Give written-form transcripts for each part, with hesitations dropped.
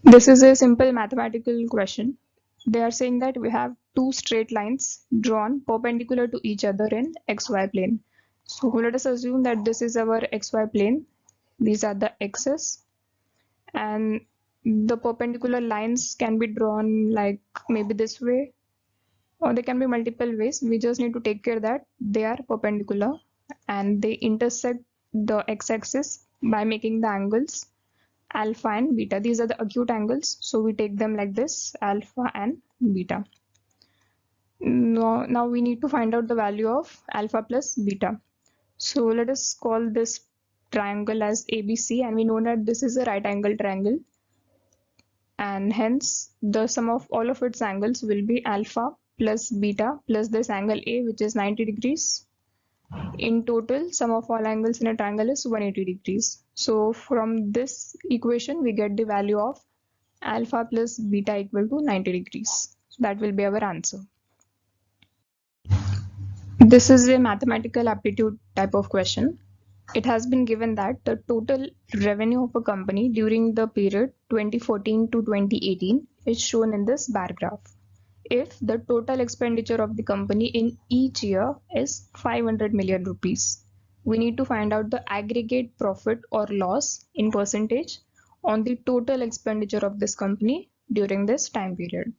This is a simple mathematical question. They are saying that we have two straight lines drawn perpendicular to each other in xy plane. So let us assume that this is our xy plane. These are the x's, and the perpendicular lines can be drawn like maybe this way, or they can be multiple ways. We just need to take care that they are perpendicular and they intersect the x-axis by making the angles alpha and beta. These are the acute angles, so we take them like this, alpha and beta. Now we need to find out the value of alpha plus beta. So let us call this triangle as ABC, and we know that this is a right angle triangle, and hence the sum of all of its angles will be alpha plus beta plus this angle A, which is 90 degrees. In total, sum of all angles in a triangle is 180 degrees. So from this equation, we get the value of alpha plus beta equal to 90 degrees. So that will be our answer. This is a mathematical aptitude type of question. It has been given that the total revenue of a company during the period 2014 to 2018 is shown in this bar graph. If the total expenditure of the company in each year is 500 million rupees, we need to find out the aggregate profit or loss in percentage on the total expenditure of this company during this time period.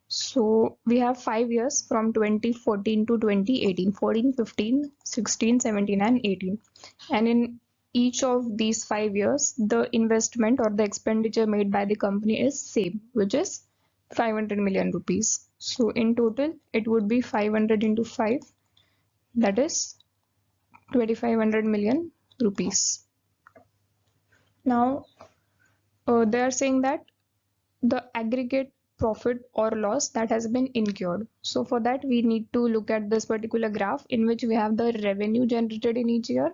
So we have 5 years from 2014 to 2018, 14, 15, 16, 17 and 18. And in each of these 5 years, the investment or the expenditure made by the company is same, which is 500 million rupees. So in total, it would be 500 into 5, that is 2500 million rupees. Now, they are saying that the aggregate profit or loss that has been incurred. So for that, we need to look at this particular graph in which we have the revenue generated in each year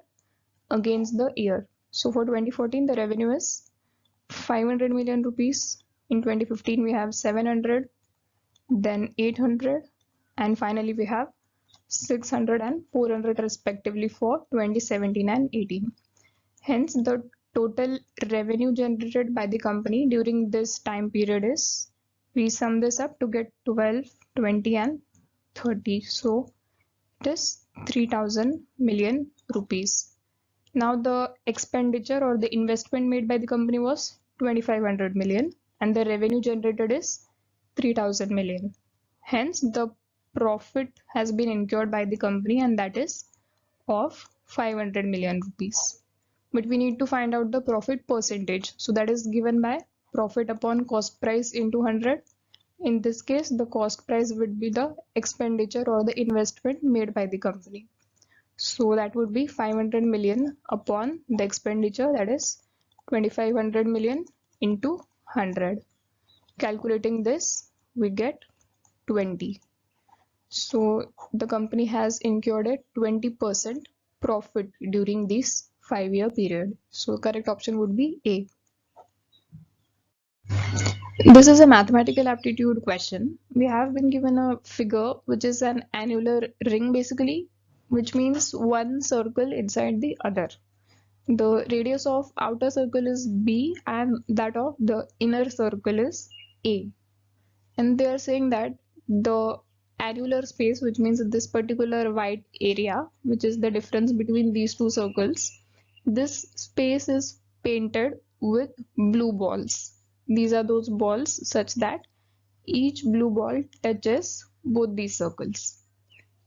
against the year. So for 2014, the revenue is 500 million rupees. In 2015, we have 700, then 800, and finally we have 600 and 400 respectively for 2017 and 18. Hence, the total revenue generated by the company during this time period is, we sum this up to get 12, 20 and 30. So it is 3000 million rupees. Now the expenditure or the investment made by the company was 2500 million and the revenue generated is 3000 million. Hence the profit has been incurred by the company, and that is of 500 million rupees. But we need to find out the profit percentage. So that is given by profit upon cost price into 100. In this case, the cost price would be the expenditure or the investment made by the company. So that would be 500 million upon the expenditure, that is 2500 million into 100. Calculating this, we get 20. So the company has incurred a 20% profit during this 5-year period. So correct option would be A. This is a mathematical aptitude question. We have been given a figure which is an annular ring basically, which means one circle inside the other. The radius of outer circle is B and that of the inner circle is A. And they are saying that the annular space, which means this particular white area, which is the difference between these two circles, this space is painted with blue balls. These are those balls such that each blue ball touches both these circles.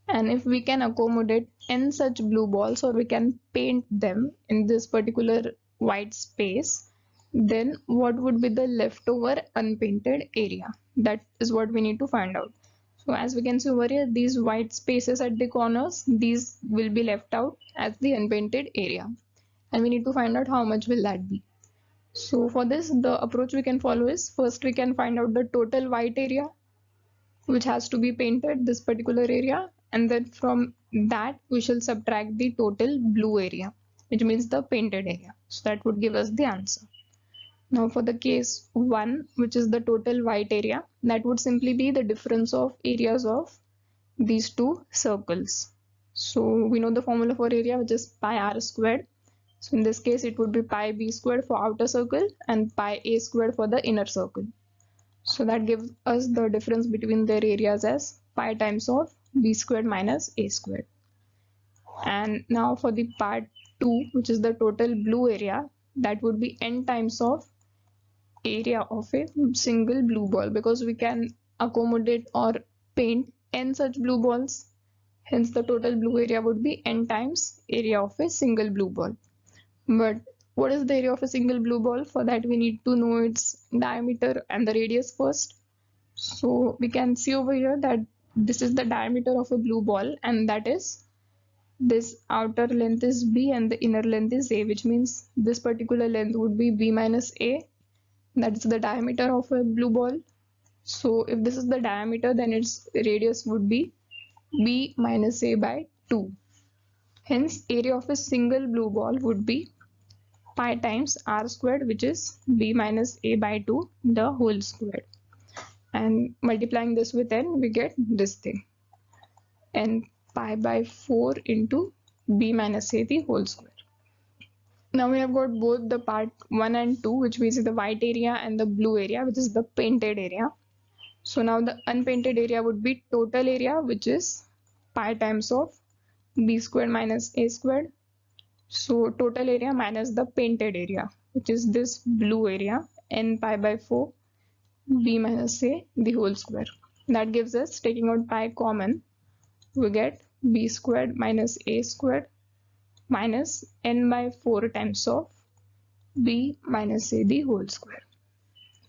And if we can accommodate n such blue balls, or we can paint them in this particular white space, then what would be the leftover unpainted area? That is what we need to find out. So as we can see over here, these white spaces at the corners, these will be left out as the unpainted area. And we need to find out how much will that be. So for this, the approach we can follow is, first we can find out the total white area which has to be painted, this particular area, and then from that we shall subtract the total blue area, which means the painted area. So that would give us the answer. Now for the case 1, which is the total white area, that would simply be the difference of areas of these two circles. So we know the formula for area, which is pi r squared. So in this case, it would be pi b squared for outer circle and pi a squared for the inner circle. So that gives us the difference between their areas as pi times of b squared minus a squared. And now for the part 2, which is the total blue area, that would be n times of area of a single blue ball, because we can accommodate or paint n such blue balls. Hence the total blue area would be n times area of a single blue ball. But what is the area of a single blue ball? For that we need to know its diameter and the radius first. So we can see over here that this is the diameter of a blue ball, and that is this outer length is b and the inner length is a, which means this particular length would be b minus a. That is the diameter of a blue ball. So if this is the diameter, then its radius would be b minus a by 2. Hence area of a single blue ball would be pi times r squared, which is b minus a by 2 the whole squared. And multiplying this with n, we get this thing, n pi by 4 into b minus a the whole square. Now we have got both the part 1 and 2, which means the white area and the blue area, which is the painted area. So now the unpainted area would be total area, which is pi times of b squared minus a squared. So total area minus the painted area, which is this blue area, n pi by 4 b minus a the whole square. That gives us, taking out pi common, we get b squared minus a squared minus n by 4 times of b minus a the whole square.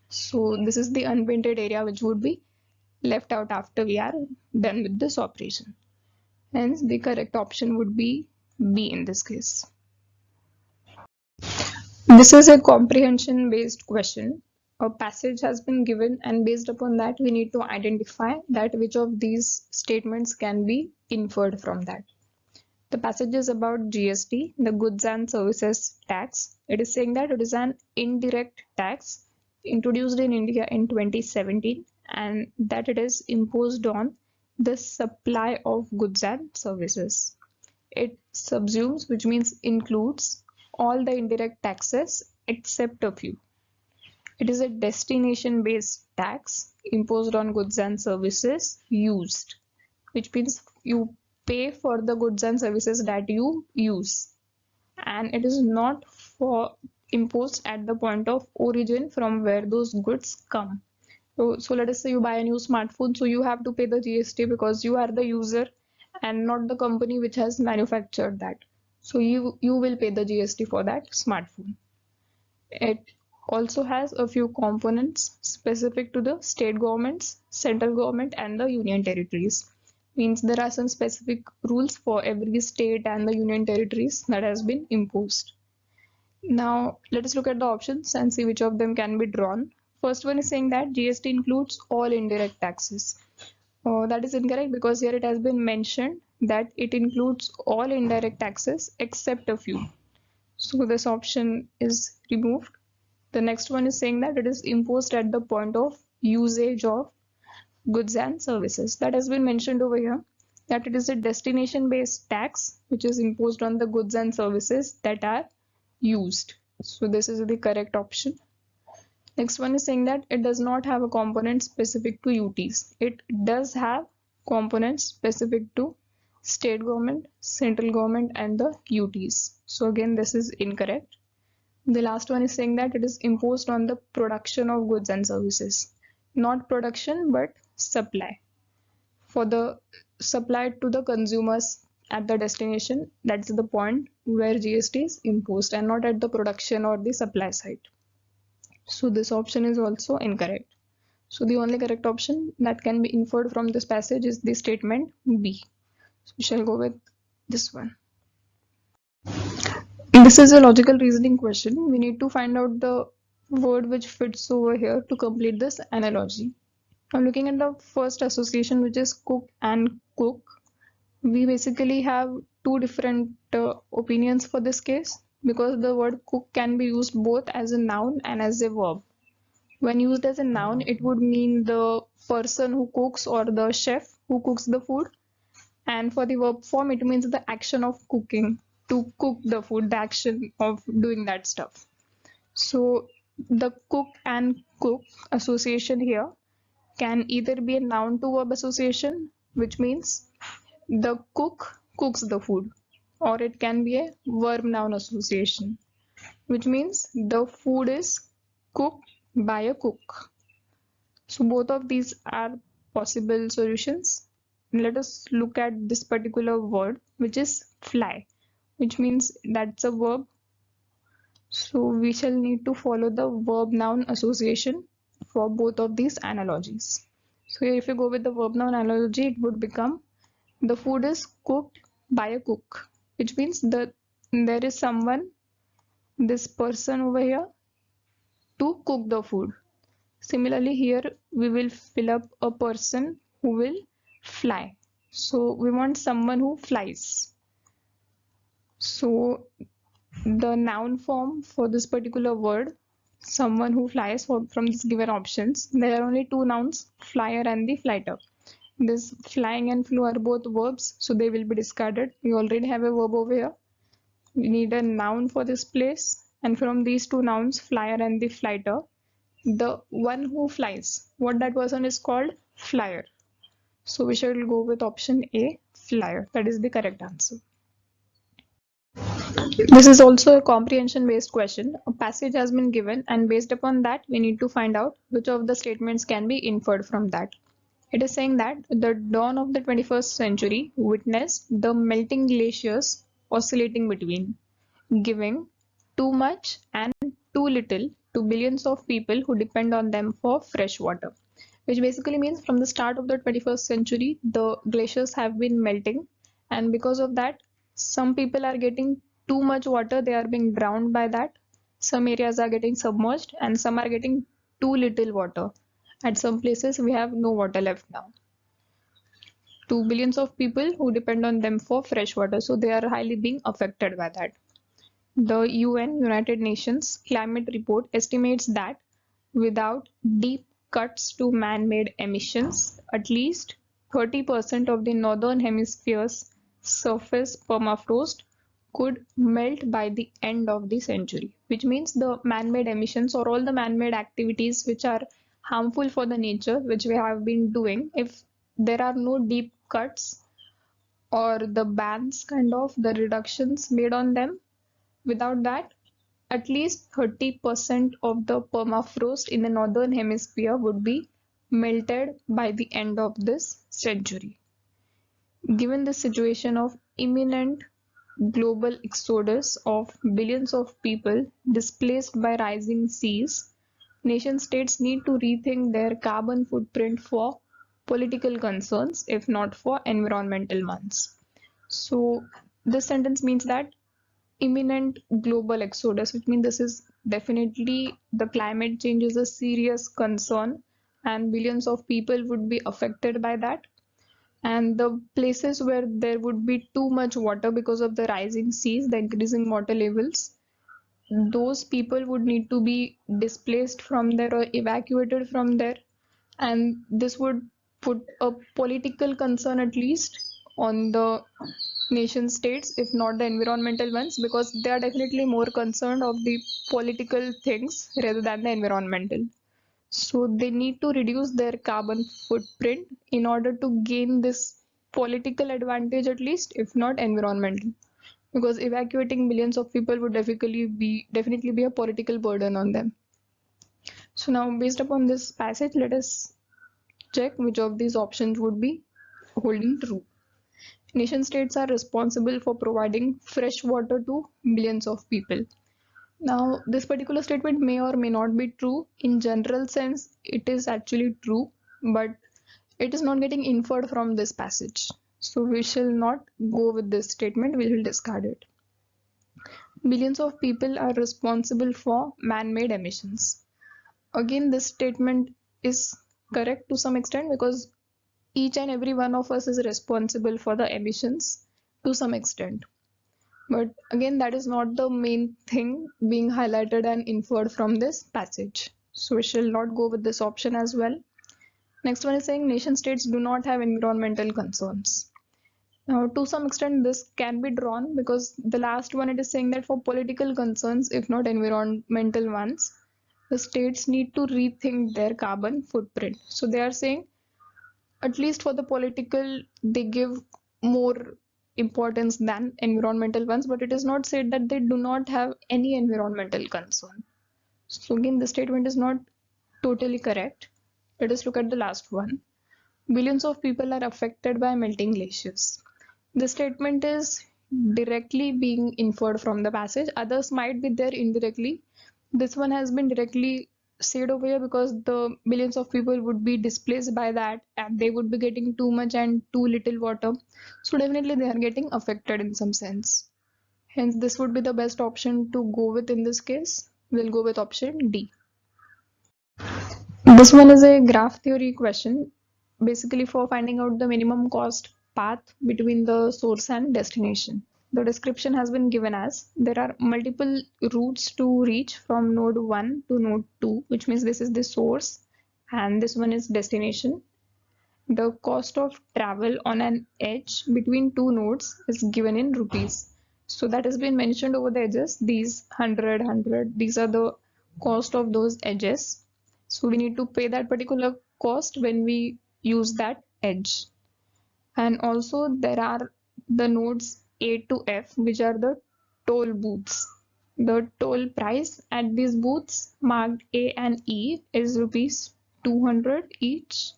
So this is the unpainted area which would be left out after we are done with this operation. Hence the correct option would be B in this case. This is a comprehension based question. A passage has been given, and based upon that we need to identify that which of these statements can be inferred from that. The passage is about GST, the goods and services tax. It is saying that it is an indirect tax introduced in India in 2017, and that it is imposed on the supply of goods and services. It subsumes, which means includes, all the indirect taxes except a few. It is a destination based tax imposed on goods and services used, which means you pay for the goods and services that you use, and it is not for imposed at the point of origin from where those goods come. So let us say you buy a new smartphone, so you have to pay the GST because you are the user and not the company which has manufactured that. So you will pay the GST for that smartphone. It also has a few components specific to the state governments, central government and the union territories. Means there are some specific rules for every state and the union territories that has been imposed. Now let us look at the options and see which of them can be drawn. First one is saying that GST includes all indirect taxes. That is incorrect, because here it has been mentioned that it includes all indirect taxes except a few. So this option is removed. The next one is saying that it is imposed at the point of usage of goods and services. That has been mentioned over here, that it is a destination based tax which is imposed on the goods and services that are used. So this is the correct option. Next one is saying that it does not have a component specific to UTs. It does have components specific to state government, central government and the UTs. So again this is incorrect. The last one is saying that it is imposed on the production of goods and services. Not production but supply. For the supply to the consumers at the destination, that's the point where GST is imposed, and not at the production or the supply side. So this option is also incorrect. So the only correct option that can be inferred from this passage is the statement B. So we shall go with this one. This is a logical reasoning question. We need to find out the word which fits over here to complete this analogy. Now looking at the first association, which is cook and cook, we basically have two different opinions for this case, because the word cook can be used both as a noun and as a verb. When used as a noun, it would mean the person who cooks or the chef who cooks the food, and for the verb form it means the action of cooking. to cook the food, the action of doing that stuff. So the cook and cook association here can either be a noun to verb association, which means the cook cooks the food, or it can be a verb noun association, which means the food is cooked by a cook. So both of these are possible solutions. Let us look at this particular word, which is fly, which means that's a verb. So we shall need to follow the verb noun association for both of these analogies. So here if you go with the verb noun analogy, it would become the food is cooked by a cook, which means there is someone, this person over here, to cook the food. Similarly, here we will fill up a person who will fly. So we want someone who flies. So the noun form for this particular word, someone who flies, from these given options, there are only two nouns, flyer and the flighter. This flying and flew are both verbs, so they will be discarded. We already have a verb over here. We need a noun for this place, and from these two nouns, flyer and the flighter, the one who flies, what that person is called? Flyer. So we shall go with option A, flyer. That is the correct answer. This is also a comprehension based question. A passage has been given, and based upon that we need to find out which of the statements can be inferred from that. It is saying that the dawn of the 21st century witnessed the melting glaciers oscillating between giving too much and too little to billions of people who depend on them for fresh water, which basically means from the start of the 21st century, the glaciers have been melting, and because of that, some people are getting too much water, they are being drowned by that. Some areas are getting submerged, and some are getting too little water. At some places, we have no water left now. To billions of people who depend on them for fresh water, so they are highly being affected by that. The UN, United Nations Climate Report estimates that without deep cuts to man-made emissions, at least 30% of the northern hemisphere's surface permafrost could melt by the end of the century, which means the man-made emissions or all the man-made activities which are harmful for the nature, which we have been doing, if there are no deep cuts or the bans, kind of the reductions made on them, without that, at least 30% of the permafrost in the northern hemisphere would be melted by the end of this century. Given the situation of imminent global exodus of billions of people displaced by rising seas, nation states need to rethink their carbon footprint for political concerns, if not for environmental ones. So this sentence means that imminent global exodus, which means this is definitely, the climate change is a serious concern and billions of people would be affected by that, and the places where there would be too much water because of the rising seas, the increasing water levels, those people would need to be displaced from there or evacuated from there, and this would put a political concern at least on the nation states, if not the environmental ones, because they are definitely more concerned of the political things rather than the environmental. So they need to reduce their carbon footprint in order to gain this political advantage at least, if not environmental. Because evacuating millions of people would definitely be a political burden on them. So now based upon this passage, let us check which of these options would be holding true. Nation states are responsible for providing fresh water to millions of people. Now, this particular statement may or may not be true. In general sense, it is actually true, but it is not getting inferred from this passage. So we shall not go with this statement, we will discard it. Billions of people are responsible for man-made emissions. Again, this statement is correct to some extent because each and every one of us is responsible for the emissions to some extent. But again, that is not the main thing being highlighted and inferred from this passage. So we shall not go with this option as well. Next one is saying nation states do not have environmental concerns. Now, to some extent, this can be drawn because the last one, it is saying that for political concerns, if not environmental ones, the states need to rethink their carbon footprint. So they are saying, at least for the political, they give more importance than environmental ones, but it is not said that they do not have any environmental concern. So again, the statement is not totally correct. Let us look at the last one. Billions of people are affected by melting glaciers. The statement is directly being inferred from the passage. Others might be there indirectly. This one has been directly said over here because the billions of people would be displaced by that and they would be getting too much and too little water. So definitely they are getting affected in some sense. Hence, this would be the best option to go with in this case. We'll go with option D. This one is a graph theory question, basically for finding out the minimum cost path between the source and destination. The description has been given as there are multiple routes to reach from node 1 to node 2, which means this is the source and this one is destination. The cost of travel on an edge between two nodes is given in rupees. So that has been mentioned over the edges. These 100, these are the cost of those edges. So we need to pay that particular cost when we use that edge. And also there are the nodes A to F, which are the toll booths. The toll price at these booths marked A and E is rupees 200 each,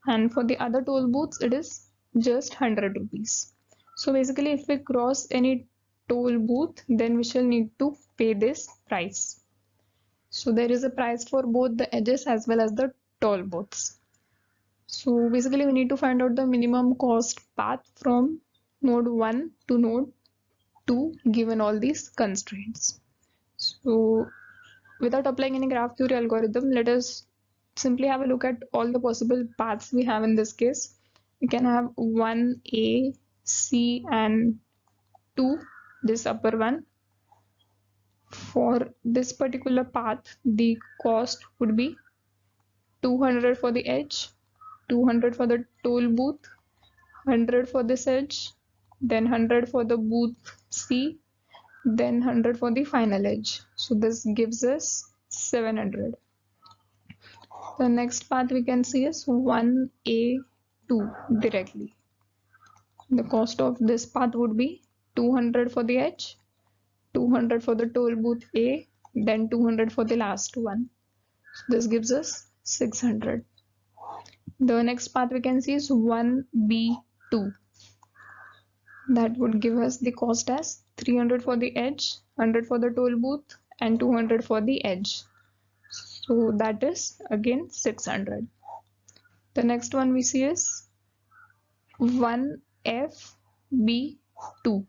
and for the other toll booths it is just 100 rupees. So basically if we cross any toll booth, then we shall need to pay this price. So there is a price for both the edges as well as the toll booths. So basically we need to find out the minimum cost path from node 1 to node 2 given all these constraints. So without applying any graph theory algorithm, let us simply have a look at all the possible paths we have in this case. We can have 1A, C and 2, this upper one. For this particular path, the cost would be 200 for the edge, 200 for the toll booth, 100 for this edge, then 100 for the booth C, then 100 for the final edge. So this gives us 700. The next path we can see is 1A2 directly. The cost of this path would be 200 for the edge, 200 for the toll booth A, then 200 for the last one. So this gives us 600. The next path we can see is 1B2. That would give us the cost as 300 for the edge, 100 for the toll booth and 200 for the edge. So that is again 600. The next one we see is 1FB2.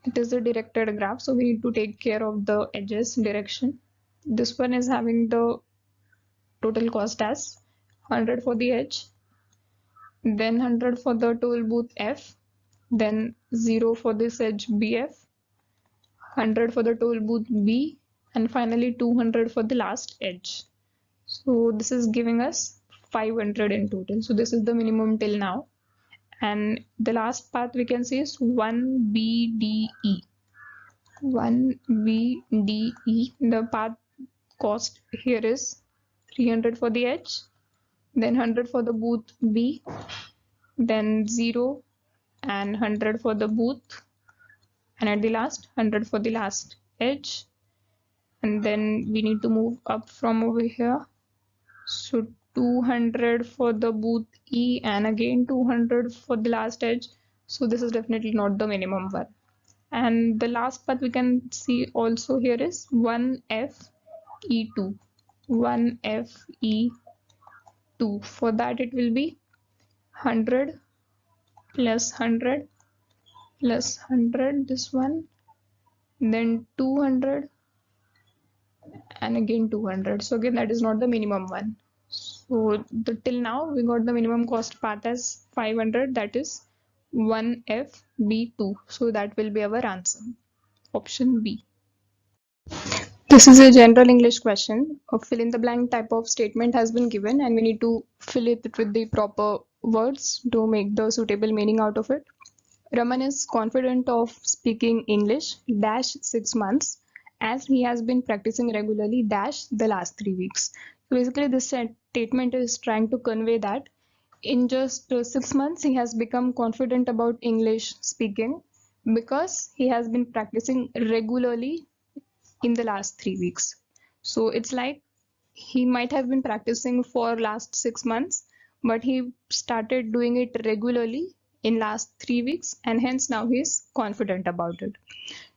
It is a directed graph, so we need to take care of the edges direction. This one is having the total cost as 100 for the edge, then 100 for the toll booth F, then 0 for this edge BF, 100 for the toll booth B, and finally 200 for the last edge. So this is giving us 500 in total. So this is the minimum till now. And the last path we can see is 1BDE. 1BDE, the path cost here is 300 for the edge, then 100 for the booth B, then 0 and 100 for the booth, and at the last 100 for the last edge. And then we need to move up from over here. So 200 for the booth E and again 200 for the last edge. So this is definitely not the minimum one. And the last path we can see also here is 1FE2. 1FE2. For that it will be 100 plus 100 plus 100, this one, then 200 and again 200. So again that is not the minimum one. So till now we got the minimum cost path as 500, that is 1FB2. So that will be our answer, option B. This is a general English question. A fill in the blank type of statement has been given and we need to fill it with the proper words to make the suitable meaning out of it. Raman is confident of speaking English dash 6 months as he has been practicing regularly dash the last 3 weeks. So basically this statement is trying to convey that in just 6 months he has become confident about English speaking because he has been practicing regularly in the last 3 weeks. So it's like he might have been practicing for last 6 months, but he started doing it regularly in last 3 weeks, and hence now he is confident about it.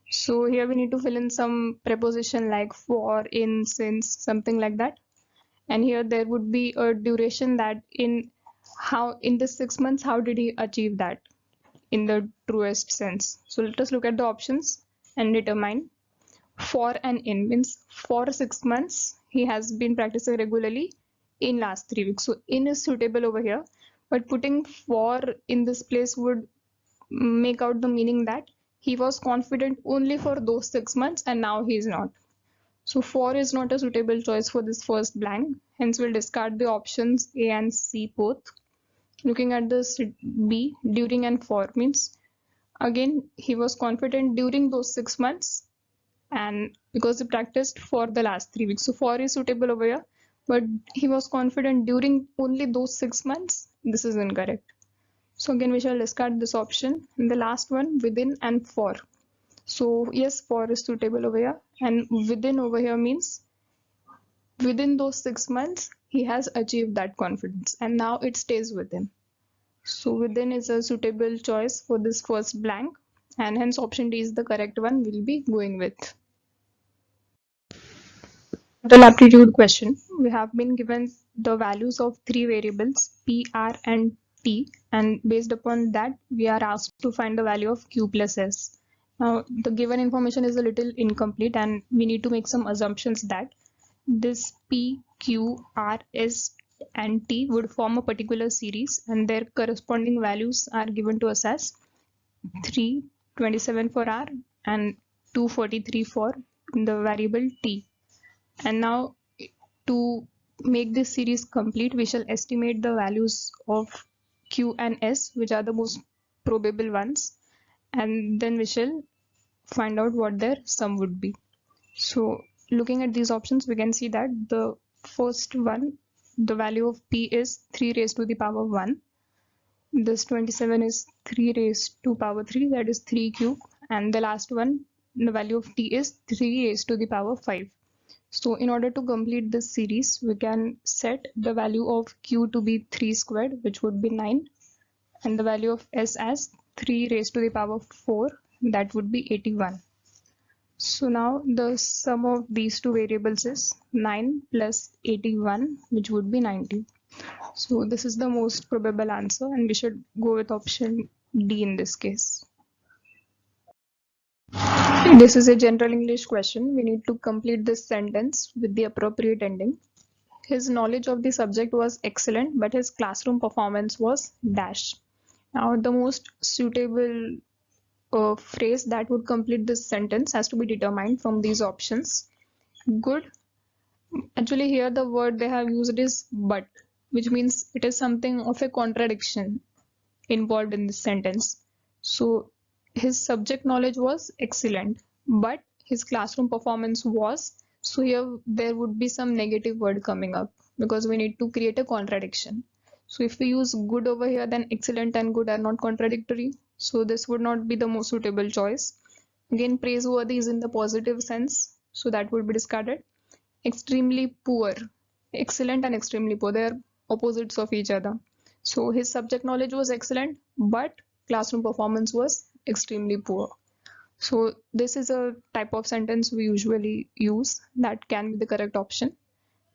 So here we need to fill in some preposition like for, in, since, something like that. And here there would be a duration that in the 6 months, how did he achieve that in the truest sense. So let us look at the options and determine. For and in means for 6 months he has been practicing regularly in last 3 weeks. So in is suitable over here, but putting for in this place would make out the meaning that he was confident only for those 6 months and now he is not. So for is not a suitable choice for this first blank, hence we'll discard the options A and C both. Looking at this B, during and for means again he was confident during those 6 months and because he practiced for the last 3 weeks. So for is suitable over here, but he was confident during only those 6 months. This is incorrect. So again we shall discard this option. And the last one, within and for. So yes, for is suitable over here, and within over here means within those 6 months he has achieved that confidence and now it stays with him. So within is a suitable choice for this first blank, and hence option D is the correct one we'll be going with. The aptitude question. We have been given the values of 3 variables P, R and T, and based upon that we are asked to find the value of Q plus S. Now the given information is a little incomplete and we need to make some assumptions that this P, Q, R, S and T would form a particular series and their corresponding values are given to us as 327 for R and 243 for the variable T. And now to make this series complete, we shall estimate the values of Q and S, which are the most probable ones, and then we shall find out what their sum would be. So looking at these options, we can see that the first one, the value of P is 3 raised to the power 1. This 27 is 3 raised to power 3, that is 3 cube, and the last one, the value of T is 3 raised to the power 5. So in order to complete this series, we can set the value of Q to be 3 squared, which would be 9, and the value of S as 3 raised to the power 4, that would be 81. So now the sum of these two variables is 9 plus 81, which would be 90. So this is the most probable answer and we should go with option D in this case. This is a general English question. We need to complete this sentence with the appropriate ending. His knowledge of the subject was excellent, but his classroom performance was dash. Now the most suitable phrase that would complete this sentence has to be determined from these options. Good. Actually here the word they have used is but, which means it is something of a contradiction involved in this sentence. So his subject knowledge was excellent, but his classroom performance was, so here there would be some negative word coming up because we need to create a contradiction. So if we use good over here, then excellent and good are not contradictory, so this would not be the most suitable choice. Again, praiseworthy is in the positive sense, so that would be discarded. Extremely poor, excellent and extremely poor, they are opposites of each other. So his subject knowledge was excellent, but classroom performance was extremely poor. So this is a type of sentence we usually use that can be the correct option.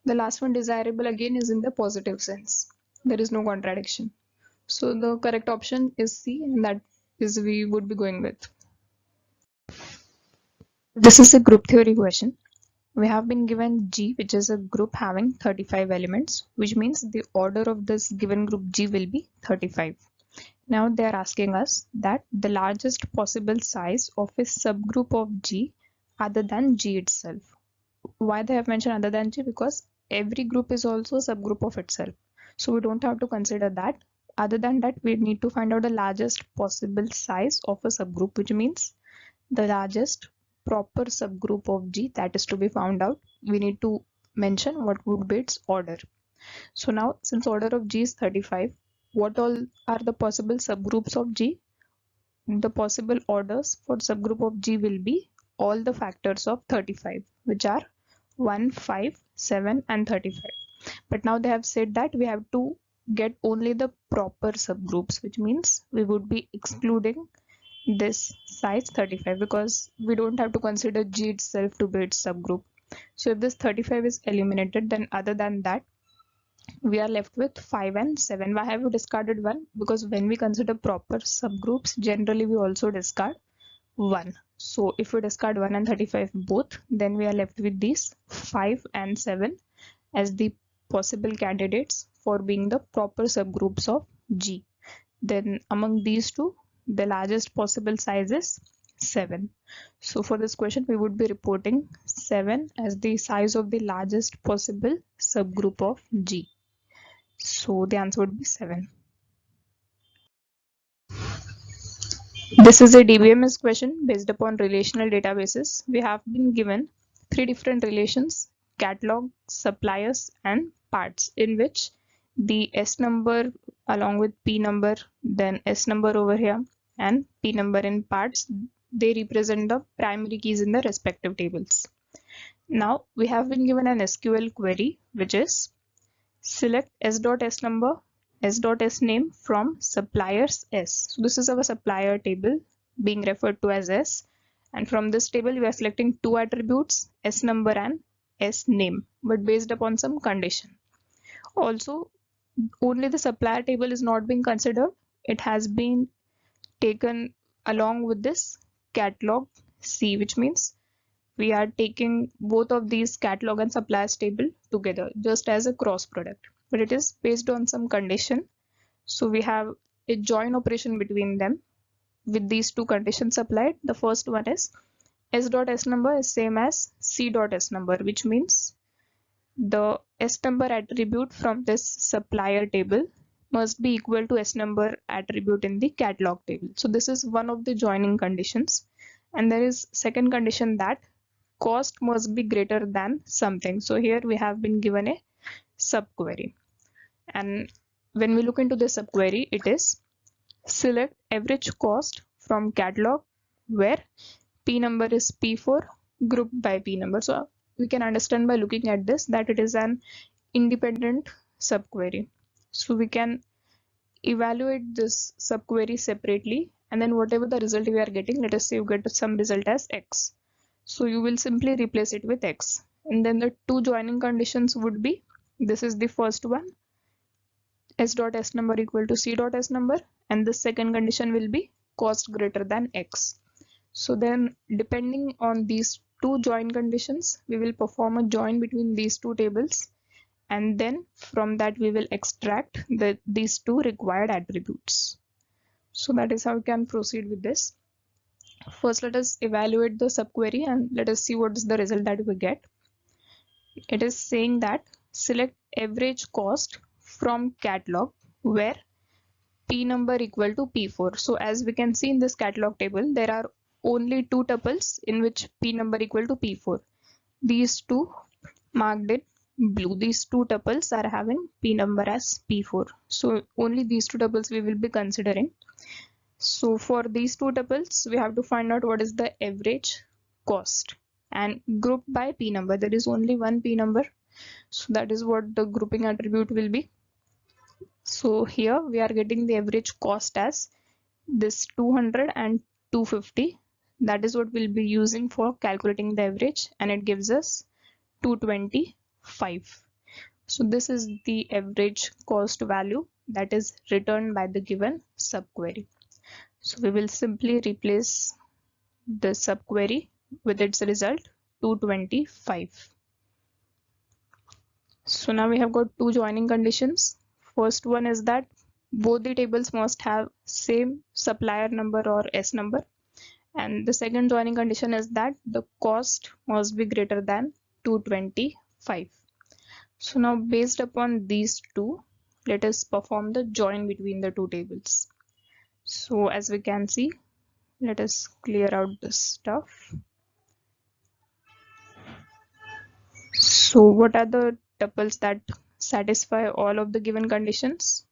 The last one, desirable, again is in the positive sense. There is no contradiction. So the correct option is C, and that is we would be going with. This is a group theory question. We have been given G, which is a group having 35 elements, which means the order of this given group G will be 35. Now they are asking us that the largest possible size of a subgroup of G other than G itself. Why they have mentioned other than G? Because every group is also a subgroup of itself. So we don't have to consider that. other than that, we need to find out the largest possible size of a subgroup, which means the largest proper subgroup of G that is to be found out. We need to mention what would be its order. So now, since order of G is 35, what all are the possible subgroups of G? The possible orders for subgroup of G will be all the factors of 35, which are 1, 5, 7 and 35. But now they have said that we have to get only the proper subgroups, which means we would be excluding this size 35 because we don't have to consider G itself to be its subgroup. So if this 35 is eliminated, then other than that, we are left with 5 and 7. Why have we discarded 1? Because when we consider proper subgroups, generally we also discard 1. So if we discard 1 and 35 both, then we are left with these 5 and 7 as the possible candidates for being the proper subgroups of G. Then among these two, the largest possible size is 7. So for this question, we would be reporting 7 as the size of the largest possible subgroup of G. So the answer would be 7. This is a DBMS question based upon relational databases. We have been given 3 different relations: catalog, suppliers and parts, in which the S number along with P number, then S number over here and P number in parts, they represent the primary keys in the respective tables. Now we have been given an SQL query, which is select s.s number, s.s name from suppliers S. So this is our supplier table being referred to as S, and from this table we are selecting 2 attributes, S number and S name, but based upon some condition. Also, only the supplier table is not being considered. It has been taken along with this catalog C, which means we are taking both of these catalog and suppliers table together just as a cross product, but it is based on some condition. So we have a join operation between them with these 2 conditions applied. The first one is s.s number is same as c.s number, which means the S number attribute from this supplier table must be equal to S number attribute in the catalog table. So this is one of the joining conditions. And there is second condition that cost must be greater than something. So here we have been given a subquery. And when we look into the subquery, it is select average cost from catalog where P number is P4 grouped by P number. So we can understand by looking at this that it is an independent subquery. So we can evaluate this subquery separately, and then whatever the result we are getting, let us say you get some result as X. So you will simply replace it with X. And then the 2 joining conditions would be, this is the first one, s.s number equal to c.s number, and the second condition will be cost greater than X. So then depending on these 2 join conditions, we will perform a join between these 2 tables, and then from that we will extract these 2 required attributes. So that is how we can proceed with this. First, let us evaluate the subquery and let us see what is the result that we get. It is saying that select average cost from catalog where P number equal to P4. So as we can see in this catalog table, there are only 2 tuples in which P number equal to P4. These 2 marked in blue. These 2 tuples are having P number as P4. So only these 2 tuples we will be considering. So for these 2 tuples, we have to find out what is the average cost and group by P number. There is only one P number. So that is what the grouping attribute will be. So here we are getting the average cost as this 200 and 250. That is what we'll be using for calculating the average, and it gives us 225. So this is the average cost value that is returned by the given subquery. So we will simply replace the subquery with its result 225. So now we have got 2 joining conditions. First one is that both the tables must have same supplier number or S number. And the second joining condition is that the cost must be greater than 225. So now based upon these 2, let us perform the join between the two tables. So as we can see, let us clear out this stuff. So what are the tuples that satisfy all of the given conditions?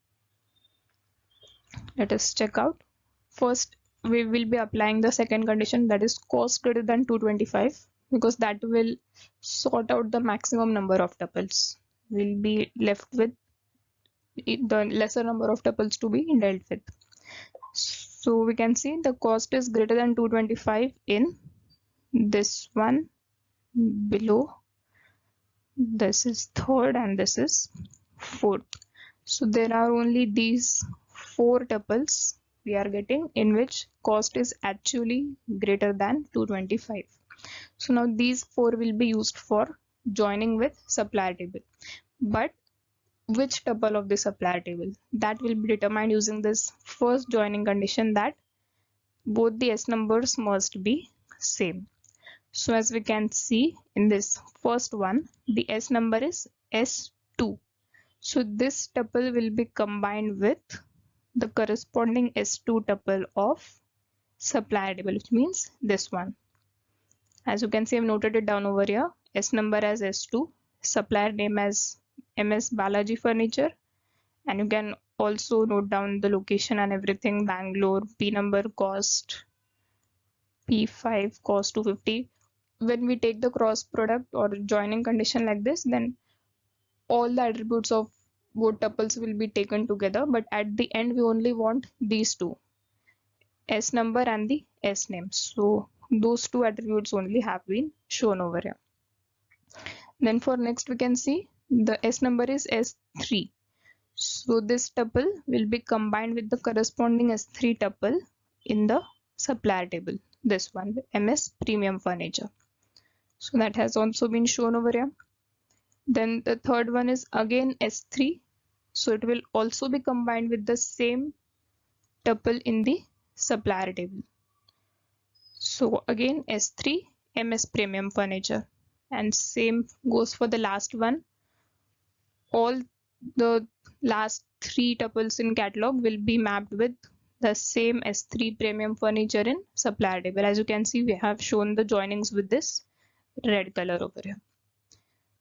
Let us check out. First, we will be applying the second condition, that is cost greater than 225, because that will sort out the maximum number of tuples. We'll be left with the lesser number of tuples to be dealt with. So we can see the cost is greater than 225 in this one below. This is third and this is fourth. So there are only these 4 tuples we are getting in which cost is actually greater than 225. So now these 4 will be used for joining with supplier table. But which tuple of the supplier table? That will be determined using this first joining condition, that both the S numbers must be same. So as we can see in this first one, the S number is S2. So this tuple will be combined with the corresponding S2 tuple of supplier table, which means this one. As you can see, I've noted it down over here. S number as S2, supplier name as MS Balaji Furniture, and you can also note down the location and everything: Bangalore, P number, cost P5, cost 250. When we take the cross product or joining condition like this, then all the attributes of both tuples will be taken together, but at the end we only want these two, S number and the S name. So those two attributes only have been shown over here. Then for next we can see the S number is S3. So this tuple will be combined with the corresponding S3 tuple in the supplier table, this one, MS Premium Furniture. So that has also been shown over here. Then the third one is again S3. So it will also be combined with the same tuple in the supplier table. So again S3, MS Premium Furniture. And same goes for the last one. All the last 3 tuples in catalog will be mapped with the same S3 Premium Furniture in supplier table. As you can see, we have shown the joinings with this red color over here.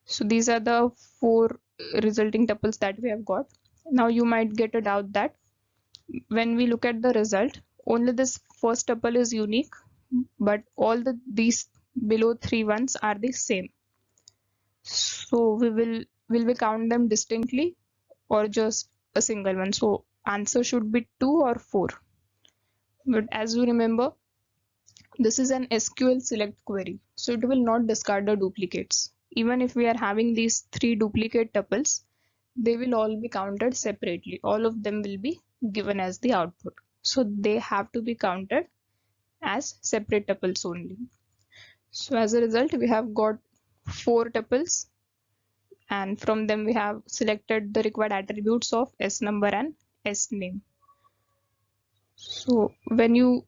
So these are the 4 resulting tuples that we have got. Now you might get a doubt that when we look at the result, only this first tuple is unique, but all these below 3 ones are the same. So will we count them distinctly or just a single one? So answer should be 2 or 4. But as you remember, this is an SQL select query, so it will not discard the duplicates. Even if we are having these 3 duplicate tuples, they will all be counted separately. All of them will be given as the output. So they have to be counted as separate tuples only. So as a result, we have got 4 tuples, and from them we have selected the required attributes of S number and S name. So when you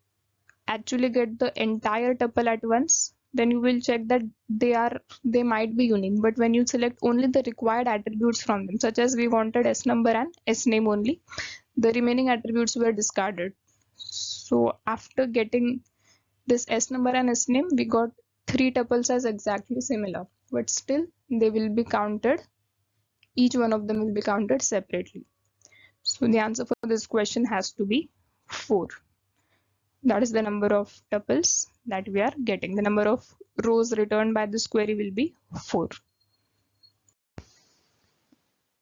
actually get the entire tuple at once, then you will check that they might be unique. But when you select only the required attributes from them, such as we wanted S number and S name only, the remaining attributes were discarded. So after getting this S number and S name, we got 3 tuples as exactly similar, but still they will be counted. Each one of them will be counted separately. So the answer for this question has to be 4. That is the number of tuples that we are getting. The number of rows returned by this query will be 4.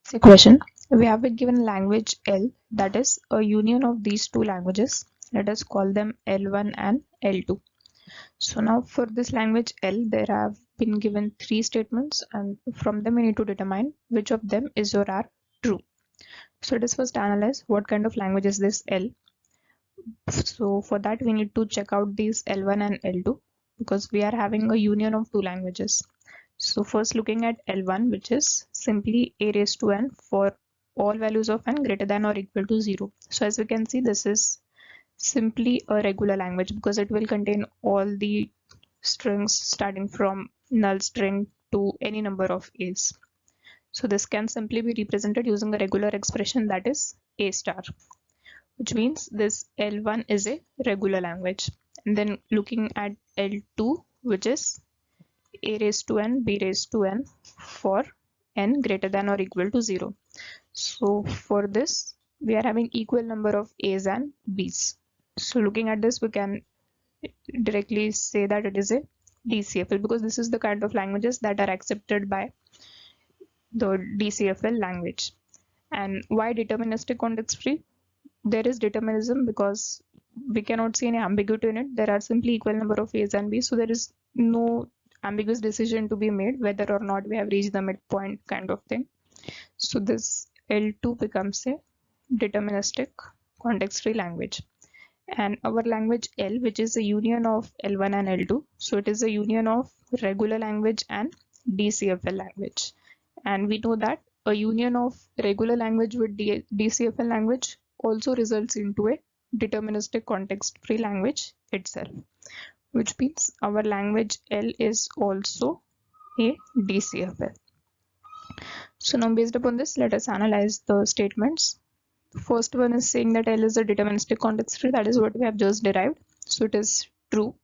So question, we have been given language L, that is a union of these 2 languages. Let us call them L1 and L2. So now for this language L, there have been given 3 statements, and from them we need to determine which of them is or are true. So let us first analyze what kind of language is this L. So for that we need to check out these L1 and L2, because we are having a union of 2 languages. So first looking at L1, which is simply a raised to n for all values of n greater than or equal to 0. So as we can see, this is simply a regular language because it will contain all the strings starting from null string to any number of a's. So this can simply be represented using a regular expression, that is A star, which means this L1 is a regular language. And then looking at L2, which is A raised to n, B raised to n for n greater than or equal to 0. So for this, we are having equal number of A's and B's. So looking at this, we can directly say that it is a DCFL, because this is the kind of languages that are accepted by the DCFL language. And why deterministic context free? There is determinism because we cannot see any ambiguity in it. There are simply equal number of A's and B's, so there is no ambiguous decision to be made whether or not we have reached the midpoint kind of thing. So this L2 becomes a deterministic context free language. And our language L, which is a union of L1 and L2, so it is a union of regular language and DCFL language. And we know that a union of regular language with DCFL language also results into a deterministic context-free language itself, which means our language L is also a DCFL. So now based upon this, let us analyze the statements. First one is saying that L is a deterministic context free. That is what we have just derived. So it is true.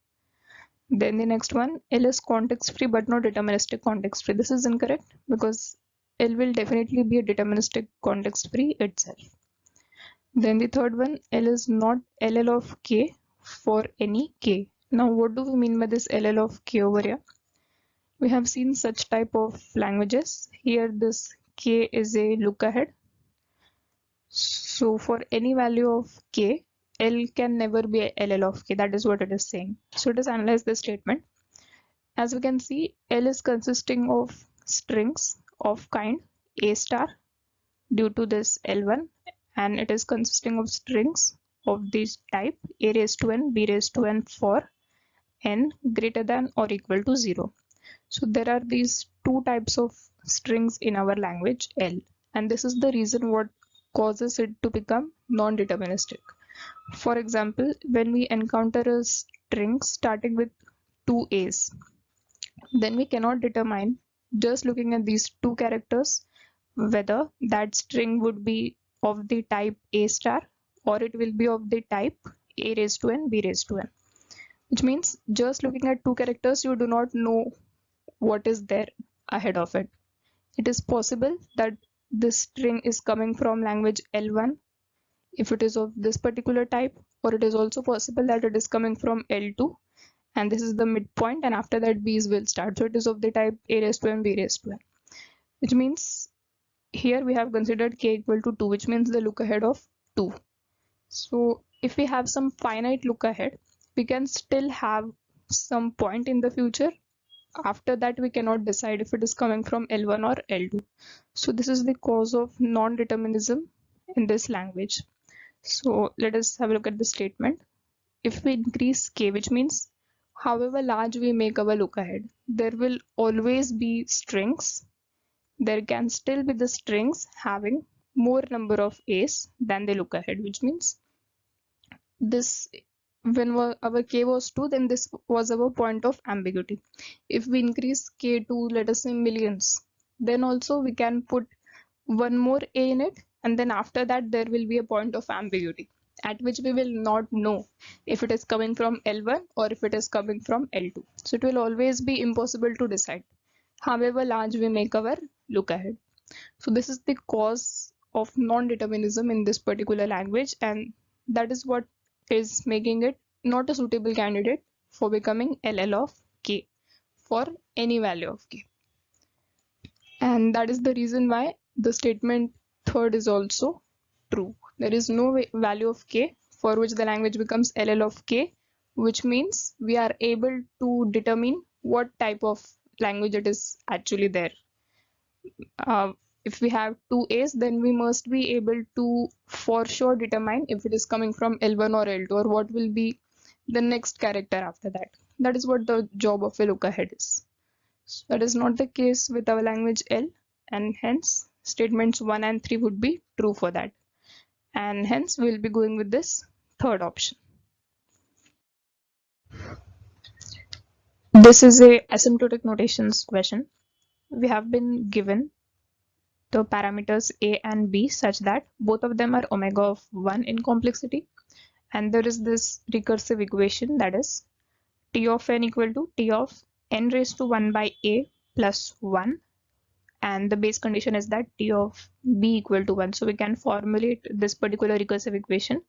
Then the next one, L is context free but not deterministic context free. This is incorrect because L will definitely be a deterministic context free itself. Then the third one, L is not LL of K for any K. Now what do we mean by this LL of K over here? We have seen such type of languages. Here this K is a look ahead. So for any value of K, L can never be a LL of K. That is what it is saying. So let us analyze this statement. As we can see, L is consisting of strings of kind A star due to this L1, and it is consisting of strings of this type A raised to n, B raised to n for n greater than or equal to 0. So there are these two types of strings in our language L, and this is the reason what causes it to become non-deterministic. For example, when we encounter a string starting with two A's, then we cannot determine, just looking at these two characters, whether that string would be of the type A star or it will be of the type A raised to n, B raised to n. Which means just looking at two characters, you do not know what is there ahead of it. It is possible that this string is coming from language L1 if it is of this particular type, or it is also possible that it is coming from L2 and this is the midpoint, and after that B's will start. So it is of the type A raised to n, B raised to n, which means here we have considered K equal to 2, which means the look ahead of 2. So if we have some finite look ahead, we can still have some point in the future. After that, we cannot decide if it is coming from L1 or L2. So this is the cause of non-determinism in this language. So let us have a look at the statement. If we increase K, which means however large we make our look ahead, there will always be strings. There can still be the strings having more number of A's than the look ahead, which means this, when our K was 2, then this was our point of ambiguity. If we increase K to, let us say, millions, then also we can put one more A in it, and then after that there will be a point of ambiguity at which we will not know if it is coming from L1 or if it is coming from L2. So it will always be impossible to decide however large we make our look ahead. So this is the cause of non-determinism in this particular language, and that is what is making it not a suitable candidate for becoming LL of K for any value of K. And that is the reason why the statement third is also true. There is no value of K for which the language becomes LL of K, which means we are able to determine what type of language it is actually there. If we have two A's, then we must be able to for sure determine if it is coming from L1 or L2, or what will be the next character after that. That is what the job of a look ahead is. So that is not the case with our language L, and hence statements 1 and 3 would be true for that. And hence we will be going with this third option. This is a asymptotic notations question. We have been given the parameters a and b such that both of them are omega of 1 in complexity, and there is this recursive equation, that is t of n equal to t of n raised to 1 by a plus 1, and the base condition is that t of b equal to 1. So we can formulate this particular recursive equation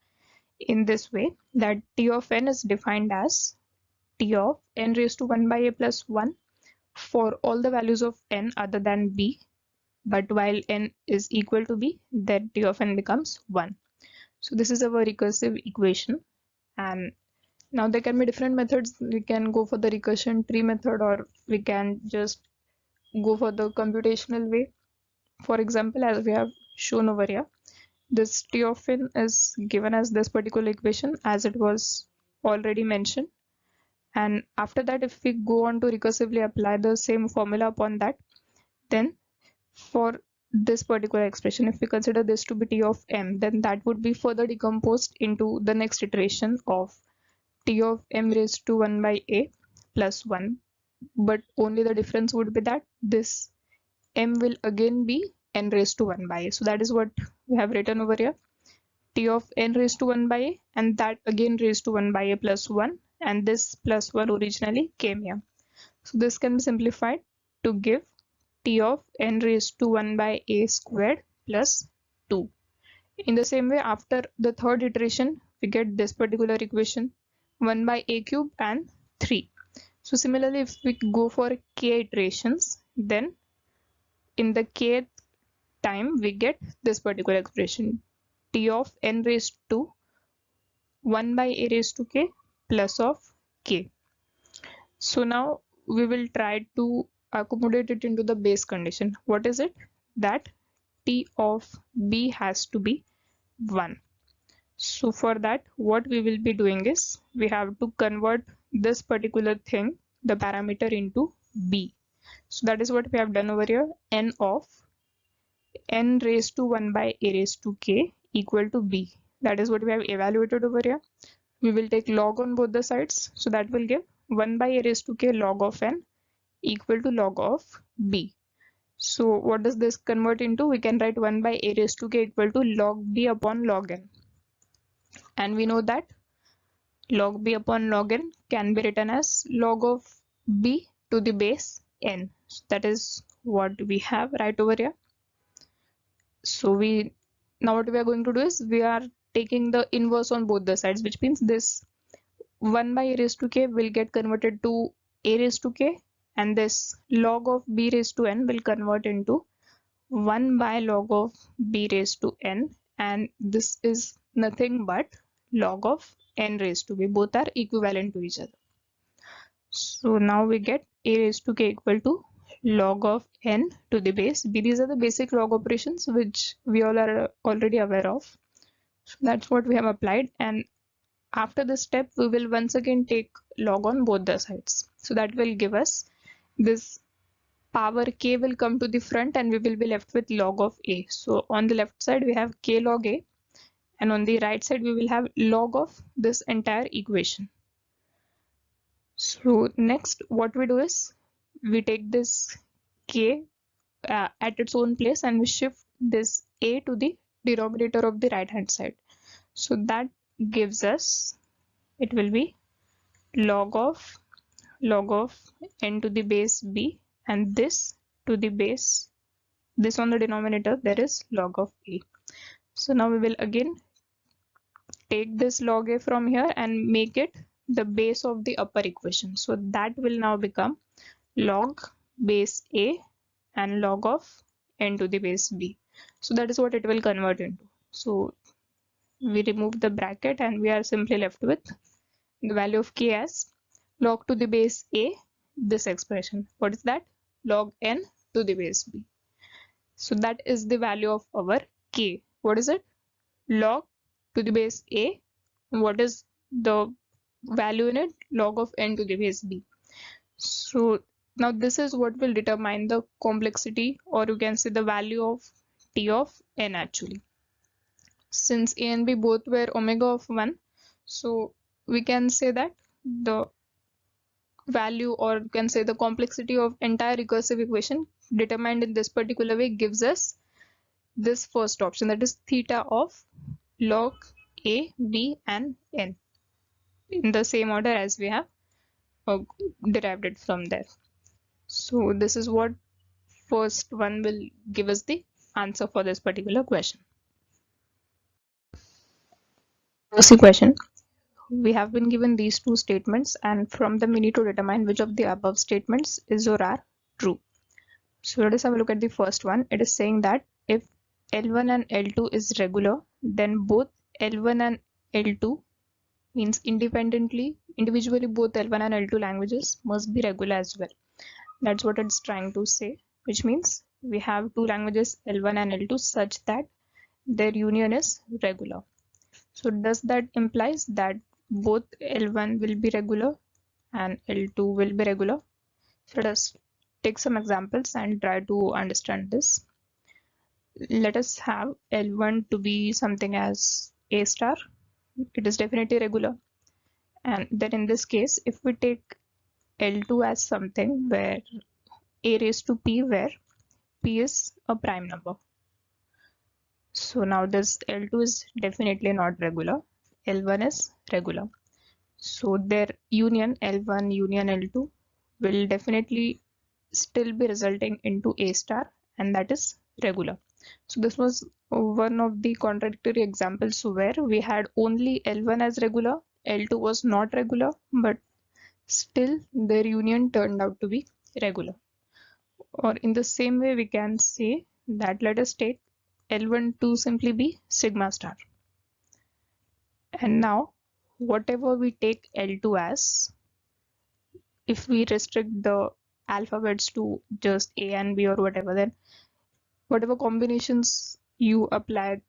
in this way, that t of n is defined as t of n raised to 1 by a plus 1 for all the values of n other than b, but while n is equal to b, then t of n becomes 1. So this is our recursive equation, and now there can be different methods. We can go for the recursion tree method, or we can just go for the computational way. For example, as we have shown over here, this t of n is given as this particular equation as it was already mentioned, and after that if we go on to recursively apply the same formula upon that, then for this particular expression, if we consider this to be t of m, then that would be further decomposed into the next iteration of t of m raised to 1 by a plus 1, but only the difference would be that this m will again be n raised to 1 by a. So that is what we have written over here, t of n raised to 1 by a, and that again raised to 1 by a plus 1, and this plus 1 originally came here. So this can be simplified to give t of n raised to 1 by a squared plus 2. In the same way, after the third iteration, we get this particular equation, 1 by a cube and 3. So similarly, if we go for k iterations, then in the kth time we get this particular expression, t of n raised to 1 by a raised to k plus of k. So now we will try to accommodate it into the base condition. What is it? That t of b has to be 1. So for that, what we will be doing is we have to convert this particular thing, the parameter, into b. So that is what we have done over here, n of n raised to 1 by a raised to k equal to b. That is what we have evaluated over here. We will take log on both the sides, so that will give 1 by a raised to k log of n equal to log of b. So what does this convert into? We can write 1 by a raised to k equal to log b upon log n, and we know that log b upon log n can be written as log of b to the base n. So that is what we have right over here. So now what we are going to do is we are taking the inverse on both the sides, which means this 1 by a raised to k will get converted to a raised to k, and this log of b raised to n will convert into 1 by log of b raised to n, and this is nothing but log of n raised to b. Both are equivalent to each other. So now we get a raised to k equal to log of n to the base b. These are the basic log operations which we all are already aware of. So that's what we have applied, and after this step we will once again take log on both the sides. So that will give us this power k will come to the front, and we will be left with log of a. So on the left side we have k log a, and on the right side we will have log of this entire equation. So next what we do is we take this k at its own place, and we shift this a to the denominator of the right hand side. So that gives us, it will be log of n to the base b, and this to the base, this on the denominator, there is log of a. So now we will again take this log a from here and make it the base of the upper equation. So that will now become log base a and log of n to the base b. So that is what it will convert into. So we remove the bracket and we are simply left with the value of k as log to the base a, this expression. What is that? Log n to the base b. So that is the value of our k. What is it? Log to the base a. What is the value in it? Log of n to the base b. So now this is what will determine the complexity, or you can say the value of t of n actually. Since a and b both were omega of 1, so we can say that the value, or you can say the complexity of entire recursive equation determined in this particular way, gives us this first option, that is theta of log A, B and N, in the same order as we have derived it from there. So this is what first one will give us the answer for this particular question. First question, we have been given these two statements, and from them we need to determine which of the above statements is or are true. So let us have a look at the first one. It is saying that if L1 and L2 is regular, then both L1 and L2 means individually both L1 and L2 languages must be regular as well. That's what it's trying to say, which means we have two languages L1 and L2 such that their union is regular. So does that implies that both L1 will be regular and L2 will be regular? So let us take some examples and try to understand this. Let us have L1 to be something as A star. It is definitely regular. And then in this case, if we take L2 as something where A raised to P, where P is a prime number. So now this L2 is definitely not regular. L1 is regular. So their union L1 union L2 will definitely still be resulting into A star, and that is regular. So this was one of the contradictory examples where we had only L1 as regular, L2 was not regular, but still their union turned out to be regular. Or in the same way we can say that let us take L1 to simply be sigma star. And now whatever we take L2 as, if we restrict the alphabets to just A and B or whatever, then whatever combinations you apply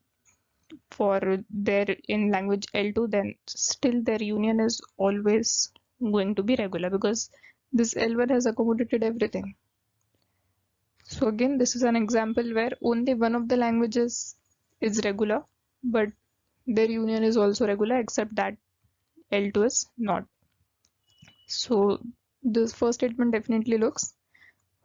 for their in language L2, then still their union is always going to be regular because this L1 has accommodated everything. So again, this is an example where only one of the languages is regular, but their union is also regular, except that L2 is not. So this first statement definitely looks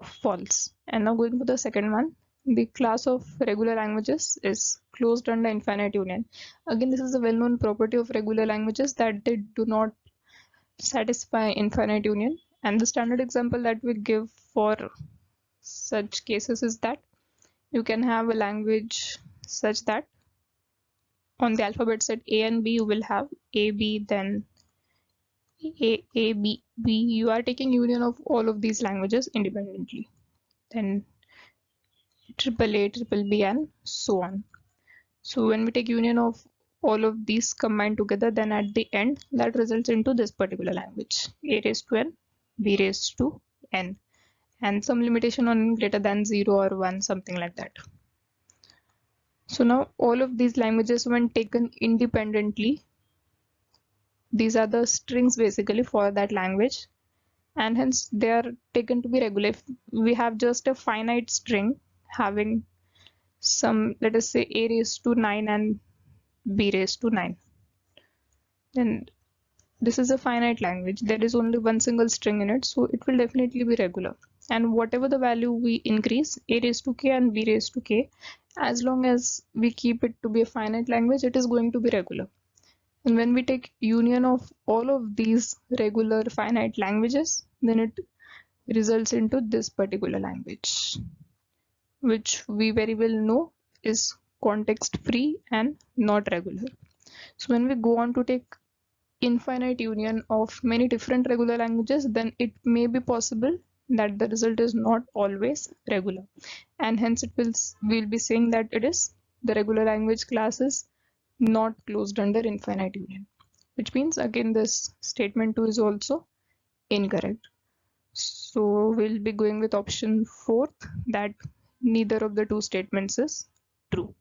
false. And now going to the second one, the class of regular languages is closed under infinite union. Again, this is a well-known property of regular languages that they do not satisfy infinite union. And the standard example that we give for such cases is that you can have a language such that on the alphabet set A and B you will have A, B, then A, B, B. You are taking union of all of these languages independently. Then triple A, triple B, and so on. So when we take union of all of these combined together, then at the end that results into this particular language, A raised to N, B raised to N, and some limitation on greater than 0 or 1, something like that. So now all of these languages, when taken independently, these are the strings basically for that language, and hence they are taken to be regular. If we have just a finite string having some, let us say A raised to 9 and B raised to 9, then this is a finite language. There is only one single string in it, so it will definitely be regular. And whatever the value we increase, A raised to K and B raised to K, as long as we keep it to be a finite language, it is going to be regular. And when we take union of all of these regular finite languages, then it results into this particular language, which we very well know is context free and not regular. So when we go on to take infinite union of many different regular languages, then it may be possible that the result is not always regular, and hence we'll be saying that it is the regular language class is not closed under infinite union, which means again this statement 2 is also incorrect. So we'll be going with option 4, that neither of the two statements is true.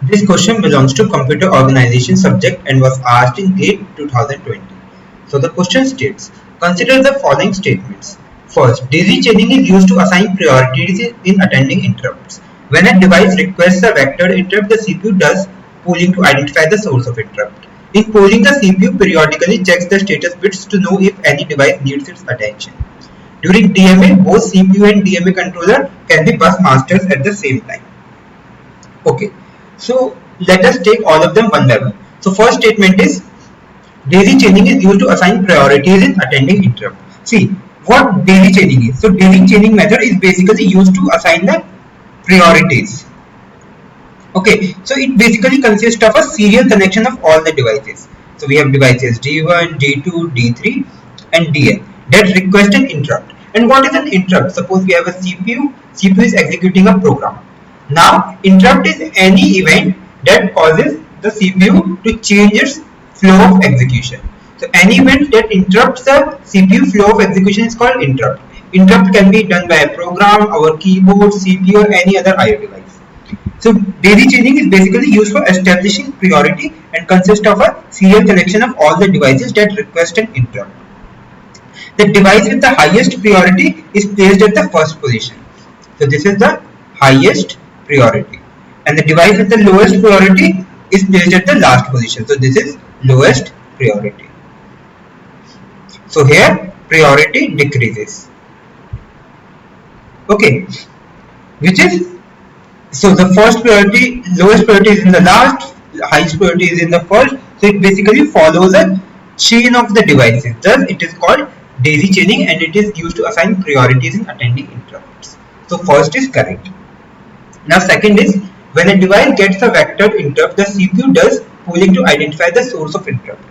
This question belongs to computer organization subject and was asked in grade 2020. So the question states, consider the following statements. First, daisy chaining is used to assign priorities in attending interrupts. When a device requests a vector interrupt, the CPU does polling to identify the source of interrupt. In polling, the CPU periodically checks the status bits to know if any device needs its attention. During DMA, both CPU and DMA controller can be bus masters at the same time. Okay, so let us take all of them one by one. So first statement is daisy chaining is used to assign priorities in attending interrupt. See what daisy chaining is. So daisy chaining method is basically used to assign the priorities. Okay, so it basically consists of a serial connection of all the devices. So we have devices D1, D2, D3 and DN that request an interrupt. And what is an interrupt? Suppose we have a CPU is executing a program. Now interrupt is any event that causes the CPU to change its flow of execution. So any event that interrupts the CPU flow of execution is called interrupt. Interrupt can be done by a program, our keyboard, CPU or any other IO device. So daisy chaining is basically used for establishing priority and consists of a serial connection of all the devices that request an interrupt. The device with the highest priority is placed at the first position. So this is the highest priority. And the device with the lowest priority is placed at the last position. So this is lowest priority. So here priority decreases. Okay, which is so the first priority, lowest priority is in the last, highest priority is in the first. So it basically follows a chain of the devices. Thus it is called daisy chaining and it is used to assign priorities in attending interrupts. So first is correct. Now second is when a device gets a vectored interrupt, the CPU does pooling to identify the source of interrupt.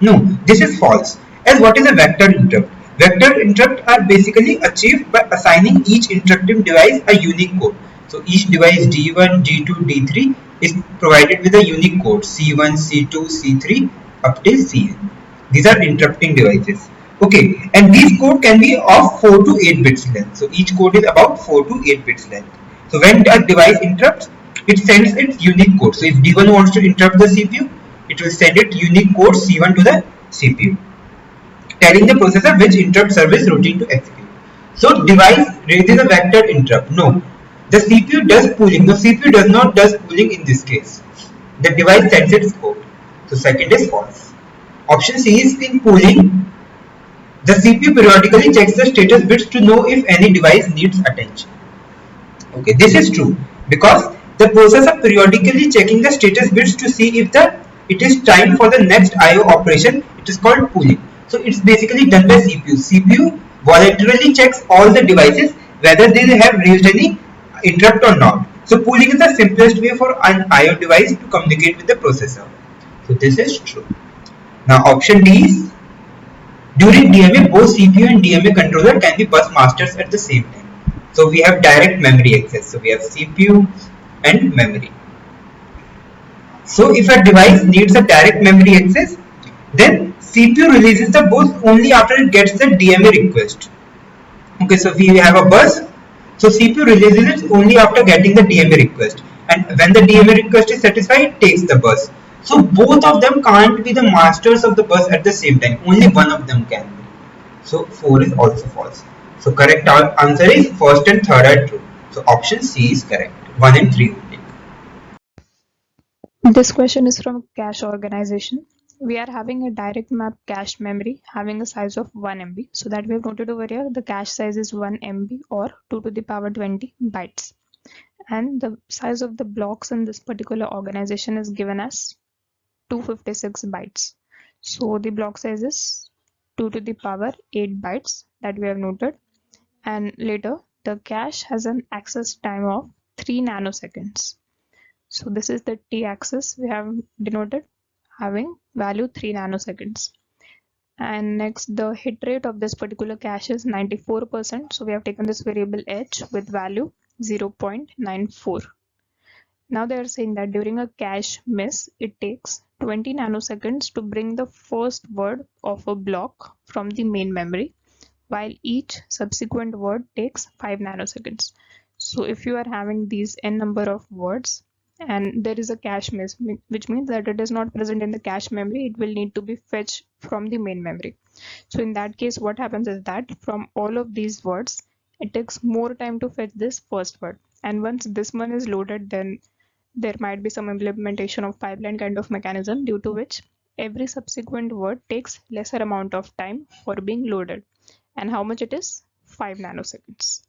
No, this is false. As what is a vectored interrupt? Vectored interrupts are basically achieved by assigning each interrupting device a unique code. So each device D1, D2, D3 is provided with a unique code C1, C2, C3 up till Cn. These are interrupting devices. Okay, and these code can be of 4 to 8 bits length. So each code is about 4 to 8 bits length. So when a device interrupts, it sends its unique code. So if D1 wants to interrupt the CPU, it will send it unique code C1 to the CPU, telling the processor which interrupt service routine to execute. So device raises a vectored interrupt. No, the CPU does pooling. The CPU does not does pooling in this case. The device sends its code. So second is false. Option C is in pooling. The CPU periodically checks the status bits to know if any device needs attention. Okay, this is true because the processor periodically checking the status bits to see if it is time for the next IO operation. It is called pooling. So it's basically done by CPU. CPU voluntarily checks all the devices whether they have raised any interrupt or not. So pooling is the simplest way for an IO device to communicate with the processor. So this is true. Now option D is during DMA both CPU and DMA controller can be bus masters at the same time. So we have direct memory access. So we have CPU and memory. So if a device needs a direct memory access, then CPU releases the bus only after it gets the DMA request. Okay, so we have a bus. So CPU releases it only after getting the DMA request. And when the DMA request is satisfied, it takes the bus. So both of them can't be the masters of the bus at the same time. Only one of them can be. So 4 is also false. So correct answer is first and third are true. So option C is correct. 1 and 3 only. This question is from cache organization. We are having a direct map cache memory having a size of 1 MB. So that we have noted over here, the cache size is 1 MB or 2 to the power 20 bytes. And the size of the blocks in this particular organization is given as 256 bytes. So the block size is 2 to the power 8 bytes that we have noted. And later the cache has an access time of 3 nanoseconds. So this is the t-axis we have denoted having value 3 nanoseconds. And next the hit rate of this particular cache is 94%. So we have taken this variable h with value 0.94. Now they are saying that during a cache miss, it takes 20 nanoseconds to bring the first word of a block from the main memory, while each subsequent word takes 5 nanoseconds. So if you are having these n number of words and there is a cache miss, which means that it is not present in the cache memory, it will need to be fetched from the main memory. So in that case, what happens is that from all of these words, it takes more time to fetch this first word. And once this one is loaded, then there might be some implementation of pipeline kind of mechanism due to which every subsequent word takes lesser amount of time for being loaded. And how much it is? 5 nanoseconds.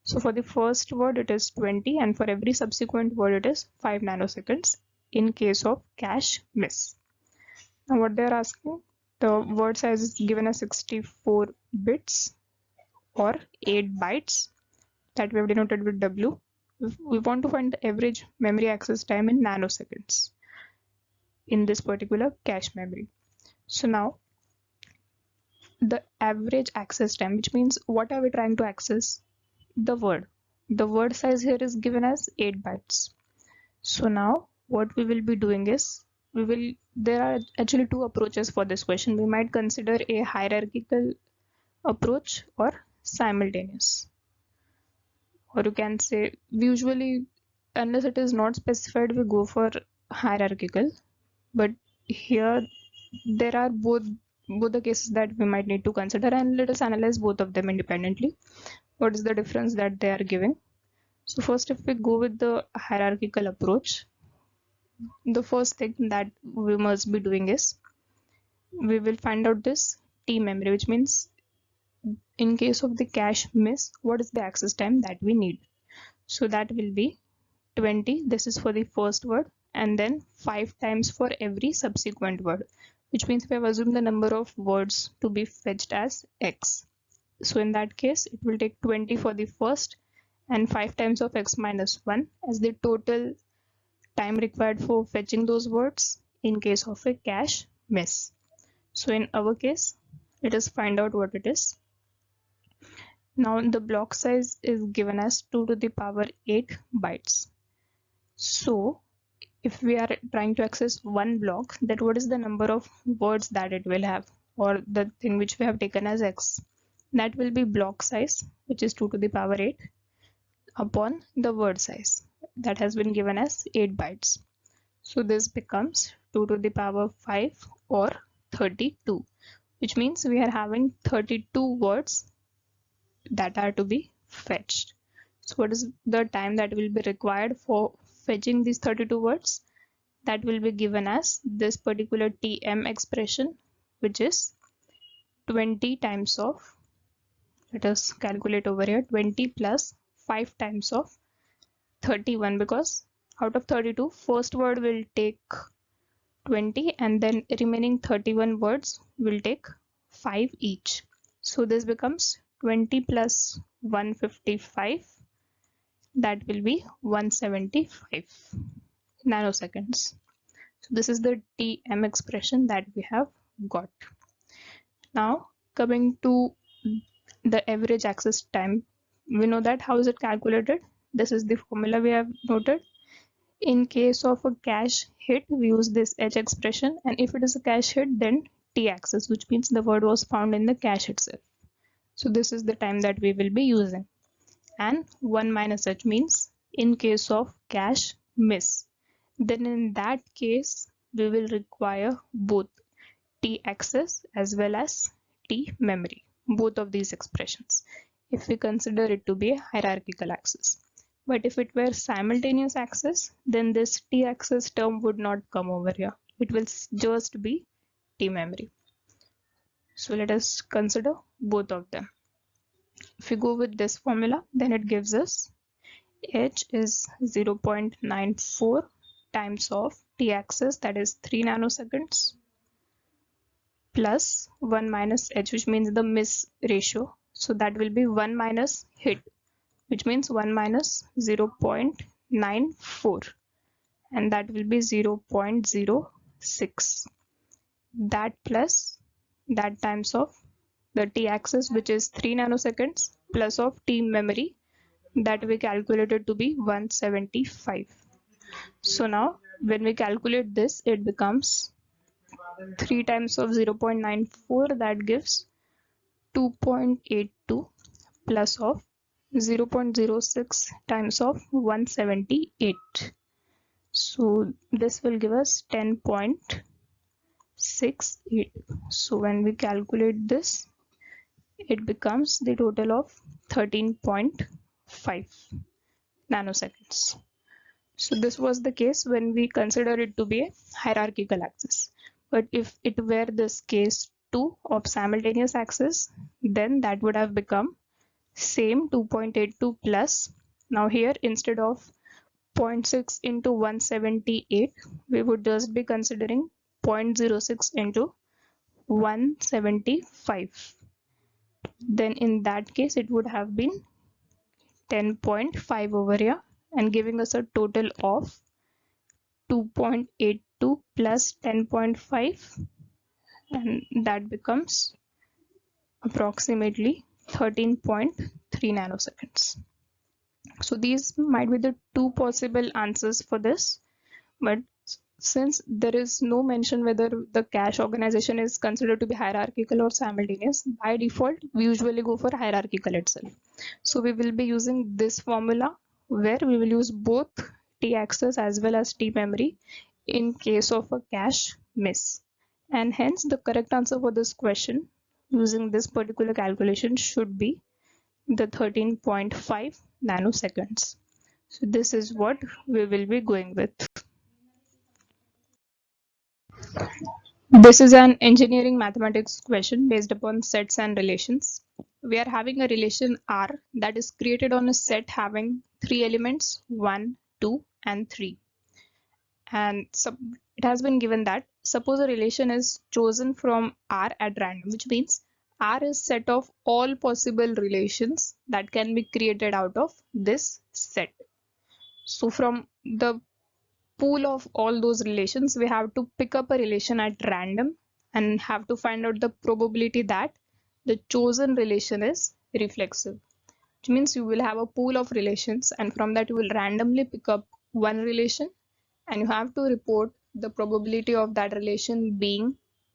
So for the first word it is 20, and for every subsequent word it is 5 nanoseconds in case of cache miss. Now what they are asking, the word size is given as 64 bits or 8 bytes that we have denoted with W. We want to find the average memory access time in nanoseconds in this particular cache memory. So now the average access time, which means what are we trying to access? The word size here is given as 8 bytes. So now what we will be doing is, there are actually two approaches for this question. We might consider a hierarchical approach or simultaneous, or you can say, we usually, unless it is not specified, we go for hierarchical, but here there are both the cases that we might need to consider, and let us analyze both of them independently. What is the difference that they are giving? So first, if we go with the hierarchical approach, the first thing that we must be doing is, we will find out this T memory, which means in case of the cache miss, what is the access time that we need? So that will be 20, this is for the first word, and then 5 times for every subsequent word, which means we have assumed the number of words to be fetched as x. So in that case, it will take 20 for the first and 5 times of x minus 1 as the total time required for fetching those words in case of a cache miss. So in our case, let us find out what it is. Now the block size is given as 2 to the power 8 bytes. So if we are trying to access one block, that what is the number of words that it will have, or the thing which we have taken as x, that will be block size, which is 2 to the power 8 upon the word size that has been given as 8 bytes. So this becomes 2 to the power 5 or 32, which means we are having 32 words that are to be fetched. So what is the time that will be required for fetching these 32 words? That will be given as this particular TM expression, which is 20 times of, let us calculate over here, 20 plus 5 times of 31, because out of 32, first word will take 20 and then remaining 31 words will take 5 each. So this becomes 20 plus 155, that will be 175 nanoseconds. So this is the TM expression that we have got. Now coming to the average access time, we know that how is it calculated. This is the formula we have noted. In case of a cache hit, we use this H expression, and if it is a cache hit, then T access, which means the word was found in the cache itself. So this is the time that we will be using. And 1 minus H means in case of cache miss, then in that case we will require both T access as well as T memory, both of these expressions, if we consider it to be a hierarchical access. But if it were simultaneous access, then this T access term would not come over here. It will just be T memory. So let us consider both of them. If we go with this formula, then it gives us H is 0.94 times of T access, that is 3 nanoseconds, plus 1 minus H, which means the miss ratio. So that will be 1 minus hit, which means 1 minus 0.94, and that will be 0.06. That plus that times of the T access, which is 3 nanoseconds, plus of T memory, that we calculated to be 175. So now when we calculate this, it becomes 3 times of 0.94, that gives 2.82 plus of 0.06 times of 178. So this will give us 10.68. So when we calculate this, it becomes the total of 13.5 nanoseconds. So this was the case when we consider it to be a hierarchical access. But if it were this case 2 of simultaneous access, then that would have become Same 2.82 plus. Now here instead of 0.6 into 178, we would just be considering 0.06 into 175. Then in that case it would have been 10.5 over here and giving us a total of 2.82 plus 10.5, and that becomes approximately 13.3 nanoseconds. So these might be the two possible answers for this, but since there is no mention whether the cache organization is considered to be hierarchical or simultaneous, by default we usually go for hierarchical itself. So we will be using this formula where we will use both t-access as well as t-memory in case of a cache miss, and hence the correct answer for this question using this particular calculation should be the 13.5 nanoseconds. So this is what we will be going with. This is an engineering mathematics question based upon sets and relations. We are having a relation R that is created on a set having three elements 1, 2 and 3. And it has been given that suppose a relation is chosen from R at random, which means R is set of all possible relations that can be created out of this set. So from the pool of all those relations, we have to pick up a relation at random and have to find out the probability that the chosen relation is reflexive, which means you will have a pool of relations and from that you will randomly pick up one relation and you have to report the probability of that relation being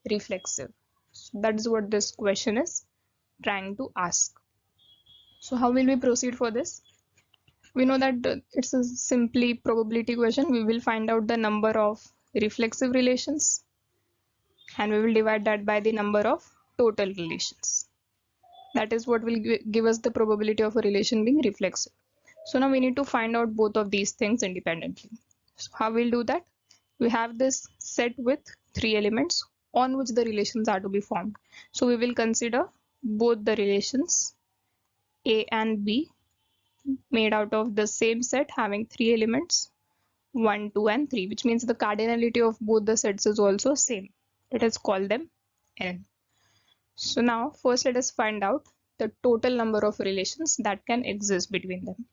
reflexive. So that is what this question is trying to ask. So how will we proceed for this? We know that it's a simply probability question. We will find out the number of reflexive relations and we will divide that by the number of total relations. That is what will give us the probability of a relation being reflexive. So now we need to find out both of these things independently. So how we'll do that? We have this set with three elements on which the relations are to be formed. So we will consider both the relations A and B made out of the same set having three elements 1, 2 and 3, which means the cardinality of both the sets is also same. Let us call them n. So now first let us find out the total number of relations that can exist between them.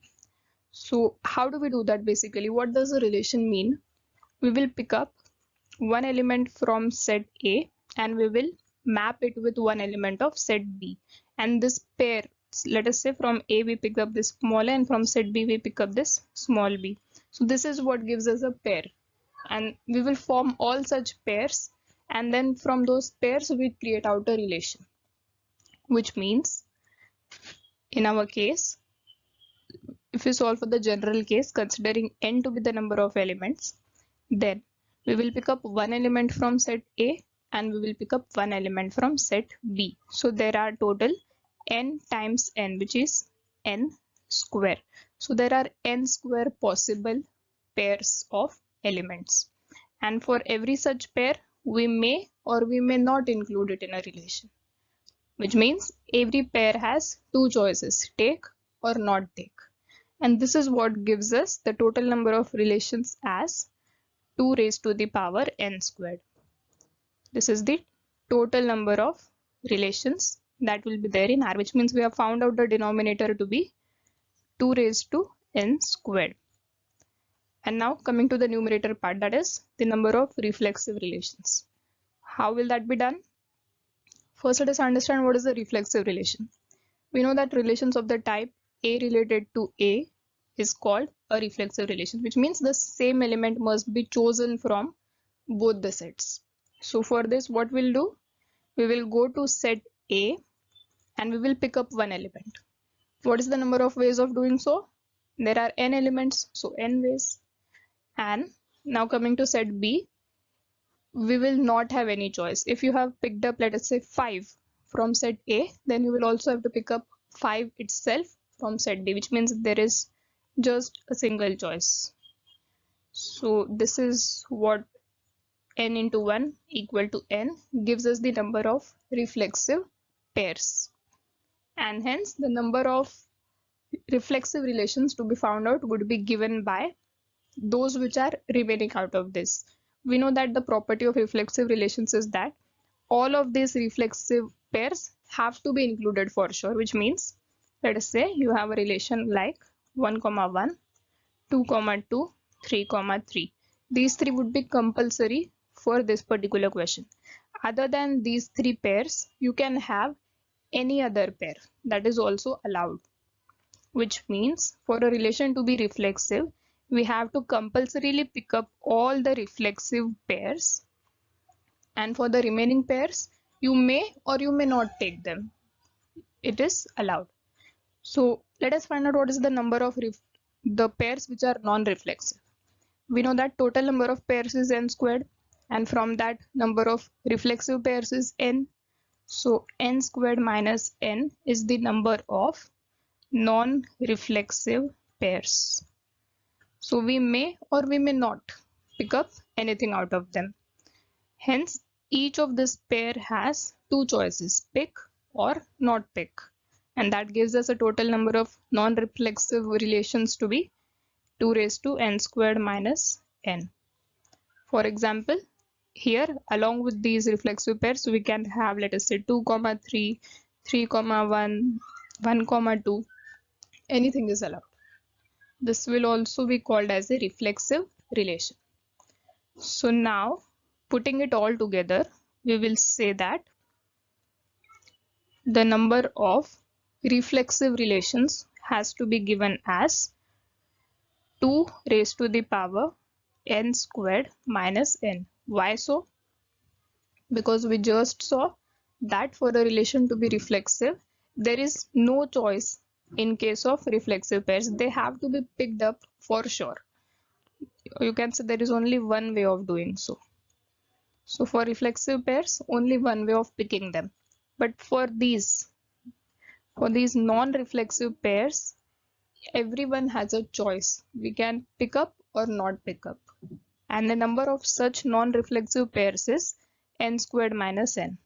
So how do we do that basically? What does a relation mean? We will pick up one element from set A and we will map it with one element of set B, and this pair, let us say from A we pick up this small a and from set B we pick up this small b. So this is what gives us a pair, and we will form all such pairs and then from those pairs we create out a relation, which means in our case, if we solve for the general case considering n to be the number of elements, then we will pick up one element from set A and we will pick up one element from set B. So there are total n times n, which is n square. So there are n square possible pairs of elements, and for every such pair we may or we may not include it in a relation, which means every pair has two choices, take or not take. And this is what gives us the total number of relations as 2 raised to the power n squared. This is the total number of relations that will be there in R, which means we have found out the denominator to be 2 raised to n squared. And now coming to the numerator part, that is the number of reflexive relations. How will that be done? First let us understand what is the reflexive relation. We know that relations of the type A related to A is called a reflexive relation, which means the same element must be chosen from both the sets. So for this what we'll do, we will go to set A and we will pick up one element. What is the number of ways of doing so? There are n elements, so n ways. And now coming to set B, we will not have any choice. If you have picked up, let us say 5 from set A, then you will also have to pick up 5 itself from set D, which means there is just a single choice. So this is what n into 1 equal to n gives us the number of reflexive pairs. and hence the number of reflexive relations to be found out would be given by those which are remaining out of this. We know that the property of reflexive relations is that all of these reflexive pairs have to be included for sure, which means let us say you have a relation like 1, 1, 2, 2, 3, 3. These three would be compulsory for this particular question. Other than these three pairs, you can have any other pair that is also allowed, which means for a relation to be reflexive, we have to compulsorily pick up all the reflexive pairs, and for the remaining pairs, you may or you may not take them. It is allowed. So let us find out what is the number of the pairs which are non-reflexive. We know that total number of pairs is n squared, and from that number of reflexive pairs is n. So n squared minus n is the number of non-reflexive pairs. So we may or we may not pick up anything out of them. Hence, each of this pair has two choices, pick or not pick. And that gives us a total number of non-reflexive relations to be 2 raised to n squared minus n. For example, here along with these reflexive pairs, we can have, let us say, 2, 3, 3, 1, 1, 2. Anything is allowed. This will also be called as a reflexive relation. So now, putting it all together, we will say that the number of reflexive relations has to be given as 2 raised to the power n squared minus n. Why so? Because we just saw that for a relation to be reflexive, there is no choice in case of reflexive pairs. They have to be picked up for sure. You can say there is only one way of doing so. So for reflexive pairs, only one way of picking them. But for these non-reflexive pairs, everyone has a choice. We can pick up or not pick up. And the number of such non-reflexive pairs is n squared minus n.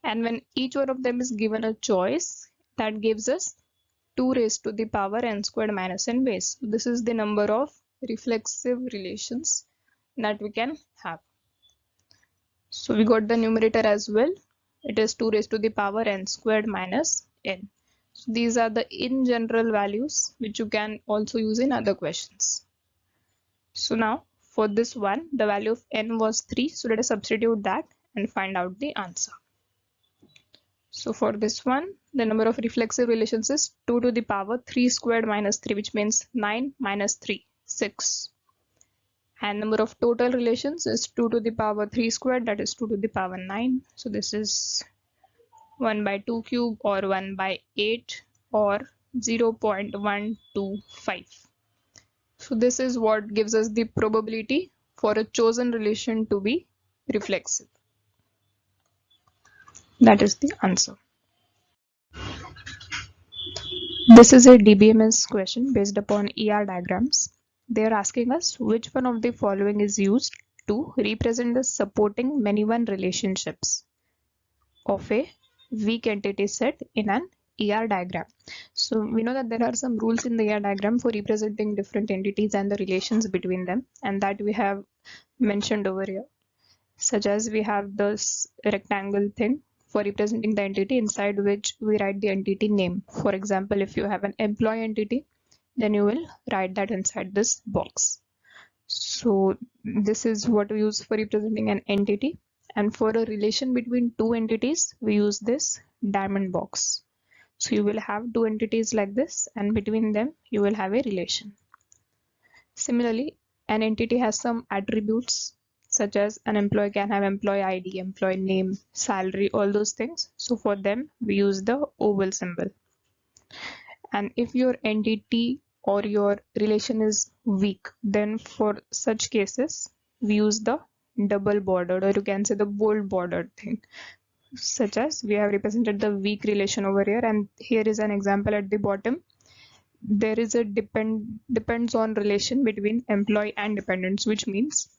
And when each one of them is given a choice, that gives us 2 raised to the power n squared minus n base. So this is the number of reflexive relations that we can have. So we got the numerator as well. It is 2 raised to the power n squared minus n. So these are the in general values which you can also use in other questions. So now for this one, the value of n was 3. So let us substitute that and find out the answer. So for this one, the number of reflexive relations is 2 to the power 3 squared minus 3, which means 9 minus 3, 6. And number of total relations is 2 to the power 3 squared, that is 2 to the power 9. So this is 1 by 2 cube or 1 by 8 or 0.125. So this is what gives us the probability for a chosen relation to be reflexive. That is the answer. This is a DBMS question based upon ER diagrams. They are asking us which one of the following is used to represent the supporting many-one relationships of a weak entity set in an ER diagram. So we know that there are some rules in the ER diagram for representing different entities and the relations between them, and that we have mentioned over here, such as we have this rectangle thing for representing the entity inside which we write the entity name. For example, if you have an employee entity, then you will write that inside this box. So this is what we use for representing an entity, and for a relation between two entities, we use this diamond box. So you will have two entities like this, and between them you will have a relation. Similarly, an entity has some attributes, such as an employee can have employee ID, employee name, salary, all those things. So for them, we use the oval symbol. And if your entity or your relation is weak, then for such cases, we use the double bordered, or you can say the bold bordered thing, such as we have represented the weak relation over here, and here is an example at the bottom. There is a depends on relation between employee and dependents, which means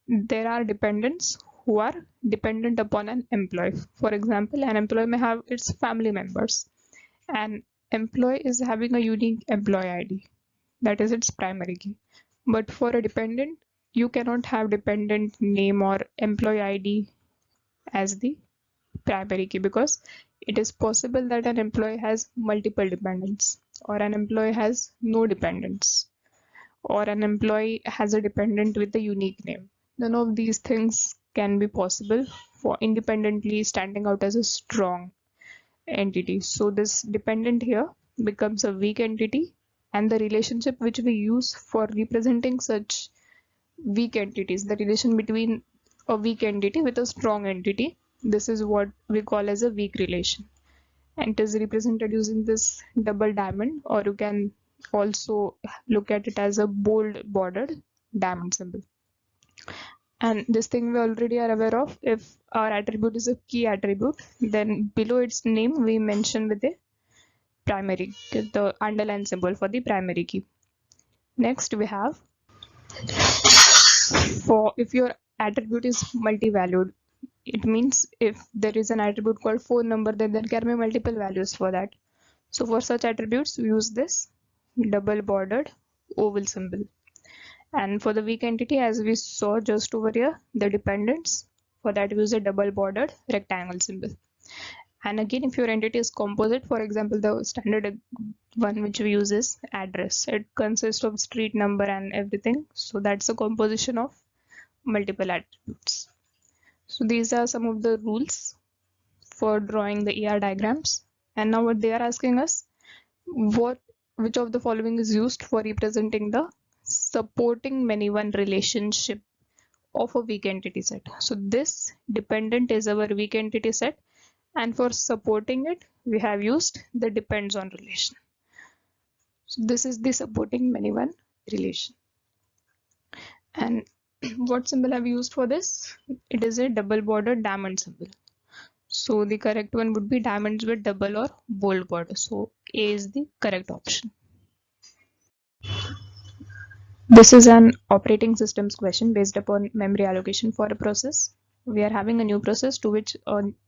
there are dependents who are dependent upon an employee. For example, an employee may have its family members, An employee is having a unique employee ID, that is its primary key. But for a dependent, you cannot have dependent name or employee ID as the primary key, because it is possible that an employee has multiple dependents, or an employee has no dependents, or an employee has a dependent with a unique name. None of these things can be possible for independently standing out as a strong entity. So this dependent here becomes a weak entity, and the relationship which we use for representing such weak entities, the relation between a weak entity with a strong entity, this is what we call as a weak relation, and it is represented using this double diamond, or you can also look at it as a bold bordered diamond symbol. And this thing we already are aware of. If our attribute is a key attribute, then below its name we mention with a primary, the underline symbol for the primary key. Next we have, for if your attribute is multi-valued, it means if there is an attribute called phone number, then there can be multiple values for that. So for such attributes, we use this double bordered oval symbol. And for the weak entity, as we saw just over here, the dependents, for that we use a double bordered rectangle symbol. And again, if your entity is composite, for example, the standard one which we use is address. It consists of street number and everything. So that's a composition of multiple attributes. So these are some of the rules for drawing the ER diagrams. And now what they are asking us, which of the following is used for representing the supporting many-one relationship of a weak entity set. So this dependent is our weak entity set, and for supporting it, we have used the depends on relation. So this is the supporting many-one relation. And what symbol have we used for this? It is a double border diamond symbol. So the correct one would be diamonds with double or bold border. So A is the correct option. This is an operating systems question based upon memory allocation for a process. We are having a new process to which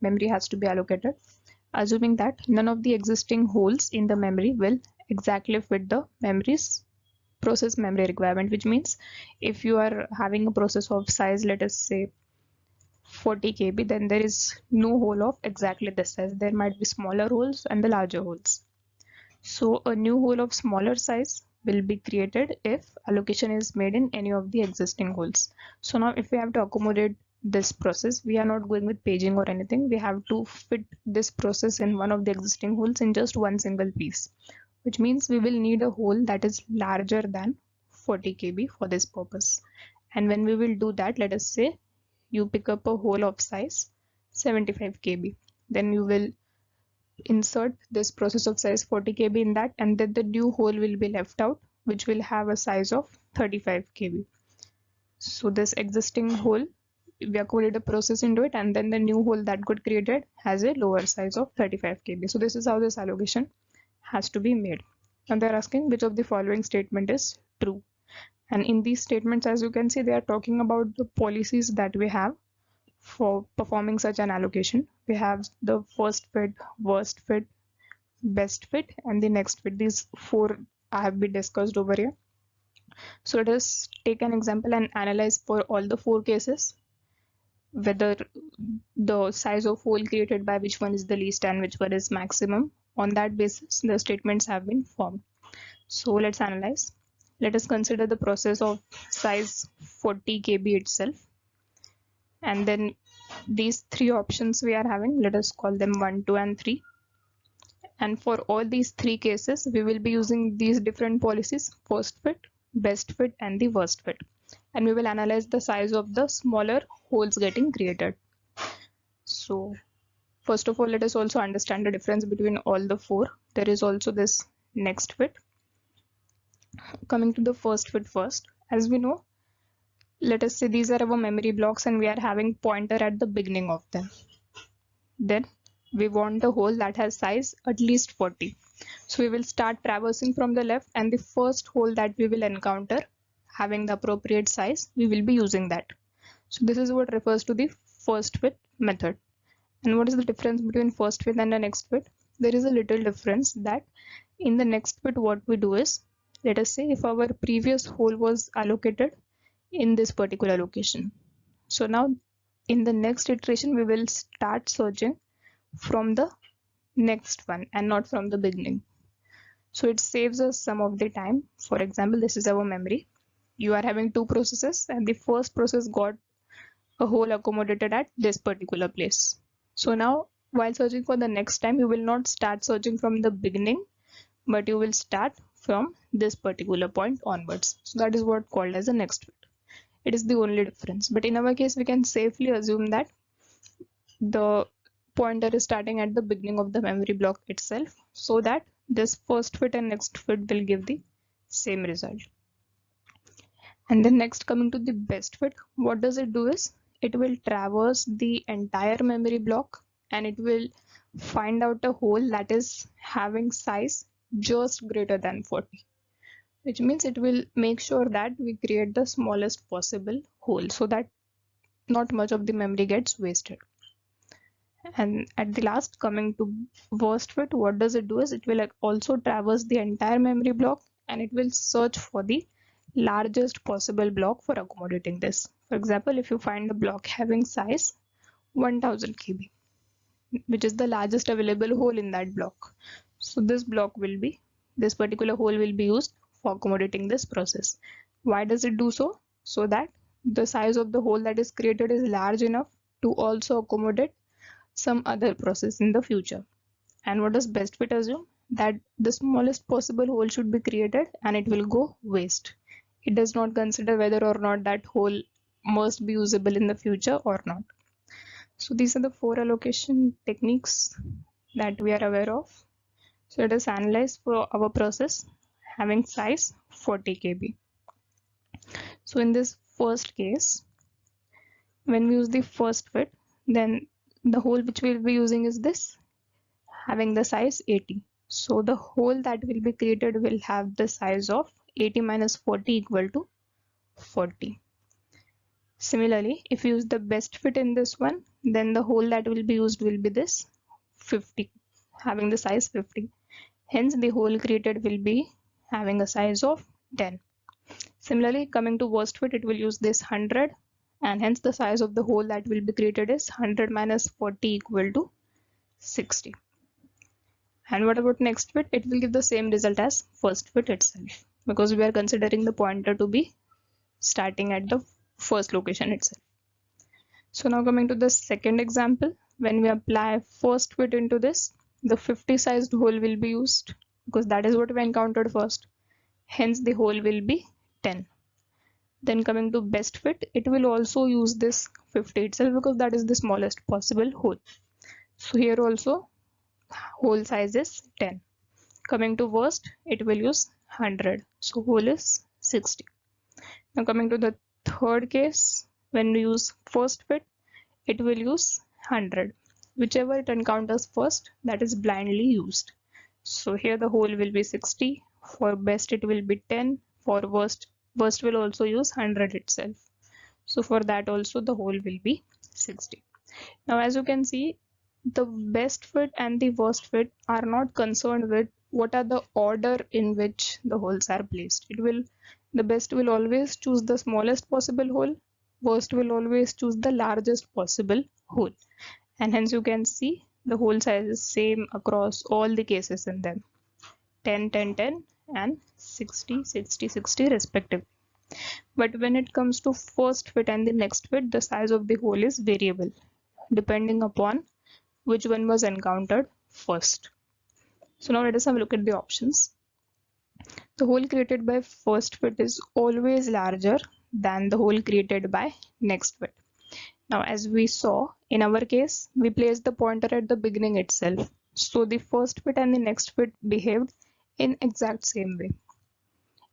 memory has to be allocated, assuming that none of the existing holes in the memory will exactly fit the process memory requirement, which means if you are having a process of size, let us say 40 KB, then there is no hole of exactly this size. There might be smaller holes and the larger holes. So a new hole of smaller size will be created if allocation is made in any of the existing holes. So now if we have to accommodate this process, we are not going with paging or anything. We have to fit this process in one of the existing holes in just one single piece, which means we will need a hole that is larger than 40 KB for this purpose. And when we will do that, let us say you pick up a hole of size 75 KB, then you will insert this process of size 40 KB in that, and then the new hole will be left out, which will have a size of 35 KB. So this existing hole, we accommodate a process into it, and then the new hole that got created has a lower size of 35 KB. So this is how this allocation has to be made. And they're asking which of the following statement is true. And in these statements, as you can see, they are talking about the policies that we have for performing such an allocation. We have the first fit, worst fit, best fit, and the next fit. These four have been discussed over here. So let us take an example and analyze for all the four cases whether the size of hole created by which one is the least and which one is maximum. On that basis, the statements have been formed. So let's analyze. Let us consider the process of size 40 KB itself. And then these three options we are having, let us call them 1, 2, and 3. And for all these three cases, we will be using these different policies: first fit, best fit, and the worst fit. And we will analyze the size of the smaller holes getting created. So first of all, let us also understand the difference between all the four. There is also this next fit. Coming to the first fit first, as we know, let us say these are our memory blocks and we are having pointer at the beginning of them. Then we want a hole that has size at least 40. So we will start traversing from the left, and the first hole that we will encounter having the appropriate size, we will be using that. So this is what refers to the first fit method. And what is the difference between first fit and the next fit? there is a little difference that in the next bit what we do is, let us say if our previous hole was allocated in this particular location. So now in the next iteration we will start searching from the next one and not from the beginning. So it saves us some of the time. For example, this is our memory. You are having two processes and the first process got a hole accommodated at this particular place. So now while searching for the next time, you will not start searching from the beginning, but you will start from this particular point onwards. So that is what called as a next bit. It is the only difference. But in our case, we can safely assume that the pointer is starting at the beginning of the memory block itself, so that this first fit and next fit will give the same result. And then next, coming to the best fit, what does it do is it will traverse the entire memory block and it will find out a hole that is having size just greater than 40, which means it will make sure that we create the smallest possible hole so that not much of the memory gets wasted. And at the last, coming to worst fit, what does it do is it will also traverse the entire memory block and it will search for the largest possible block for accommodating this. For example, if you find a block having size 1000 KB, which is the largest available hole in that block, so this particular hole will be used for accommodating this process. Why does it do so? So that the size of the hole that is created is large enough to also accommodate some other process in the future. And what does best fit assume? That the smallest possible hole should be created and it will go waste. It does not consider whether or not that hole must be usable in the future or not. So these are the 4 allocation techniques that we are aware of. So let us analyze for our process having size 40 KB. So in this first case, when we use the first fit, then the hole which we will be using is this, having the size 80. So the hole that will be created will have the size of 80 minus 40 equal to 40. Similarly, if you use the best fit in this one, then the hole that will be used will be this 50, having the size 50. Hence the hole created will be having a size of 10. Similarly, coming to worst fit, it will use this 100, and hence the size of the hole that will be created is 100 minus 40 equal to 60. And what about next fit? It will give the same result as first fit itself, because we are considering the pointer to be starting at the first location itself. So now coming to the second example, when we apply first fit into this, the 50 sized hole will be used because that is what we encountered first. Hence the hole will be 10. Then coming to best fit, it will also use this 50 itself because that is the smallest possible hole. So here also hole size is 10. Coming to worst, it will use 100. So hole is 60. Now coming to the third case, when we use first fit, it will use 100. Whichever it encounters first, that is blindly used. So here the hole will be 60. For best it will be 10. For worst will also use 100 itself. So for that also the hole will be 60. Now as you can see, the best fit and the worst fit are not concerned with what are the order in which the holes are placed. The best will always choose the smallest possible hole, worst will always choose the largest possible hole, and hence you can see the hole size is same across all the cases in them, 10 10 10 and 60 60 60 respectively. But when it comes to first fit and the next fit, the size of the hole is variable depending upon which one was encountered first. So now let us have a look at the options. The hole created by first fit is always larger than the hole created by next fit. Now as we saw in our case, we placed the pointer at the beginning itself. So the first fit and the next fit behaved in exact same way.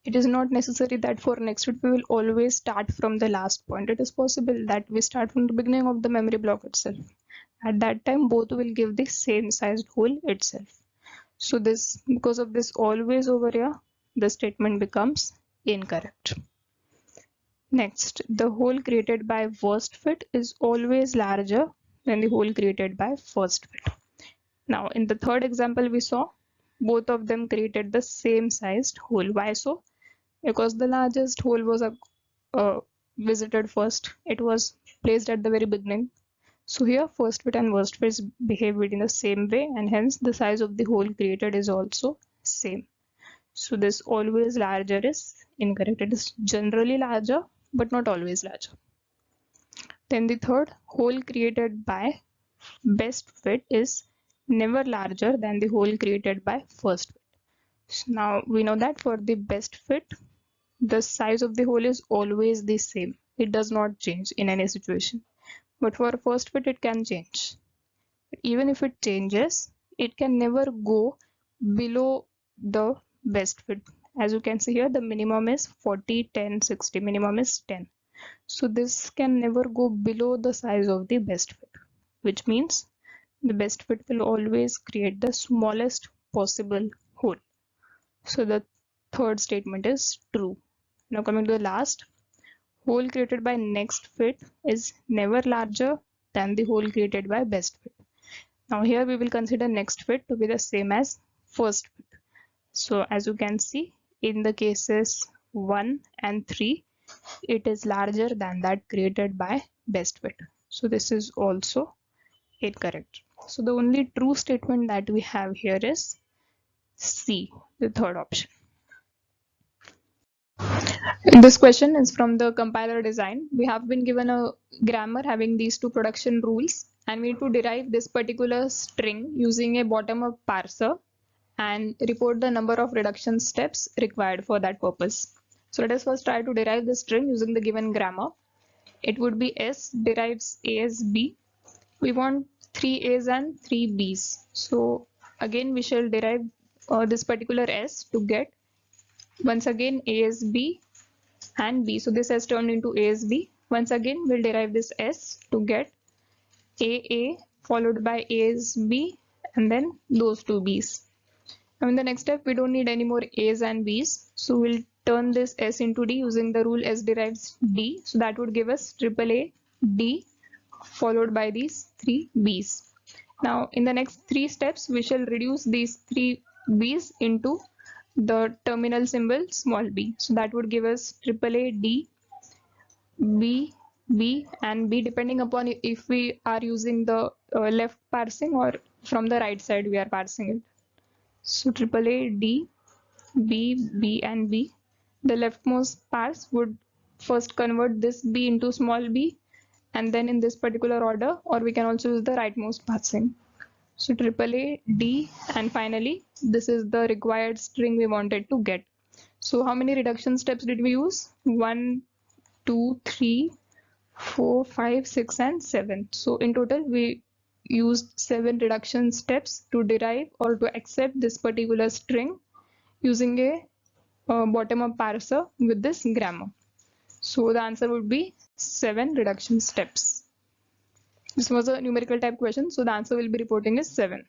It is not necessary that for next fit we will always start from the last point. It is possible that we start from the beginning of the memory block itself. At that time both will give the same sized hole itself. So because of this always over here, the statement becomes incorrect. Next, the hole created by worst fit is always larger than the hole created by first fit. Now in the third example we saw both of them created the same sized hole. Why so? Because the largest hole was visited first. It was placed at the very beginning. So here first fit and worst fit behave in the same way, and hence the size of the hole created is also same. So this always larger is incorrect. It is generally larger but not always larger. Then the third, hole created by best fit is never larger than the hole created by first fit. So now we know that for the best fit, the size of the hole is always the same. It does not change in any situation. But for first fit, it can change. But even if it changes, it can never go below the best fit. As you can see here, the minimum is 40, 10, 60. Minimum is 10. So this can never go below the size of the best fit, which means the best fit will always create the smallest possible hole. So the third statement is true. Now coming to the last, hole created by next fit is never larger than the hole created by best fit. Now here we will consider next fit to be the same as first fit. So as you can see, in the cases 1 and 3, it is larger than that created by best fit. So this is also incorrect. So the only true statement that we have here is C, the third option. This question is from the compiler design. We have been given a grammar having these two production rules, and we need to derive this particular string using a bottom-up parser and report the number of reduction steps required for that purpose. So let us first try to derive the string using the given grammar. It would be S derives A as B. We want 3 A's and 3 B's. So again we shall derive this particular S to get once again A as B and B. So this has turned into A as B. Once again we'll derive this S to get A followed by A as B and then those two B's. Now in the next step we don't need any more A's and B's. So we'll turn this S into D using the rule S derives D. So that would give us triple A D followed by these 3 B's. Now in the next 3 steps we shall reduce these 3 B's into the terminal symbol small b. So that would give us triple A D B B and B, depending upon if we are using the left parsing or from the right side we are parsing it. So triple A D B B and B. The leftmost parse would first convert this B into small b and then in this particular order, or we can also use the rightmost parsing. So triple A D and finally this is the required string we wanted to get. So how many reduction steps did we use? 1, 2, 3, 4, 5, 6 and 7. So in total we used 7 reduction steps to derive or to accept this particular string using a bottom-up parser with this grammar. So the answer would be 7 reduction steps. This was a numerical type question, so the answer we'll be reporting is 7.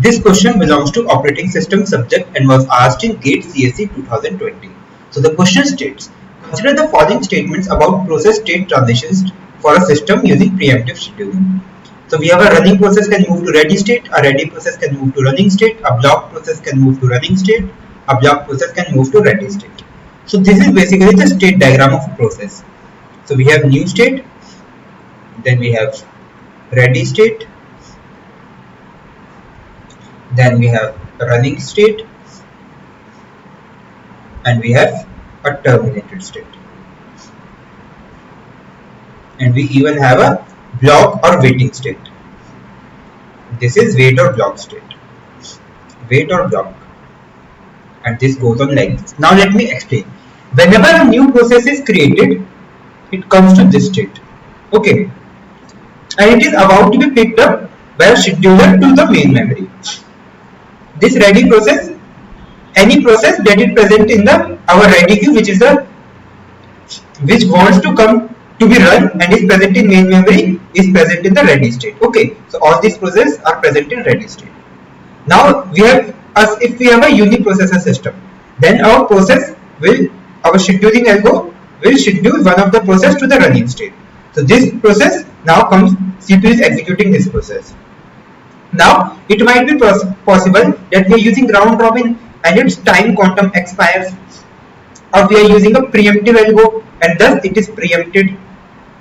This question belongs to operating system subject and was asked in GATE CSE 2020. So the question states, consider the following statements about process state transitions for a system using preemptive scheduling. So we have a running process can move to ready state, a ready process can move to running state, a block process can move to running state, a block process can move to ready state. So this is basically the state diagram of a process. So we have new state, then we have ready state, then we have a running state, and we have a terminated state. And we even have a block or waiting state. This is wait or block state. Wait or block. And this goes on like this. Now let me explain. Whenever a new process is created, it comes to this state. Okay. And it is about to be picked up by a scheduler to the main memory. This ready process, any process that is present in the our ready queue, which wants to come to be run and is present in main memory, is present in the ready state. Okay, so all these processes are present in ready state. Now we have if we have a uniprocessor system, then our scheduling algo will schedule one of the process to the running state. So this process now comes, CPU is executing this process. Now, it might be possible that we are using round robin and its time quantum expires, or we are using a preemptive algo and thus it is preempted.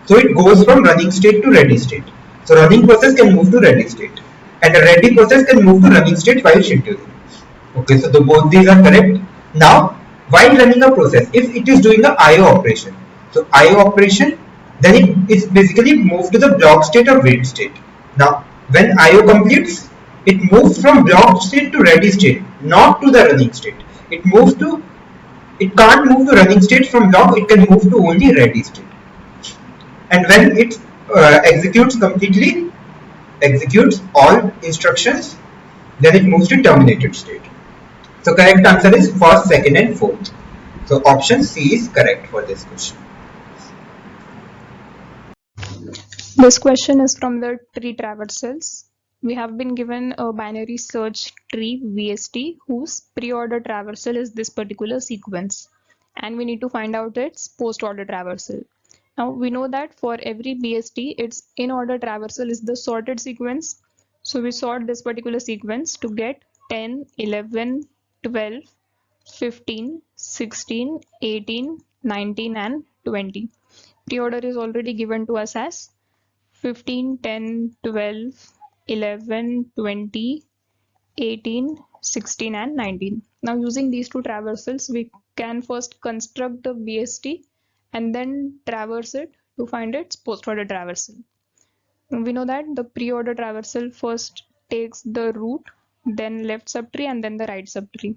So it goes from running state to ready state. So running process can move to ready state and a ready process can move to running state while scheduling. Okay, so both these are correct. Now, while running a process, if it is doing a IO operation, so IO operation, then it is basically moved to the block state or wait state. Now, when IO completes, it moves from block state to ready state, not to the running state. It can't move to running state from block, it can move to only ready state. And when it executes completely, executes all instructions, then it moves to terminated state. So correct answer is first, second and fourth. So option C is correct for this question. This question is from the tree traversals. We have been given a binary search tree VST whose pre-order traversal is this particular sequence, and we need to find out its post-order traversal. Now we know that for every BST, its in-order traversal is the sorted sequence. So we sort this particular sequence to get 10, 11, 12, 15, 16, 18, 19 and 20. Pre-order is already given to us as 15, 10, 12, 11, 20, 18, 16 and 19. Now using these two traversals, we can first construct the BST and then traverse it to find its post-order traversal. We know that the pre-order traversal first takes the root, then left subtree and then the right subtree,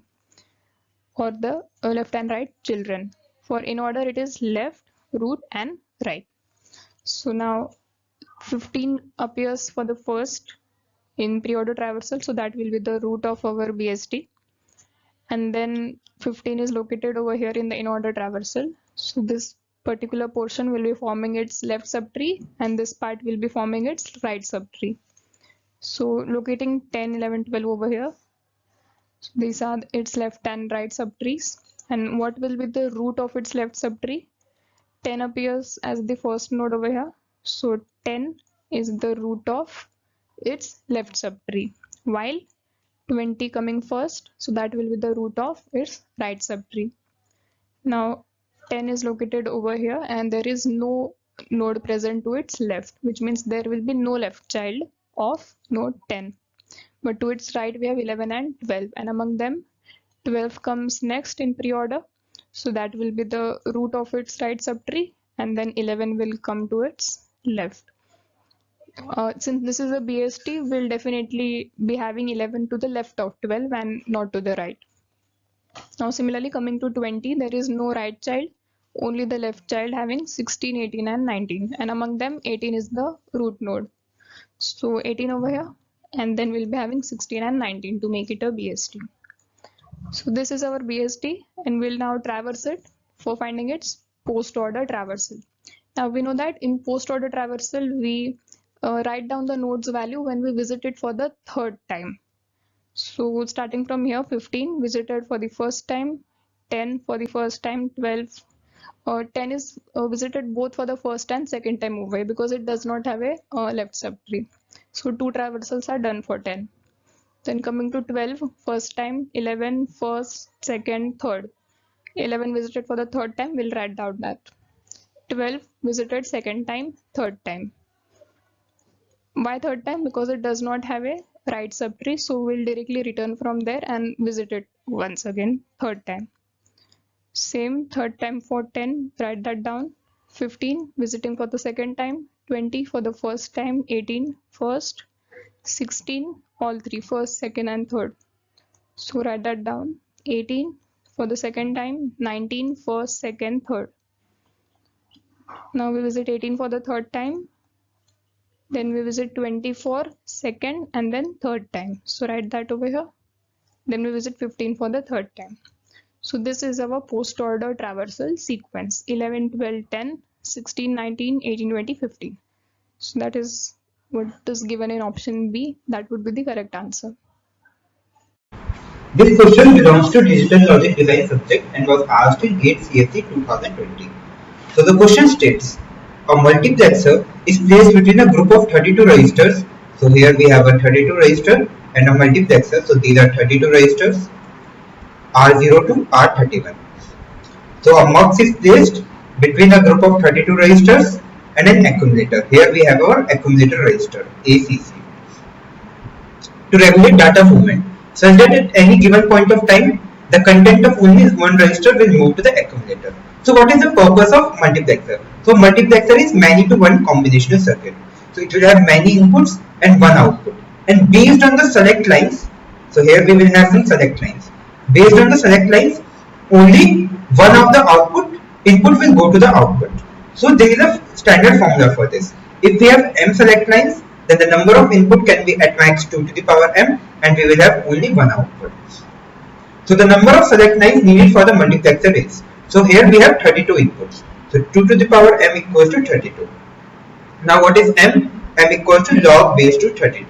or the left and right children. For in order it is left, root and right. So now 15 appears for the first in pre-order traversal, so that will be the root of our BST, and then 15 is located over here in the in-order traversal. So this particular portion will be forming its left subtree and this part will be forming its right subtree. So locating 10, 11, 12 over here, so these are its left and right subtrees. And what will be the root of its left subtree? 10 appears as the first node over here, so 10 is the root of its left subtree, while 20 coming first, so that will be the root of its right subtree. Now 10 is located over here and there is no node present to its left, which means there will be no left child of node 10. But to its right we have 11 and 12, and among them 12 comes next in pre-order, so that will be the root of its right subtree, and then 11 will come to its left. Since this is a BST, we'll definitely be having 11 to the left of 12 and not to the right. Now similarly, coming to 20, there is no right child, only the left child having 16, 18 and 19, and among them 18 is the root node. So 18 over here, and then we'll be having 16 and 19 to make it a BST. So this is our BST, and we'll now traverse it for finding its post-order traversal. Now we know that in post-order traversal, we write down the node's value when we visit it for the third time. So starting from here, 15 visited for the first time, 10 for the first time, 12. 10 is visited both for the first and second time over here because it does not have a left subtree. So two traversals are done for 10. Then coming to 12, first time, 11, first, second, third. 11 visited for the third time, we'll write down that. 12 visited second time, third time. Why third time? Because it does not have a right subtree, so we'll directly return from there and visit it once again, third time. Same third time for 10, write that down. 15 visiting for the second time, 20 for the first time, 18 first, 16 all three, first, second and third. So write that down. 18 for the second time, 19 first, second, third. Now we visit 18 for the third time. Then we visit 20 for second and then third time. So write that over here. Then we visit 15 for the third time. So this is our post-order traversal sequence: 11, 12, 10, 16, 19, 18, 20, 15. So that is what is given in option B. That would be the correct answer. This question belongs to Digital Logic Design subject and was asked in GATE CSE 2020. So the question states, a multiplexer is placed between a group of 32 registers So here we have a 32 register and a multiplexer. So these are 32 registers, R0 to R31. So a mux is placed between a group of 32 registers and an accumulator. Here we have our accumulator register, ACC, to regulate data movement, such that at any given point of time, the content of only one register will move to the accumulator. So what is the purpose of multiplexer? So multiplexer is many to one combinational circuit. So it will have many inputs and one output. And based on the select lines, so here we will have some select lines. Based on the select lines, only one of the input will go to the output. So there is a standard formula for this. If we have m select lines, then the number of input can be at max 2 to the power m, and we will have only one output. So the number of select lines needed for the multiplexer is, so here we have 32 inputs. So 2 to the power m equals to 32. Now what is m? M equals to log base to 32.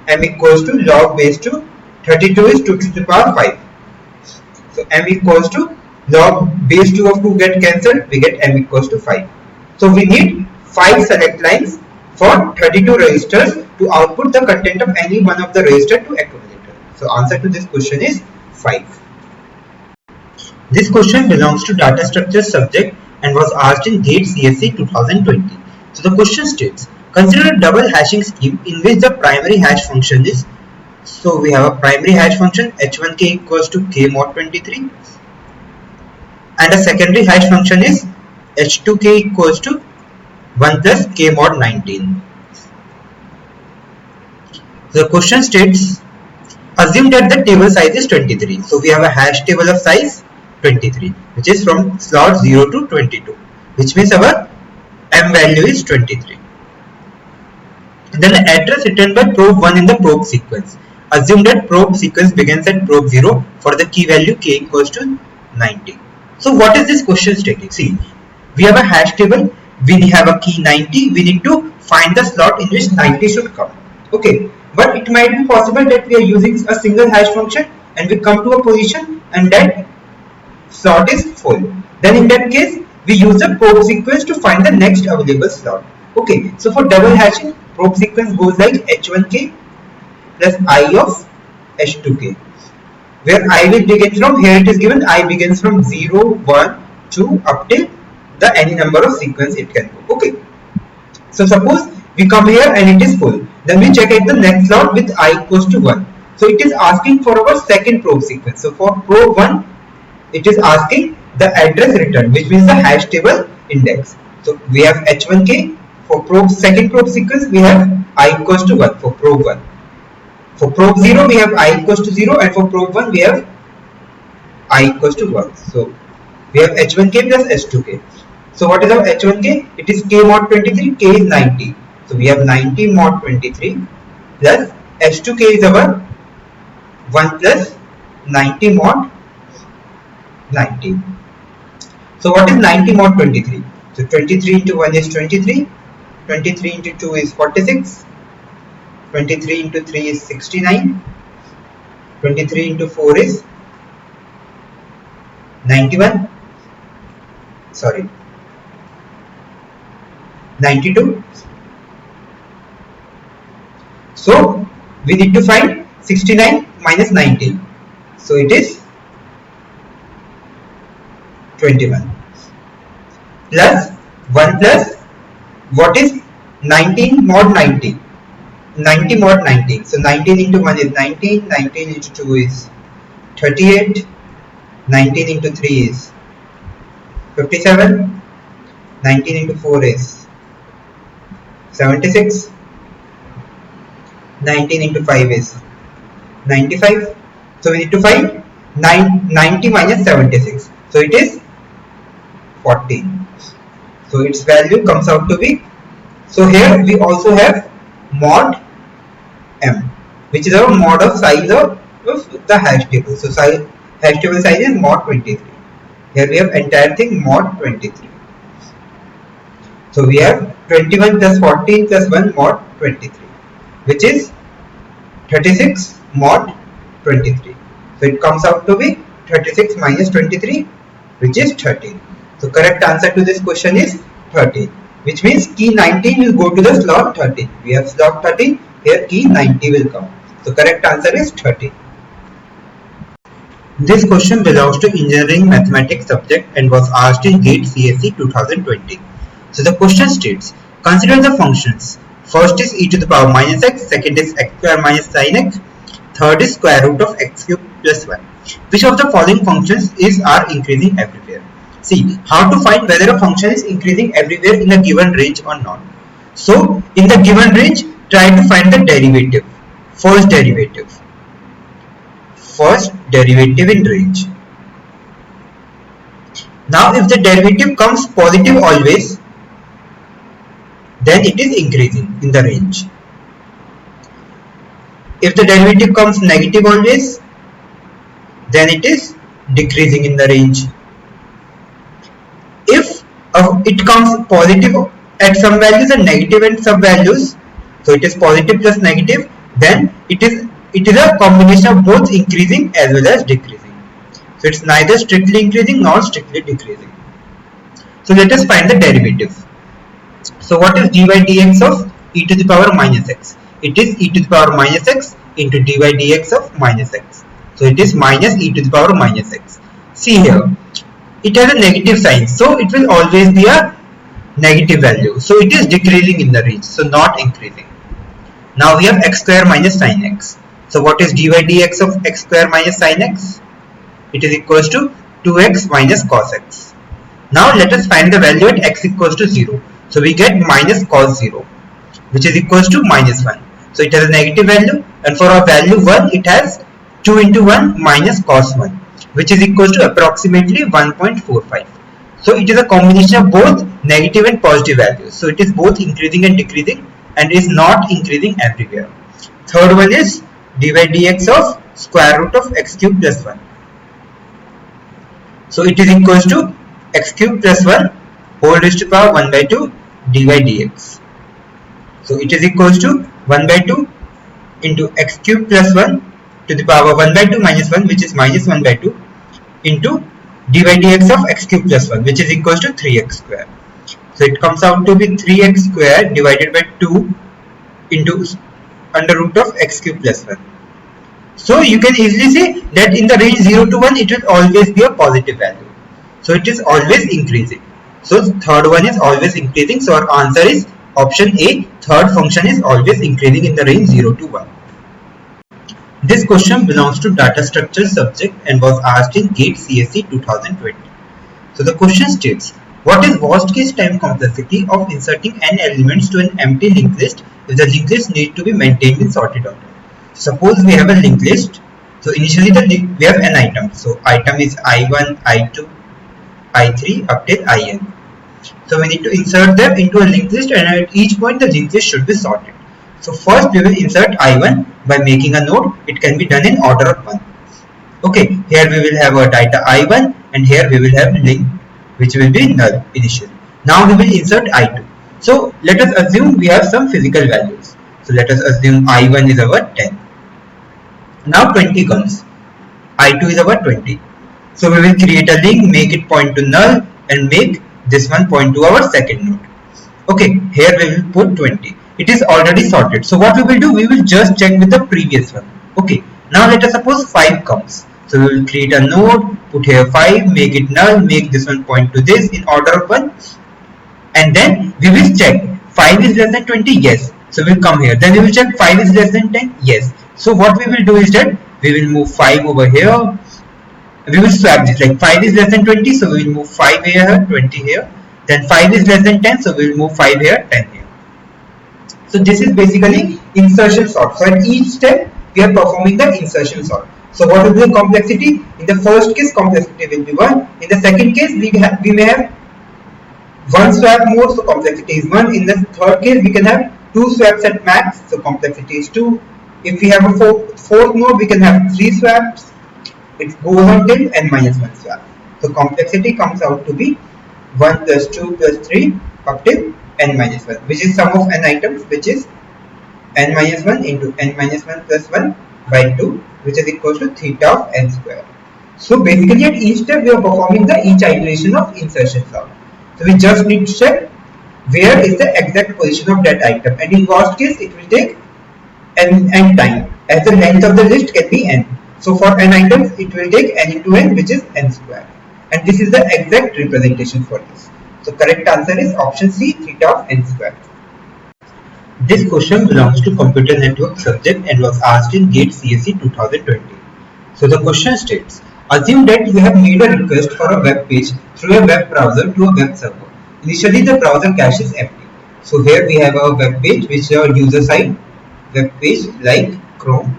M equals to log base to 32 is 2 to the power 5. So m equals to log base 2 of 2 get cancelled, we get m equals to 5. So we need 5 select lines for 32 registers to output the content of any one of the register to accumulator. So answer to this question is 5. This question belongs to data structure subject and was asked in GATE CSE 2020. So the question states, consider a double hashing scheme in which the primary hash function is, so we have a primary hash function h1k equals to k mod 23 and a secondary hash function is h2k equals to 1 plus k mod 19. The question states, assume that the table size is 23. So we have a hash table of size 23, which is from slot 0 to 22, which means our m value is 23. Then the address returned by probe 1 in the probe sequence. Assume that probe sequence begins at probe 0 for the key value k equals to 90. So what is this question stating? See, we have a hash table, we have a key 90, we need to find the slot in which 90 should come. Okay, but it might be possible that we are using a single hash function and we come to a position and that slot is full. Then in that case, we use the probe sequence to find the next available slot. Okay, so for double hashing, probe sequence goes like h1k plus I of h2k, where I will begin from, here it is given I begins from 0, 1, 2 up till the any number of sequence it can go. Okay, so suppose we come here and it is full, then we check at the next slot with I equals to 1. So it is asking for our second probe sequence. So for probe 1, it is asking the address return, which means the hash table index. So we have h1k. For probe second probe sequence, we have I equals to 1 for probe 1. For probe 0, we have I equals to 0, and for probe 1, we have I equals to 1. So we have h1k plus h2k. So what is our h1k? It is k mod 23, k is 90. So we have 90 mod 23 plus h2k is our 1 plus 90 mod 90. So what is 90 mod 23? So 23 into 1 is 23, 23 into 2 is 46, 23 into 3 is 69, 23 into 4 is 91, sorry, 92. So we need to find 69 minus 19. So it is 21 plus 1 plus what is 19 mod 90, 90 mod 19. So 19 into 1 is 19, 19 into 2 is 38, 19 into 3 is 57, 19 into 4 is 76, 19 into 5 is 95. So we need to find 90 minus 76. So it is 40. So its value comes out to be, so here we also have mod m, which is our mod of size of the hash table. So hash table size is mod 23. Here we have entire thing mod 23. So we have 21 plus 14 plus 1 mod 23, which is 36 mod 23. So it comes out to be 36 minus 23, which is 13. So correct answer to this question is 13, which means key 19 will go to the slot 13. We have slot 13, here key 90 will come. So correct answer is 30. This question belongs to engineering mathematics subject and was asked in GATE CSE 2020. So the question states, consider the functions. First is e to the power minus x, second is x square minus sin x, third is square root of x cube plus 1. Which of the following functions are increasing everywhere? See, how to find whether a function is increasing everywhere in a given range or not. So, in the given range, try to find the derivative, first derivative in range. Now, if the derivative comes positive always, then it is increasing in the range. If the derivative comes negative always, then it is decreasing in the range. If it comes positive at some values and negative at some values, so it is positive plus negative, then it is a combination of both increasing as well as decreasing. So it's neither strictly increasing nor strictly decreasing. So let us find the derivative. So what is dy dx of e to the power minus x? It is e to the power minus x into dy dx of minus x. So it is minus e to the power minus x. See here, it has a negative sign, so it will always be a negative value. So it is decreasing in the range, so not increasing. Now we have x square minus sin x. So what is dy dx of x square minus sin x? It is equals to 2x minus cos x. Now let us find the value at x equals to 0. So we get minus cos 0, which is equals to minus 1. So it has a negative value, and for our value 1, it has 2 into 1 minus cos 1, which is equals to approximately 1.45. So it is a combination of both negative and positive values. So it is both increasing and decreasing, and is not increasing everywhere. Third one is dy dx of square root of x cube plus 1. So it is equals to x cube plus 1 whole raised to power 1 by 2 dy dx. So it is equals to 1 by 2 into x cube plus 1 to the power 1 by 2 minus 1, which is minus 1 by 2, into dy dx of x cube plus 1, which is equals to 3x square. So it comes out to be 3x square divided by 2 into under root of x cube plus 1. So you can easily say that in the range 0 to 1, it will always be a positive value. So it is always increasing. So third one is always increasing. So our answer is option A. Third function is always increasing in the range 0 to 1. This question belongs to data structure subject and was asked in GATE CSE 2020. So the question states, what is worst case time complexity of inserting n elements to an empty linked list if the linked list needs to be maintained in sorted order? Suppose we have a linked list. So initially we have n items. So item is I1, I2, I3 up till In. So we need to insert them into a linked list, and at each point the linked list should be sorted. So first we will insert I1 by making a node. It can be done in order of 1. Okay, here we will have a data I1 and here we will have link which will be null initially. Now we will insert I2. So let us assume we have some physical values. So let us assume I1 is our 10. Now 20 comes. I2 is our 20. So we will create a link, make it point to null and make this one point to our second node. Okay, here we will put 20. It is already sorted. So what we will do, we will just check with the previous one. Okay, now let us suppose 5 comes. So we will create a node, put here 5, make it null, make this one point to this in order of 1. And then we will check 5 is less than 20, yes. So we will come here. Then we will check 5 is less than 10, yes. So what we will do is that we will move 5 over here. We will swap this, like 5 is less than 20, so we will move 5 here, 20 here. Then 5 is less than 10, so we will move 5 here, 10 here. So this is basically insertion sort. So at each step we are performing the insertion sort. So what will be the complexity? In the first case, complexity will be 1. In the second case, we may have 1 swap more, so complexity is 1. In the third case, we can have 2 swaps at max, so complexity is 2. If we have a fourth node, we can have 3 swaps. It goes on till n minus 1 swap. So complexity comes out to be 1 plus 2 plus 3 up till n minus 1, which is sum of n items, which is n minus 1 into n minus 1 plus 1 by 2, which is equal to theta of n square. So basically at each step we are performing each iteration of insertion sort. So we just need to check where is the exact position of that item, and in worst case it will take n time, as the length of the list can be n. So for n items, it will take n into n, which is n square. And this is the exact representation for this. So correct answer is option C, theta of n square. This question belongs to computer network subject and was asked in GATE CSE 2020. So the question states, assume that you have made a request for a web page through a web browser to a web server. Initially the browser cache is empty. So here we have a web page which is a user side web page like Chrome.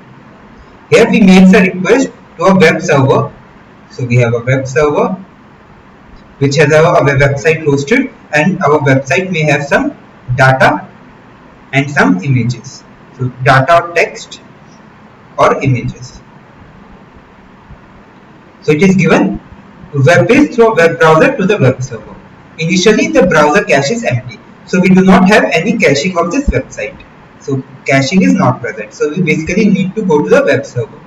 Here we make a request to a web server. So we have a web server which has our website hosted, and our website may have some data and some images. So data or text or images. So it is given web page through a web browser to the web server. Initially the browser cache is empty. So we do not have any caching of this website. So caching is not present. So we basically need to go to the web server.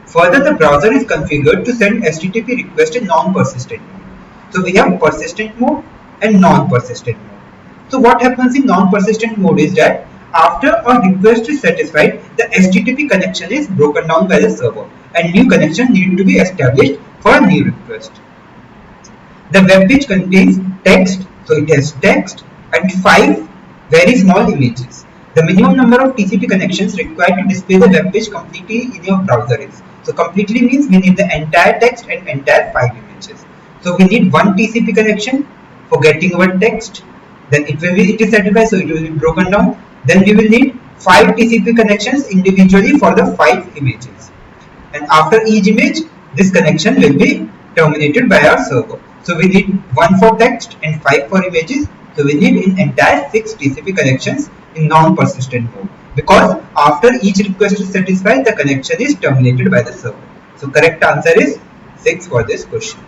Further, the browser is configured to send HTTP request in non-persistent mode. So we have persistent mode and non-persistent mode. So what happens in non-persistent mode is that after a request is satisfied, the HTTP connection is broken down by the server and new connection needs to be established for a new request. The web page contains text, so it has text and 5 very small images. The minimum number of TCP connections required to display the web page completely in your browser is. So completely means we need the entire text and entire 5 images. So we need one TCP connection for getting our text. Then it is satisfied, so it will be broken down. Then we will need 5 TCP connections individually for the 5 images. And after each image, this connection will be terminated by our server. So we need 1 for text and 5 for images. So we need in entire 6 TCP connections in non-persistent mode, because after each request is satisfied, the connection is terminated by the server. So correct answer is 6 for this question.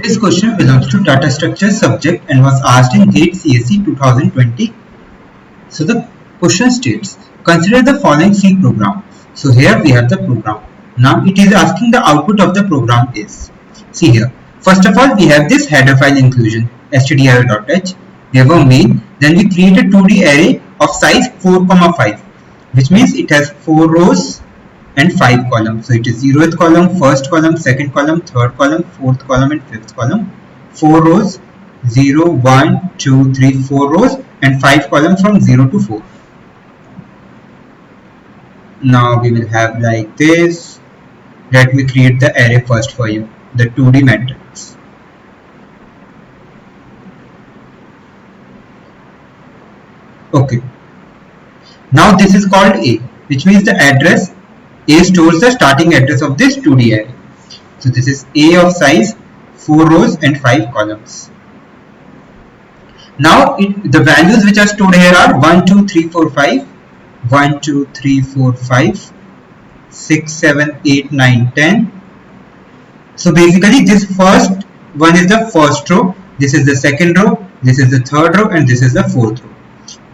This question belongs to data structure subject and was asked in GATE CSE 2020. So the question states, consider the following C program. So here we have the program. Now it is asking the output of the program is. See here. First of all, we have this header file inclusion stdio.h. We have a main. Then we create a 2D array of size 4,5, which means it has 4 rows and 5 columns. So it is 0th column, 1st column, 2nd column, 3rd column, 4th column and 5th column. 4 rows, 0, 1, 2, 3, 4 rows and 5 columns from 0 to 4. Now we will have like this. Let me create the array first for you, the 2D matrix. Okay. Now this is called A, which means the address A stores the starting address of this 2D array. So this is A of size 4 rows and 5 columns. Now the values which are stored here are 1, 2, 3, 4, 5, 1, 2, 3, 4, 5, 6, 7, 8, 9, 10. So basically this first one is the first row, this is the second row, this is the third row and this is the fourth row.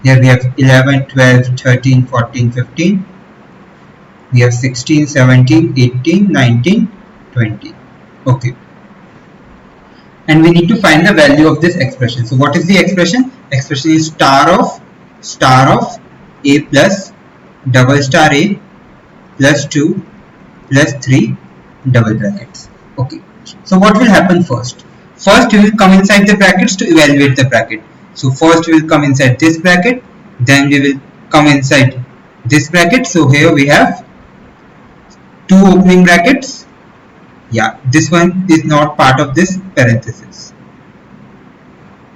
Here we have 11, 12, 13, 14, 15. We have 16, 17, 18, 19, 20. Okay. And we need to find the value of this expression. So what is the expression? Expression is star of A plus double star A plus 2 plus 3 double brackets. Okay. So what will happen first? First we will come inside the brackets to evaluate the bracket. So first we will come inside this bracket, then we will come inside this bracket. So here we have 2 opening brackets. Yeah, this one is not part of this parenthesis.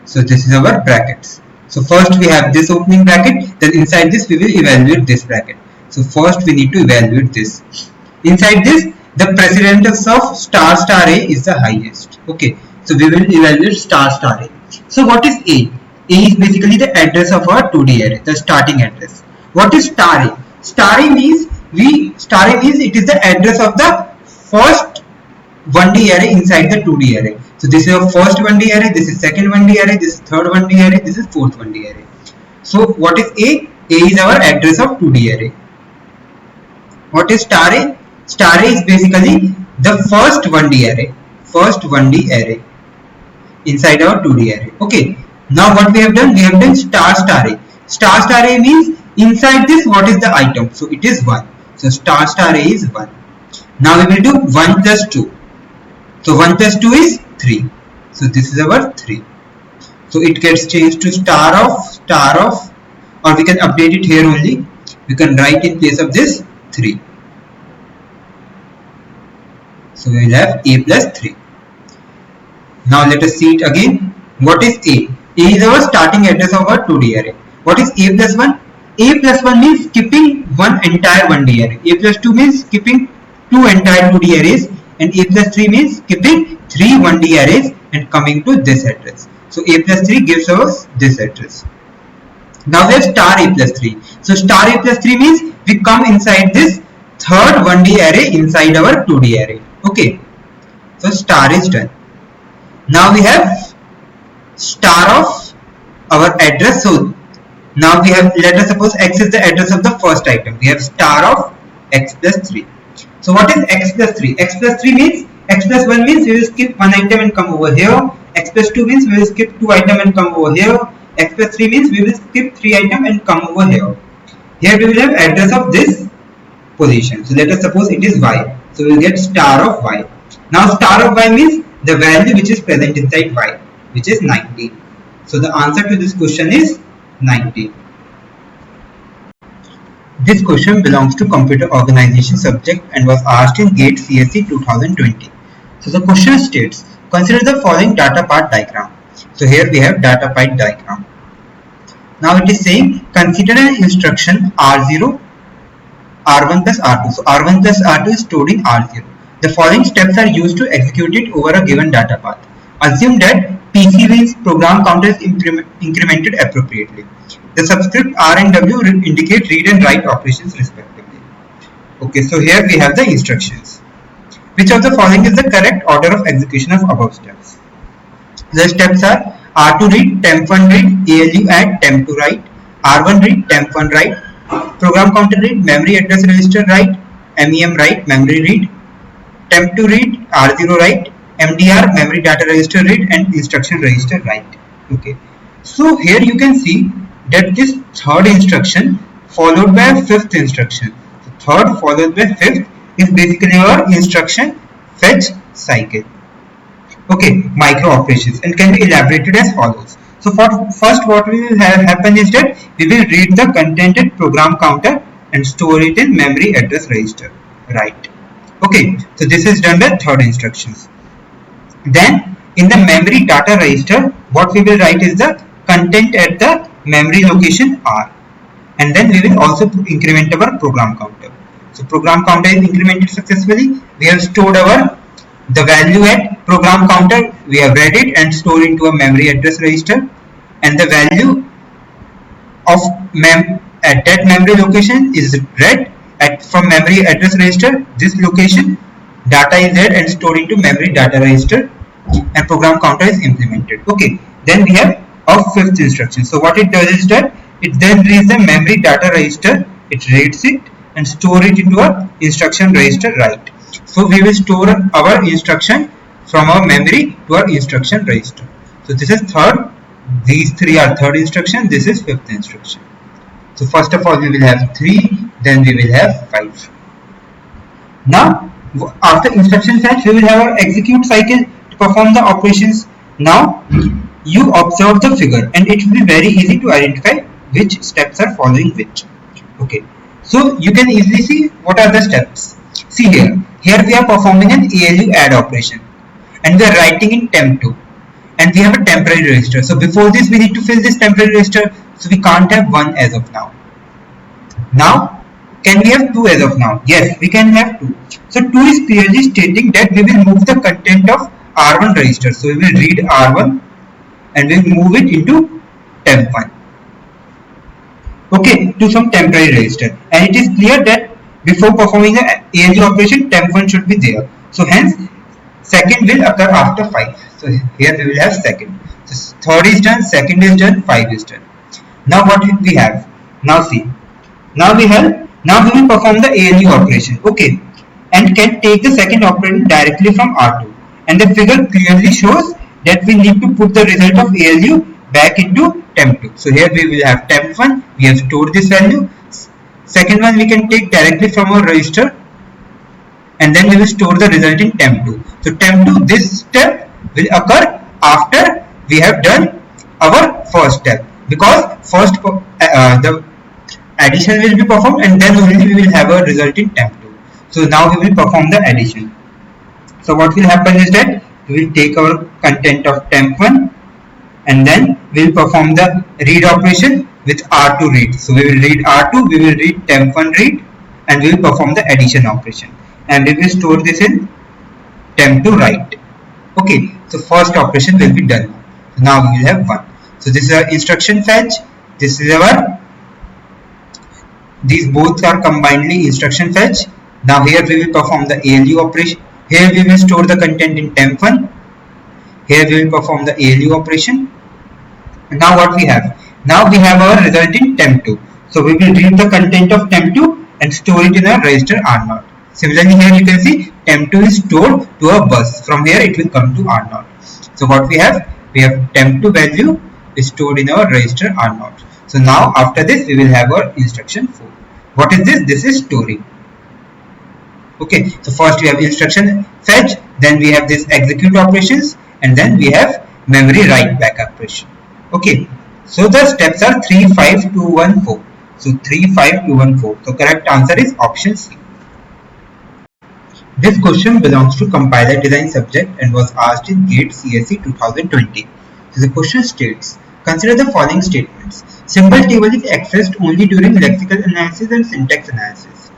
So this is our brackets. So first we have this opening bracket, then inside this we will evaluate this bracket. So first we need to evaluate this. Inside this, the precedence of star A is the highest. Okay, so we will evaluate star A. So what is A? A is basically the address of our 2D array, the starting address. What is star A? Star A means it is the address of the first 1D array inside the 2D array. So this is your first 1D array, this is second 1D array, this is third 1D array, this is fourth 1D array. So what is A? A is our address of 2D array. What is star A? Star A is basically the first 1D array. First 1D array inside our 2D array. Okay. Now what we have done? We have done star A. Star A means Inside this, what is the item? So it is 1. So star star A is 1. Now we will do 1 plus 2. So 1 plus 2 is 3. So this is our 3. So it gets changed to star of, or we can update it here only. We can write in place of this 3. So we will have A plus 3. Now let us see it again. What is A? A is our starting address of our 2D array. What is A plus 1? A plus 1 means skipping one entire 1D array. A plus 2 means skipping two entire 2D arrays. And A plus 3 means skipping 3 1D arrays and coming to this address. So A plus 3 gives us this address. Now we have star A plus 3. So star A plus 3 means we come inside this third 1D array inside our 2D array. Okay. So star is done. Now we have star of our address. So now we have, let us suppose x is the address of the first item. We have star of x plus 3. So what is x plus 3? X plus 3 means, x plus 1 means we will skip one item and come over here. X plus 2 means we will skip 2 items and come over here. X plus 3 means we will skip 3 items and come over here. Here we will have address of this position. So let us suppose it is y. So we will get star of y. Now star of y means the value which is present inside y, which is 19. So the answer to this question is 19. This question belongs to computer organization subject and was asked in GATE CSE 2020. So the question states, consider the following data part diagram. So here we have data part diagram. Now it is saying, consider an instruction R0, R1 plus R2. So R1 plus R2 is stored in R0. The following steps are used to execute it over a given data path. Assume that PC means program counter is incremented appropriately. The subscript R and W indicate read and write operations respectively. Okay, so here we have the instructions. Which of the following is the correct order of execution of above steps? The steps are R2 read, temp1 read, ALU add, temp2 write, R1 read, temp1 write, program counter read, memory address register write, MEM write, memory read, temp2 read, R0 write, MDR, memory data register read, and instruction register write. Okay, so here you can see that this third instruction followed by a fifth instruction. So third followed by fifth is basically our instruction fetch cycle. Okay, micro operations, and can be elaborated as follows. So for first, what will happen is that we will read the contented program counter and store it in memory address register. Right. Okay, so this is done by third instructions. Then in the memory data register, what we will write is the content at the memory location R, and then we will also increment our program counter. So program counter is incremented successfully. We have stored the value at program counter, we have read it and stored into a memory address register, and the value of at that memory location is read from memory address register. This location data is read and stored into memory data register, and program counter is implemented. Okay, then we have our fifth instruction. So what it does is that it then reads the memory data register, it reads it and store it into a instruction register write. So we will store our instruction from our memory to our instruction register. So this is third, these three are third instruction, this is fifth instruction. So first of all we will have 3, then we will have 5. Now after instruction fetch we will have our execute cycle to perform the operations. Now you observe the figure and it will be very easy to identify which steps are following which. Okay, so you can easily see what are the steps. See here we are performing an ALU add operation and we are writing in temp2, and we have a temporary register. So before this we need to fill this temporary register, so we can't have 1 as of now. Now can we have 2 as of now? Yes, we can have 2. So 2 is clearly stating that we will move the content of R1 register. So we will read R1 and we will move it into temp1. Okay, to some temporary register, and it is clear that before performing the ALU operation, temp1 should be there. So hence second will occur after 5. So here we will have second. So third is done, second is done, 5 is done. Now what we have? Now see. Now we will perform the ALU operation. Okay, and can take the second operand directly from R2. And the figure clearly shows that we need to put the result of ALU back into temp2. So here we will have temp1, we have stored this value. Second one we can take directly from our register, and then we will store the result in temp2. So temp2, this step will occur after we have done our first step, because first the addition will be performed and then only we will have a result in temp2. So now we will perform the addition. So what will happen is that we will take our content of temp1 and then we will perform the read operation with R2 read. So we will read R2, we will read temp1 read, and we will perform the addition operation, and we will store this in temp2 write. Okay, so first operation will be done. So now we will have 1. So this is our instruction fetch, this is our, these both are combinedly instruction fetch. Now here we will perform the ALU operation. Here we will store the content in temp1. Here we will perform the ALU operation. And now what we have? Now we have our result in temp2. So we will read the content of temp2 and store it in our register R0. Similarly here you can see temp2 is stored to a bus. From here it will come to R0. So what we have? We have temp2 value is stored in our register R0. So now after this we will have our instruction 4. What is this? This is storing. Okay, so first we have instruction fetch, then we have this execute operations, and then we have memory write back operation. Okay, so the steps are 3, 5, 2, 1, 4. So 3, 5, 2, 1, 4. So correct answer is option C. This question belongs to compiler design subject and was asked in GATE CSE 2020. So the question states, consider the following statements. Symbol table is accessed only during lexical analysis and syntax analysis.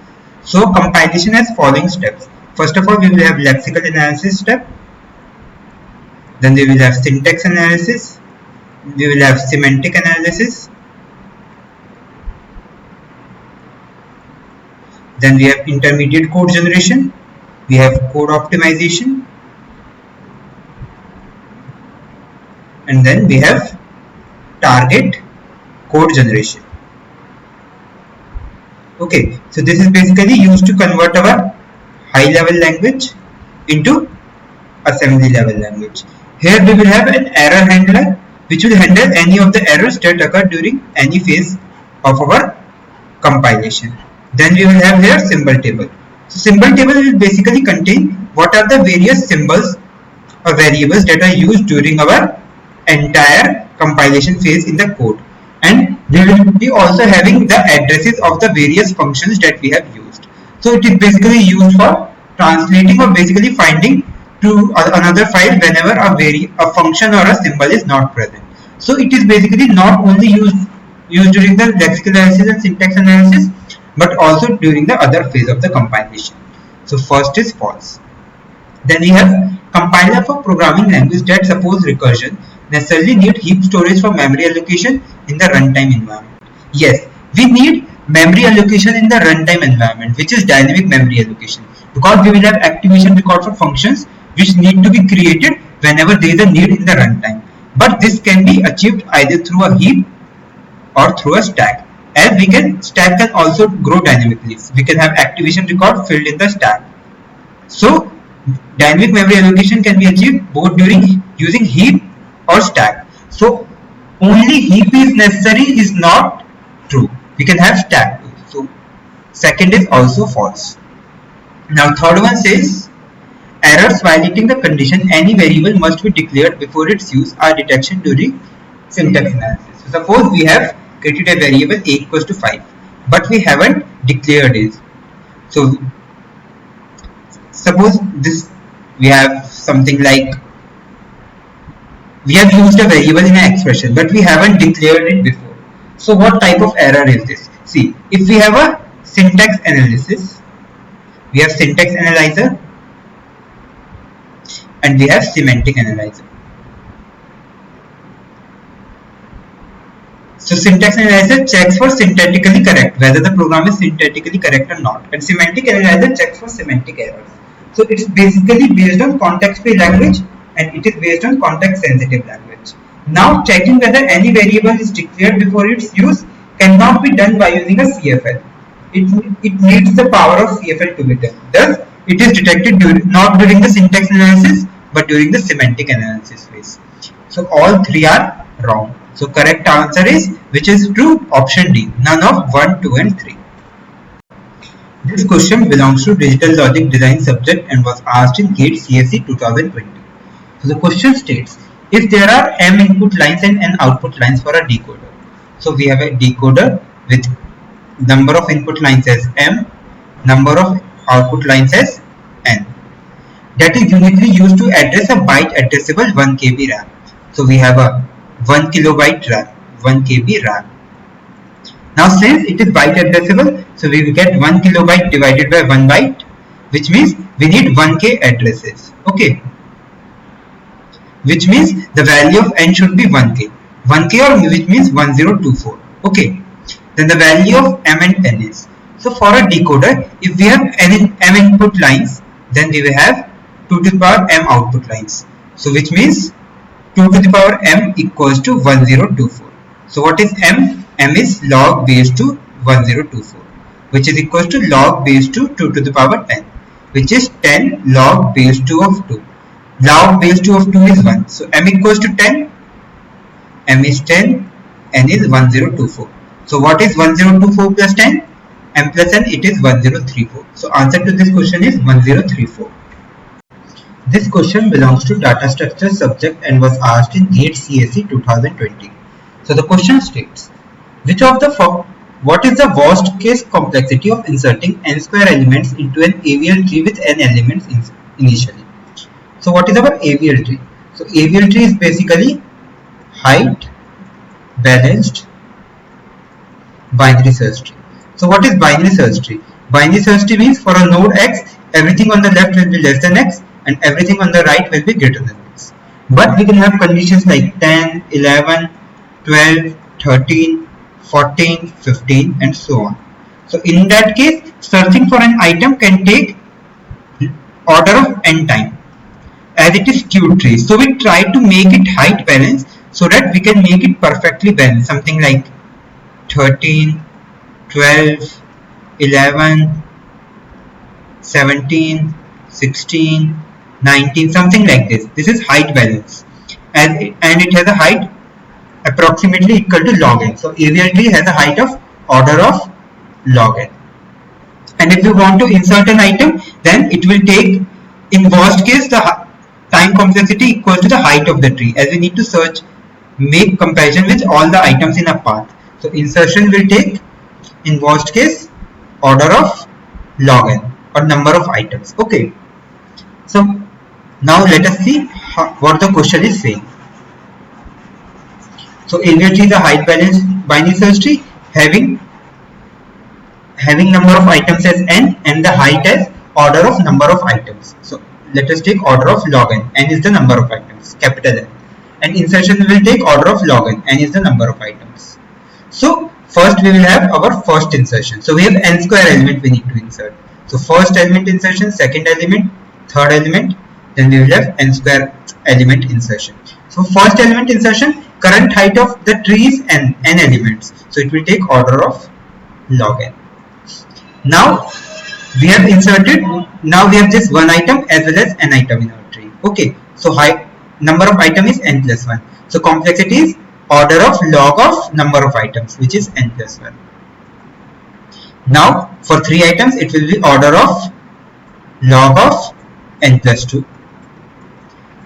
So compilation has following steps. First of all, we will have lexical analysis step. Then we will have syntax analysis. We will have semantic analysis. Then we have intermediate code generation. We have code optimization. And then we have target code generation. Okay, so this is basically used to convert our high level language into assembly level language. Here we will have an error handler which will handle any of the errors that occur during any phase of our compilation. Then we will have here symbol table. So symbol table will basically contain what are the various symbols or variables that are used during our entire compilation phase in the code. And we will be also having the addresses of the various functions that we have used. So it is basically used for translating or basically finding to another file whenever a function or a symbol is not present. So it is basically not only used during the lexical analysis and syntax analysis, but also during the other phase of the compilation. So first is false. Then we have compiler for programming language that suppose recursion necessarily need heap storage for memory allocation in the runtime environment. Yes, we need memory allocation in the runtime environment, which is dynamic memory allocation, because we will have activation record for functions which need to be created whenever there is a need in the runtime. But this can be achieved either through a heap or through a stack. As stack can also grow dynamically. We can have activation record filled in the stack. So dynamic memory allocation can be achieved both during using heap or stack. So only heap is necessary is not true. We can have stack too. So second is also false. Now third one says errors violating the condition any variable must be declared before its use are detection during syntax analysis. So suppose we have created a variable a equals to 5, but we haven't declared it. So suppose this we have something like we have used a variable in an expression, but we haven't declared it before. So what type of error is this? See, if we have a syntax analysis, we have syntax analyzer and we have semantic analyzer. So syntax analyzer checks for syntactically correct, whether the program is syntactically correct or not, and semantic analyzer checks for semantic errors. So it is basically based on context-free language and it is based on context-sensitive language. Now checking whether any variable is declared before its use cannot be done by using a CFL. It needs the power of CFL to be done. Thus, it is detected not during the syntax analysis but during the semantic analysis phase. So all three are wrong. So correct answer is, which is true, option D, none of 1, 2 and 3. This question belongs to Digital Logic Design subject and was asked in GATE CSE 2020. So the question states, if there are m input lines and n output lines for a decoder. So we have a decoder with number of input lines as m, number of output lines as n. That is uniquely used to address a byte addressable 1 KB RAM. So we have a 1 kilobyte RAM, 1 KB RAM. Now since it is byte addressable, so we will get 1 kilobyte divided by 1 byte, which means we need 1K addresses. Okay. Which means the value of n should be 1K. 1K or which means 1024. Okay. Then the value of m and n is. So for a decoder, if we have m input lines, then we will have 2 to the power m output lines. So which means 2 to the power m equals to 1024. So what is m? M is log base to 1024, which is equals to log base to 2 to the power 10, which is 10 log base 2 of 2. Log base 2 of 2 is 1. So m equals to 10, m is 10, n is 1024. So what is 1024 plus 10? M plus n, it is 1034. So answer to this question is 1034. This question belongs to data structure subject and was asked in GATE CSE 2020. So the question states, what is the worst case complexity of inserting n square elements into an AVL tree with n elements initially? So what is our AVL tree? So AVL tree is basically height balanced binary search tree. So what is binary search tree? Binary search tree means for a node x, everything on the left will be less than x and everything on the right will be greater than x. But we can have conditions like 10, 11, 12, 13, 14, 15 and so on. So in that case, searching for an item can take order of n time as it is skewed tree. So we try to make it height balanced so that we can make it perfectly balanced, something like 13, 12, 11, 17, 16, 19, something like this. This is height balance and it has a height approximately equal to log n. So AVL tree has a height of order of log n. And if you want to insert an item, then it will take, in worst case, the time complexity equal to the height of the tree, as we need to search, make comparison with all the items in a path. So insertion will take, in worst case, order of log n or number of items. Okay. So now let us see what the question is saying. So AVL tree is a height balanced binary search tree having number of items as n and the height as order of number of items. So let us take order of log n. N is the number of items, capital N. And insertion will take order of log n. N is the number of items. So first we will have our first insertion. So we have n square element we need to insert. So first element insertion, second element, third element, then we will have n square element insertion. So first element insertion, current height of the tree is n elements. So it will take order of log n. Now we have inserted, now we have this one item as well as n item in our tree. Okay, so number of item is n plus 1. So complexity is order of log of number of items, which is n plus 1. Now for 3 items it will be order of log of n plus 2.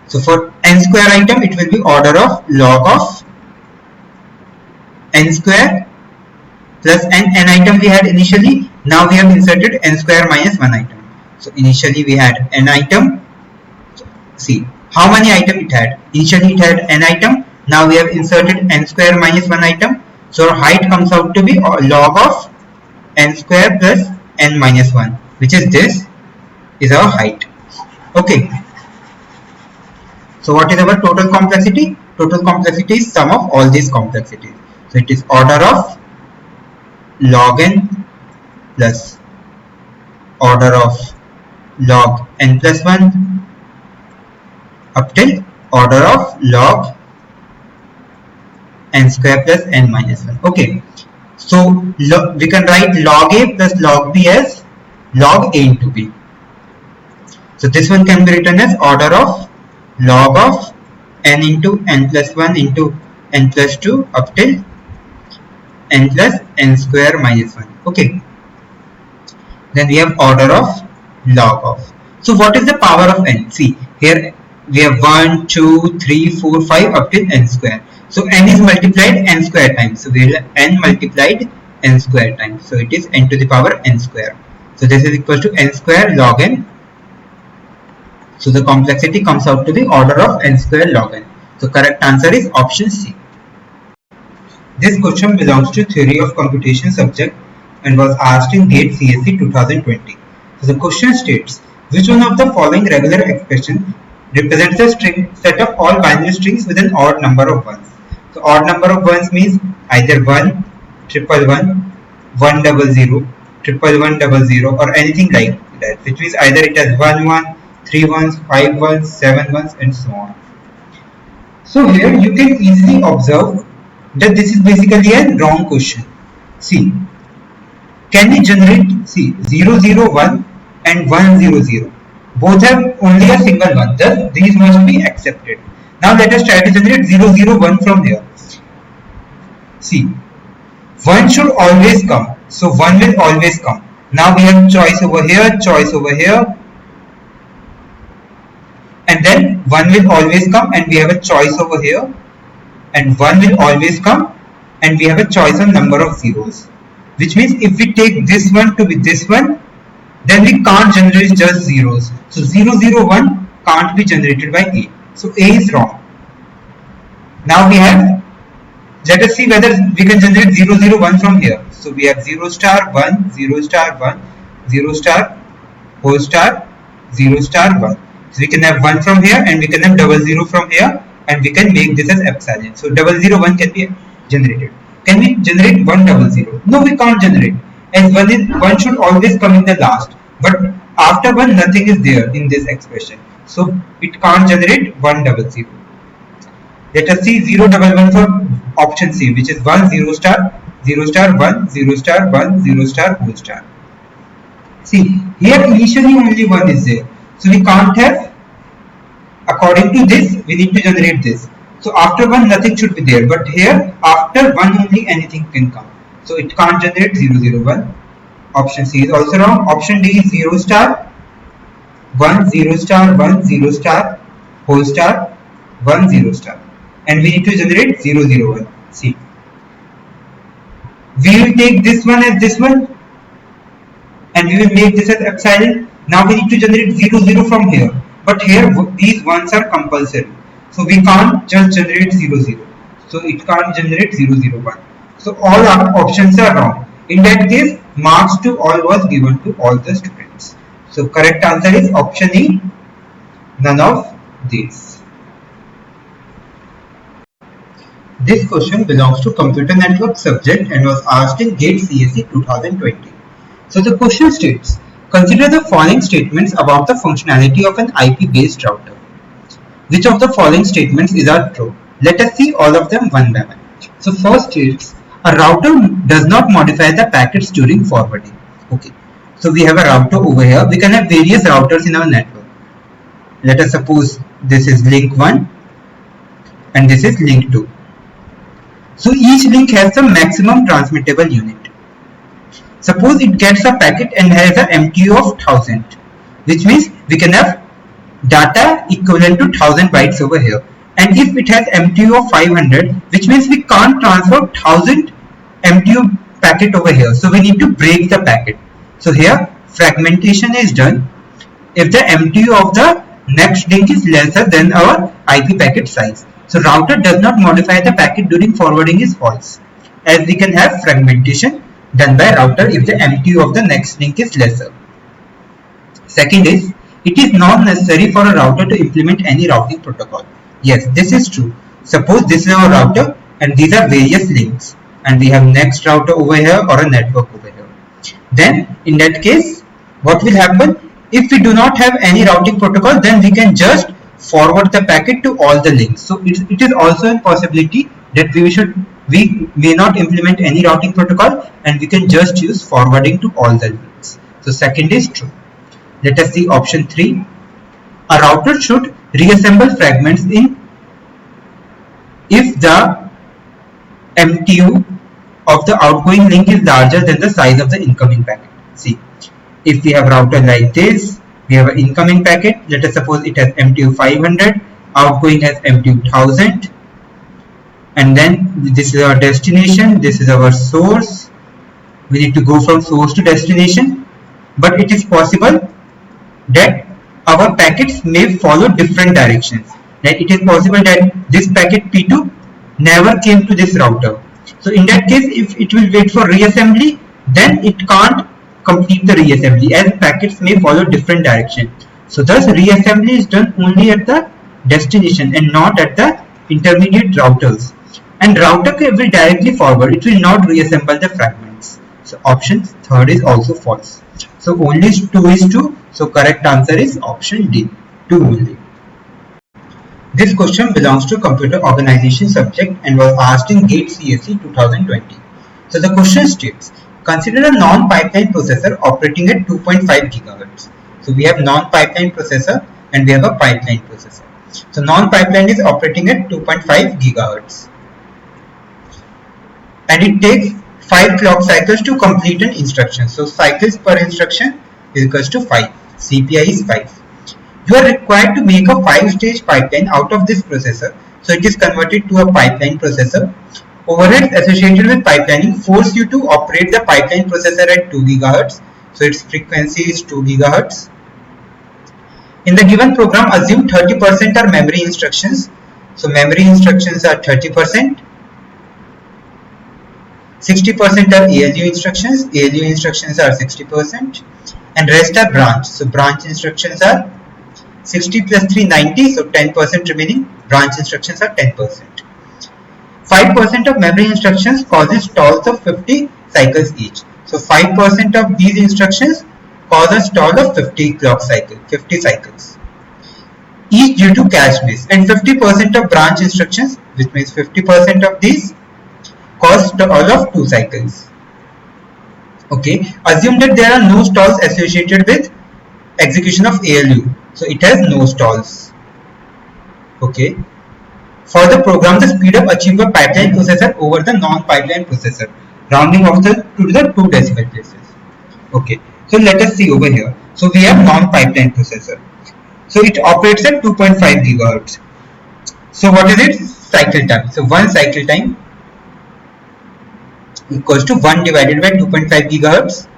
So for n square item it will be order of log of n square plus n item we had initially. Now we have inserted n square minus 1 item. So initially we had n item. So see how many item it had. Initially it had n item. Now we have inserted n square minus 1 item. So height comes out to be log of n square plus n minus 1, which is this is our height. Okay. So what is our total complexity? Total complexity is sum of all these complexities. So it is order of log n plus order of log n plus 1 up till order of log n square plus n minus 1. Okay. So we can write log a plus log b as log a into b. So this one can be written as order of log of n into n plus 1 into n plus 2 up till n plus n square minus 1. Okay. Then we have order of log of. So what is the power of n? See, here we have 1, 2, 3, 4, 5 up till n square. So n is multiplied n square times. So we will n multiplied n square times. So it is n to the power n square. So this is equal to n square log n. So the complexity comes out to the order of n square log n. So correct answer is option C. This question belongs to theory of computation subject and was asked in GATE CSE 2020. So the question states, which one of the following regular expression represents a string set of all binary strings with an odd number of ones? So odd number of ones means either 1, 111, 100, 11100 or anything like that, which means either it has 1 1, 3 ones, 5 ones, 7 ones and so on. So here you can easily observe that this is basically a wrong question. See, can we generate 001 and 100? Both have only a single one, thus these must be accepted. Now let us try to generate 001 from here. See, 1 should always come, so 1 will always come. Now we have choice over here, and then 1 will always come and we have a choice over here, and 1 will always come and we have a choice on number of zeros, which means if we take this one to be this one, then we can't generate just zeros. So 001 can't be generated by A. So A is wrong. Now we have, let us see whether we can generate 001 from here. So we have 0 star 1, 0 star 1, 0 star, whole star, 0 star 1. So we can have 1 from here and we can have 00 from here and we can make this as epsilon. So 001 can be generated. Can we generate 100? No, we can't generate. As 1 should always come in the last. But after 1 nothing is there in this expression. So it can't generate 100. Let us see 011 for option C, which is 1 0 star 1 0 star 1 0 star whole star. See, here initially only 1 is there. So we can't have, according to this, we need to generate this. So after 1 nothing should be there, but here after 1 only anything can come. So it can't generate 001. Option C is also wrong. Option D is 0 star 1 0 star 1 0 star whole star 1 0 star, and we need to generate 001. See, we will take this one as this one and we will make this as epsilon. Now we need to generate 00 from here, but here these ones are compulsory, so we can't just generate 00. So it can't generate 001. So all our options are wrong. In that case, marks to all was given to all the students. So correct answer is option E, none of these. This question belongs to computer network subject and was asked in GATE CSE 2020. So the question states, consider the following statements about the functionality of an IP based router. Which of the following statements are true? Let us see all of them one by one. So first states, a router does not modify the packets during forwarding. Okay, so we have a router over here. We can have various routers in our network. Let us suppose this is link 1 and this is link 2. So each link has the maximum transmittable unit. Suppose it gets a packet and has an MTU of 1000, which means we can have data equivalent to 1000 bytes over here. And if it has MTU of 500, which means we can't transfer 1000 MTU packet over here. So we need to break the packet. So here fragmentation is done if the MTU of the next link is lesser than our IP packet size. So router does not modify the packet during forwarding is false, as we can have fragmentation done by router if the MTU of the next link is lesser. Second is, it is not necessary for a router to implement any routing protocol. Yes, this is true. Suppose this is our router and these are various links and we have next router over here or a network over here. Then in that case, what will happen? If we do not have any routing protocol, then we can just forward the packet to all the links. So it is also a possibility that we may not implement any routing protocol and we can just use forwarding to all the links. So second is true. Let us see option 3. A router should reassemble fragments if the MTU of the outgoing link is larger than the size of the incoming packet. See, if we have router like this, we have an incoming packet. Let us suppose it has MTU 500, outgoing has MTU 1000, and then this is our destination, this is our source. We need to go from source to destination, but it is possible that our packets may follow different directions. Like it is possible that this packet P2 never came to this router. So in that case, if it will wait for reassembly, then it can't complete the reassembly as packets may follow different direction. So thus reassembly is done only at the destination and not at the intermediate routers. And router will directly forward, it will not reassemble the fragments. So option third is also false. So only 2 is true. So correct answer is option D, 2 only. This question belongs to computer organization subject and was asked in GATE CSE 2020. So the question states, consider a non-pipeline processor operating at 2.5 GHz. So we have non-pipeline processor and we have a pipeline processor. So non-pipeline is operating at 2.5 GHz. And it takes 5 clock cycles to complete an instruction. So cycles per instruction is equals to 5. CPI is 5. You are required to make a 5-stage pipeline out of this processor. So it is converted to a pipeline processor. Overheads associated with pipelining force you to operate the pipeline processor at 2 GHz. So its frequency is 2 GHz. In the given program, assume 30% are memory instructions. So memory instructions are 30%. 60% are ALU instructions. ALU instructions are 60%. And rest are branch. So branch instructions are 60 plus 3, 90. So 10% remaining. Branch instructions are 10%. 5% of memory instructions causes stalls of 50 cycles each. So 5% of these instructions cause a stall of 50 clock cycle, 50 cycles. Each due to cache miss. And 50% of branch instructions, which means 50% of these, cause stall of 2 cycles. Okay, assume that there are no stalls associated with execution of ALU. So it has no stalls. Okay. For the program, the speed up achieved by pipeline processor over the non-pipeline processor, rounding off to the 2 decimal places. Okay. So let us see over here. So we have non-pipeline processor. So it operates at 2.5 GHz. So what is its cycle time? So one cycle time equals to 1 divided by 2.5 GHz.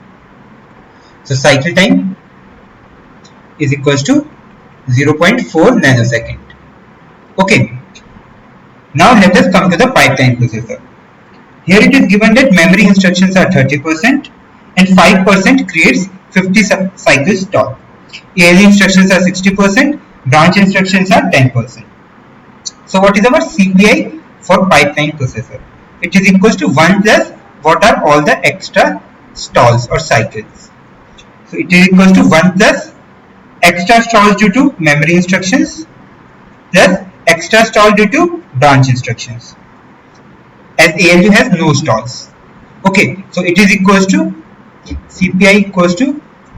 So cycle time is equals to 0.4 nanosecond. Okay. Now let us come to the pipeline processor. Here it is given that memory instructions are 30% and 5% creates 50 cycle stall. ALU instructions are 60%, branch instructions are 10%. So what is our CPI for pipeline processor? It is equals to 1 plus what are all the extra stalls or cycles. So it is equals to 1 plus extra stalls due to memory instructions plus extra stall due to branch instructions, as ALU has no stalls. Okay, so it is equals to CPI equals to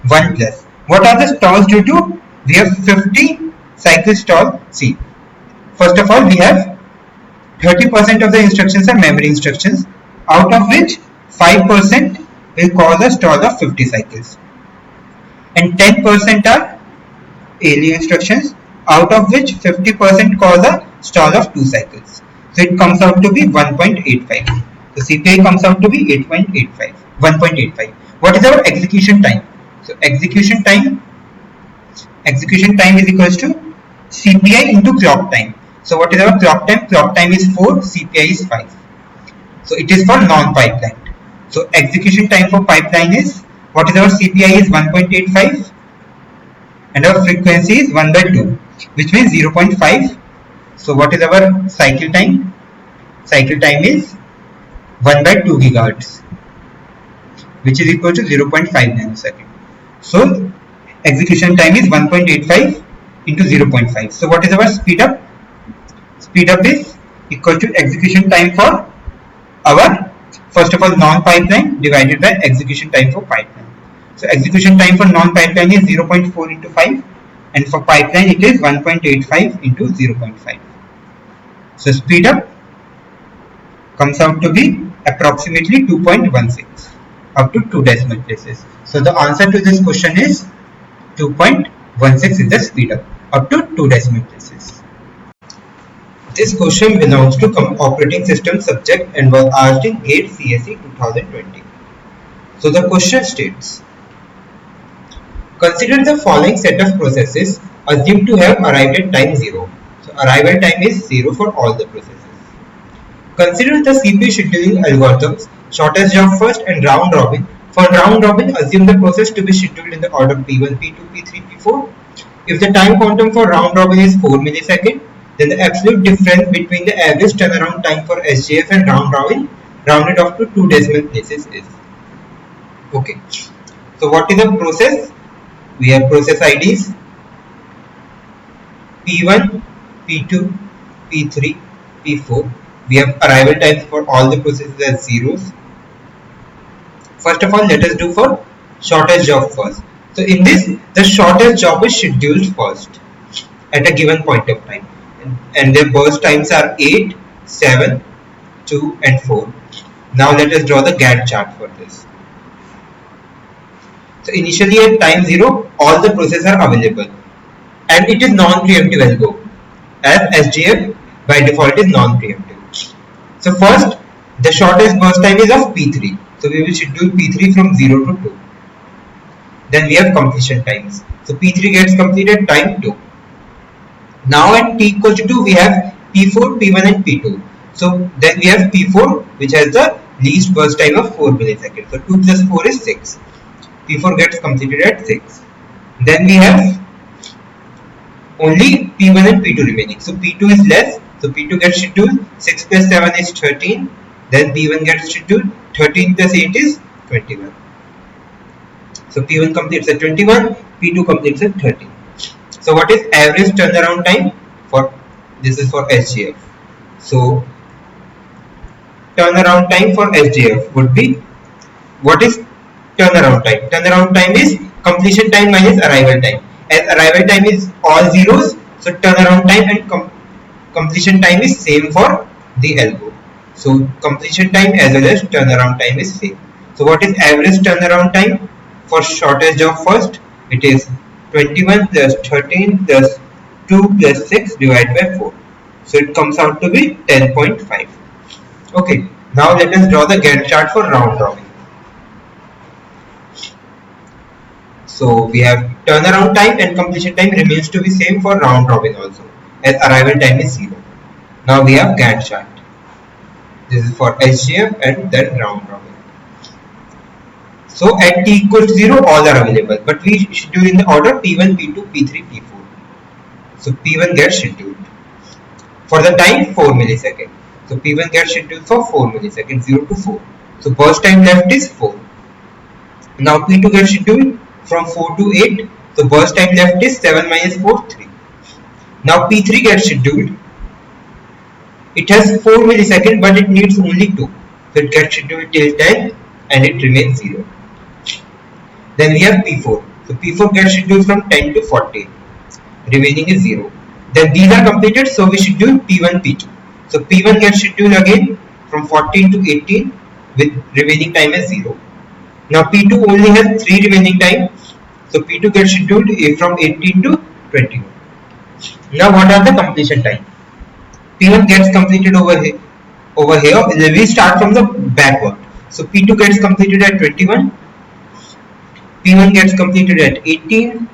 1 plus. What are the stalls due to? We have 50 cycle stall. See, first of all we have 30% of the instructions are memory instructions, out of which 5% will cause a stall of 50 cycles, and 10% are ALU instructions, out of which 50% cause a stall of 2 cycles. So it comes out to be 1.85. So CPI comes out to be 8.85, 1.85. What is our execution time? So execution time is equals to CPI into clock time. So what is our clock time? Clock time is 4, CPI is 5. So it is for non-pipeline. So execution time for pipeline is, what is our CPI is 1.85 and our frequency is 1 by 2, which means 0.5. So what is our cycle time? Cycle time is 1 by 2 GHz, which is equal to 0.5 nanosecond. So execution time is 1.85 into 0.5. So what is our speed up? Speed up is equal to execution time for our, first of all, non-pipeline divided by execution time for pipeline. So execution time for non-pipeline is 0.4 into 5, and for pipeline it is 1.85 into 0.5. So speed up comes out to be approximately 2.16 up to 2 decimal places. So the answer to this question is 2.16 is the speed up to 2 decimal places. This question belongs to operating system subject and was asked in GATE CSE 2020. So the question states, consider the following set of processes assumed to have arrived at time 0. So arrival time is 0 for all the processes. Consider the CPU scheduling algorithms, shortest job first and round robin. For round robin, assume the process to be scheduled in the order P1, P2, P3, P4. If the time quantum for round robin is 4 milliseconds, then the absolute difference between the average turnaround time for SJF and round robin rounded off to 2 decimal places is. Okay. So what is a process? We have process IDs P1, P2, P3, P4. We have arrival times for all the processes as zeros. First of all, let us do for shortest job first. So in this, the shortest job is scheduled first at a given point of time. And their burst times are 8, 7, 2 and 4. Now let us draw the Gantt chart for this. So initially at time 0, all the processes are available. And it is non-preemptive algo, as SGF by default is non-preemptive. So first, the shortest burst time is of P3. So we will schedule P3 from 0 to 2. Then we have completion times. So P3 gets completed time 2. Now at t equals to 2, we have P4, P1 and P2. So then we have P4, which has the least burst time of 4 milliseconds. So 2 plus 4 is 6. P4 gets completed at 6. Then we have only P1 and P2 remaining. So P2 is less. So P2 gets scheduled. 6 plus 7 is 13. Then P1 gets scheduled. 13 plus 8 is 21. So P1 completes at 21. P2 completes at 13. So what is average turnaround time for this is for SJF. So turnaround time for SJF would be, what is turnaround time? Turnaround time is completion time minus arrival time. As arrival time is all zeros, so turnaround time and completion time is same for the algo. So completion time as well as turnaround time is same. So what is average turnaround time for shortest job first? It is 21 plus 13 plus 2 plus 6 divided by 4. So it comes out to be 10.5. Okay, now let us draw the Gantt chart for round robin. So we have turnaround time and completion time remains to be same for round robin also, as arrival time is 0. Now we have Gantt chart. This is for SGF and then round robin. So at t equals to 0, all are available, but we schedule in the order P1, P2, P3, P4. So P1 gets scheduled for the time 4 milliseconds. So P1 gets scheduled for 4 milliseconds, 0 to 4. So burst time left is 4. Now P2 gets scheduled from 4 to 8. So burst time left is 7 minus 4, 3. Now P3 gets scheduled. It has 4 milliseconds, but it needs only 2. So it gets scheduled till 10 and it remains 0. Then we have P4. So P4 gets scheduled from 10 to 40. Remaining is 0. Then these are completed, so we schedule P1, P2. So P1 gets scheduled again from 14 to 18 with remaining time as 0. Now P2 only has 3 remaining time. So P2 gets scheduled from 18 to 21. Now what are the completion time? P1 gets completed over here. We start from the backward. So P2 gets completed at 21. P1 gets completed at 18.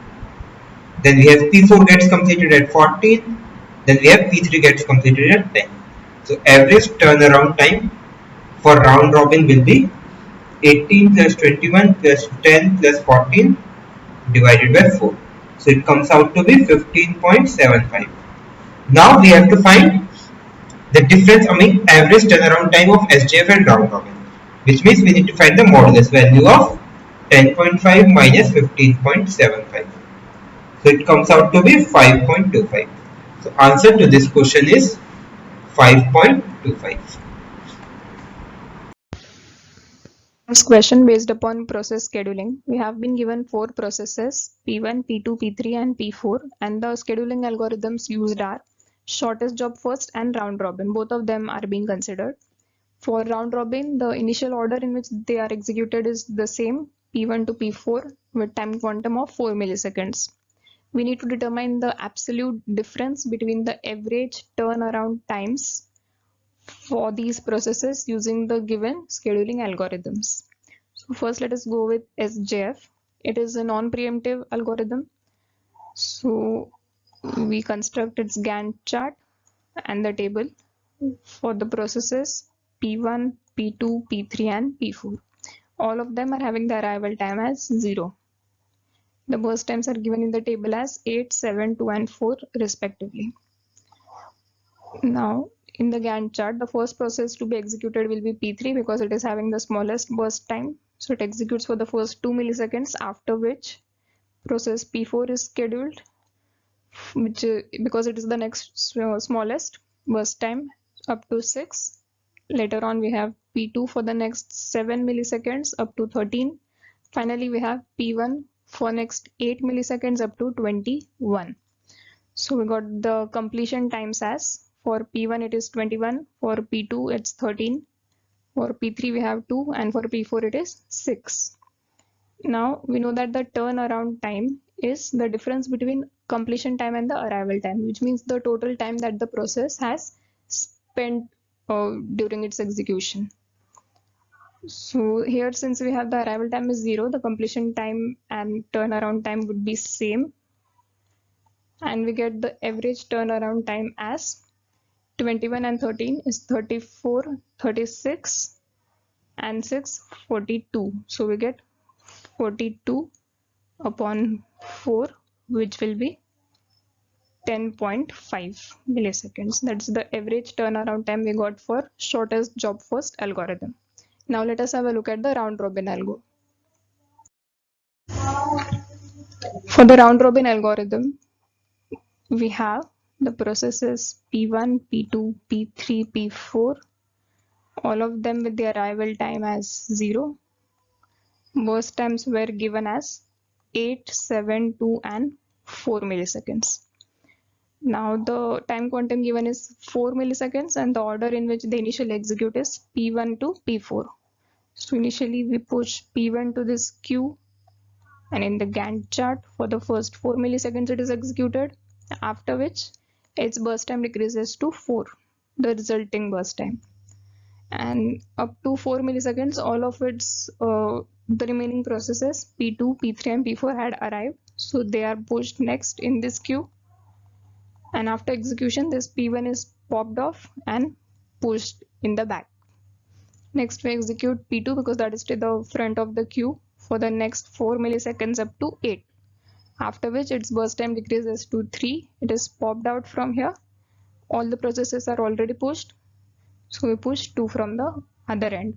Then we have P4 gets completed at 14. Then we have P3 gets completed at 10. So average turnaround time for round robin will be 18 plus 21 plus 10 plus 14 divided by 4. So it comes out to be 15.75. Now we have to find the difference among average turnaround time of SJF and round robin, which means we need to find the modulus value of 10.5 minus 15.75. So it comes out to be 5.25. So answer to this question is 5.25. Next question based upon process scheduling. We have been given 4 processes P1, P2, P3 and P4, and the scheduling algorithms used are shortest job first and round robin. Both of them are being considered. For round robin, the initial order in which they are executed is the same, P1 to P4, with time quantum of 4 milliseconds. We need to determine the absolute difference between the average turnaround times for these processes using the given scheduling algorithms. So first let us go with SJF. It is a non-preemptive algorithm. So we construct its Gantt chart and the table for the processes P1, P2, P3 and P4. All of them are having the arrival time as 0. The burst times are given in the table as 8, 7, 2 and 4 respectively. Now in the Gantt chart, the first process to be executed will be P3 because it is having the smallest burst time. So it executes for the first 2 milliseconds, after which process P4 is scheduled, which because it is the next smallest burst time up to 6. Later on we have P2 for the next 7 milliseconds up to 13. Finally we have P1 for next 8 milliseconds up to 21. So we got the completion times as for P1 it is 21, for P2 it's 13, for P3 we have 2 and for P4 it is 6. Now we know that the turnaround time is the difference between completion time and the arrival time, which means the total time that the process has spent during its execution. So here, since we have the arrival time is 0, the completion time and turnaround time would be same, and we get the average turnaround time as 21 and 13 is 34, 36 and 6, 42. So we get 42 upon 4, which will be 10.5 milliseconds. That's the average turnaround time we got for shortest job first algorithm. Now let us have a look at the round robin algo. For the round robin algorithm, we have the processes P1, P2, P3, P4, all of them with the arrival time as 0. Burst times were given as 8, 7, 2 and 4 milliseconds. Now the time quantum given is 4 milliseconds and the order in which they initially execute is P1 to P4. So initially we push P1 to this queue, and in the Gantt chart for the first 4 milliseconds it is executed, after which its burst time decreases to 4, the resulting burst time. And up to 4 milliseconds all of its the remaining processes P2, P3 and P4 had arrived, so they are pushed next in this queue, and after execution this P1 is popped off and pushed in the back. Next we execute P2 because that is to the front of the queue for the next 4 milliseconds up to 8, after which its burst time decreases to 3. It is popped out from here. All the processes are already pushed, so we push 2 from the other end.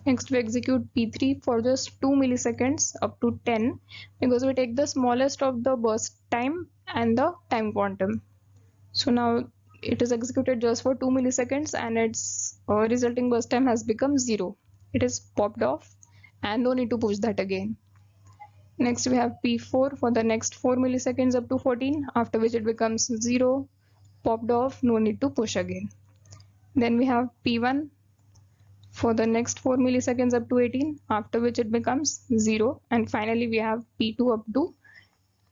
Next we execute P3 for just 2 milliseconds up to 10 because we take the smallest of the burst time and the time quantum. So now it is executed just for 2 milliseconds and its resulting burst time has become 0. It is popped off and no need to push that again. Next we have P4 for the next 4 milliseconds up to 14, after which it becomes 0, popped off, no need to push again. Then we have P1 for the next 4 milliseconds up to 18, after which it becomes 0, and finally we have P2 up to